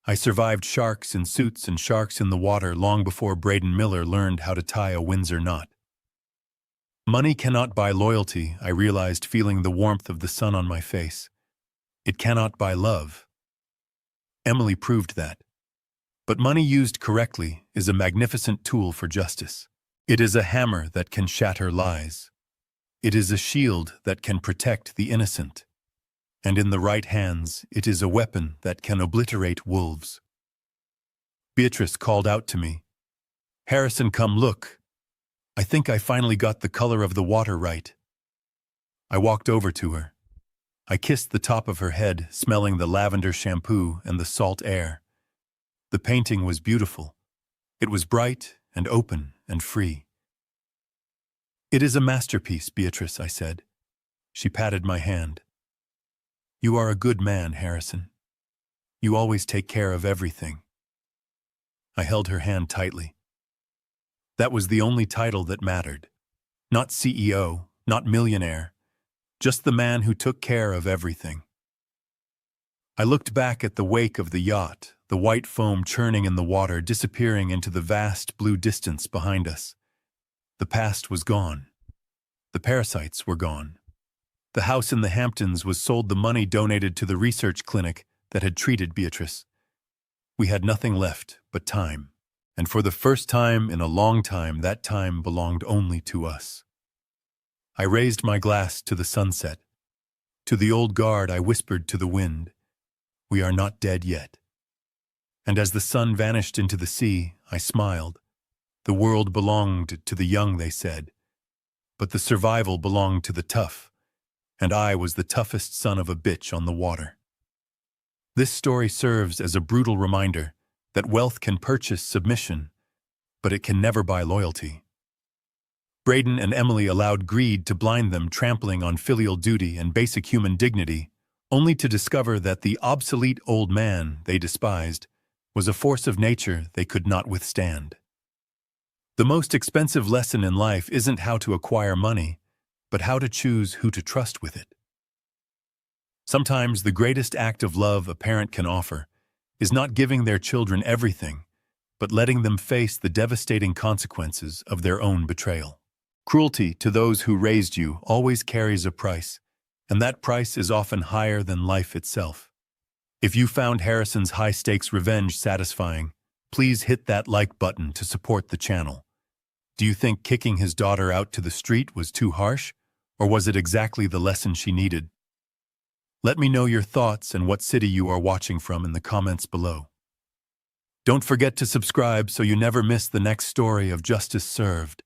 I survived sharks in suits and sharks in the water long before Braden Miller learned how to tie a Windsor knot. Money cannot buy loyalty, I realized, feeling the warmth of the sun on my face. It cannot buy love. Emily proved that. But money used correctly is a magnificent tool for justice. It is a hammer that can shatter lies. It is a shield that can protect the innocent. And in the right hands, it is a weapon that can obliterate wolves. Beatrice called out to me. Harrison, come look. I think I finally got the color of the water right. I walked over to her. I kissed the top of her head, smelling the lavender shampoo and the salt air. The painting was beautiful. It was bright and open and free. It is a masterpiece, Beatrice, I said. She patted my hand. You are a good man, Harrison. You always take care of everything. I held her hand tightly. That was the only title that mattered. Not CEO, not millionaire, just the man who took care of everything. I looked back at the wake of the yacht, the white foam churning in the water, disappearing into the vast blue distance behind us. The past was gone. The parasites were gone. The house in the Hamptons was sold, the money donated to the research clinic that had treated Beatrice. We had nothing left but time. And for the first time in a long time, that time belonged only to us. I raised my glass to the sunset. To the old guard I whispered to the wind, we are not dead yet. And as the sun vanished into the sea, I smiled. The world belonged to the young, they said. But the survival belonged to the tough. And I was the toughest son of a bitch on the water. This story serves as a brutal reminder that wealth can purchase submission, but it can never buy loyalty. Braden and Emily allowed greed to blind them, trampling on filial duty and basic human dignity, only to discover that the obsolete old man they despised was a force of nature they could not withstand. The most expensive lesson in life isn't how to acquire money, but how to choose who to trust with it. Sometimes the greatest act of love a parent can offer is not giving their children everything, but letting them face the devastating consequences of their own betrayal. Cruelty to those who raised you always carries a price, and that price is often higher than life itself. If you found Harrison's high-stakes revenge satisfying, please hit that like button to support the channel. Do you think kicking his daughter out to the street was too harsh, or was it exactly the lesson she needed? Let me know your thoughts and what city you are watching from in the comments below. Don't forget to subscribe so you never miss the next story of Justice Served.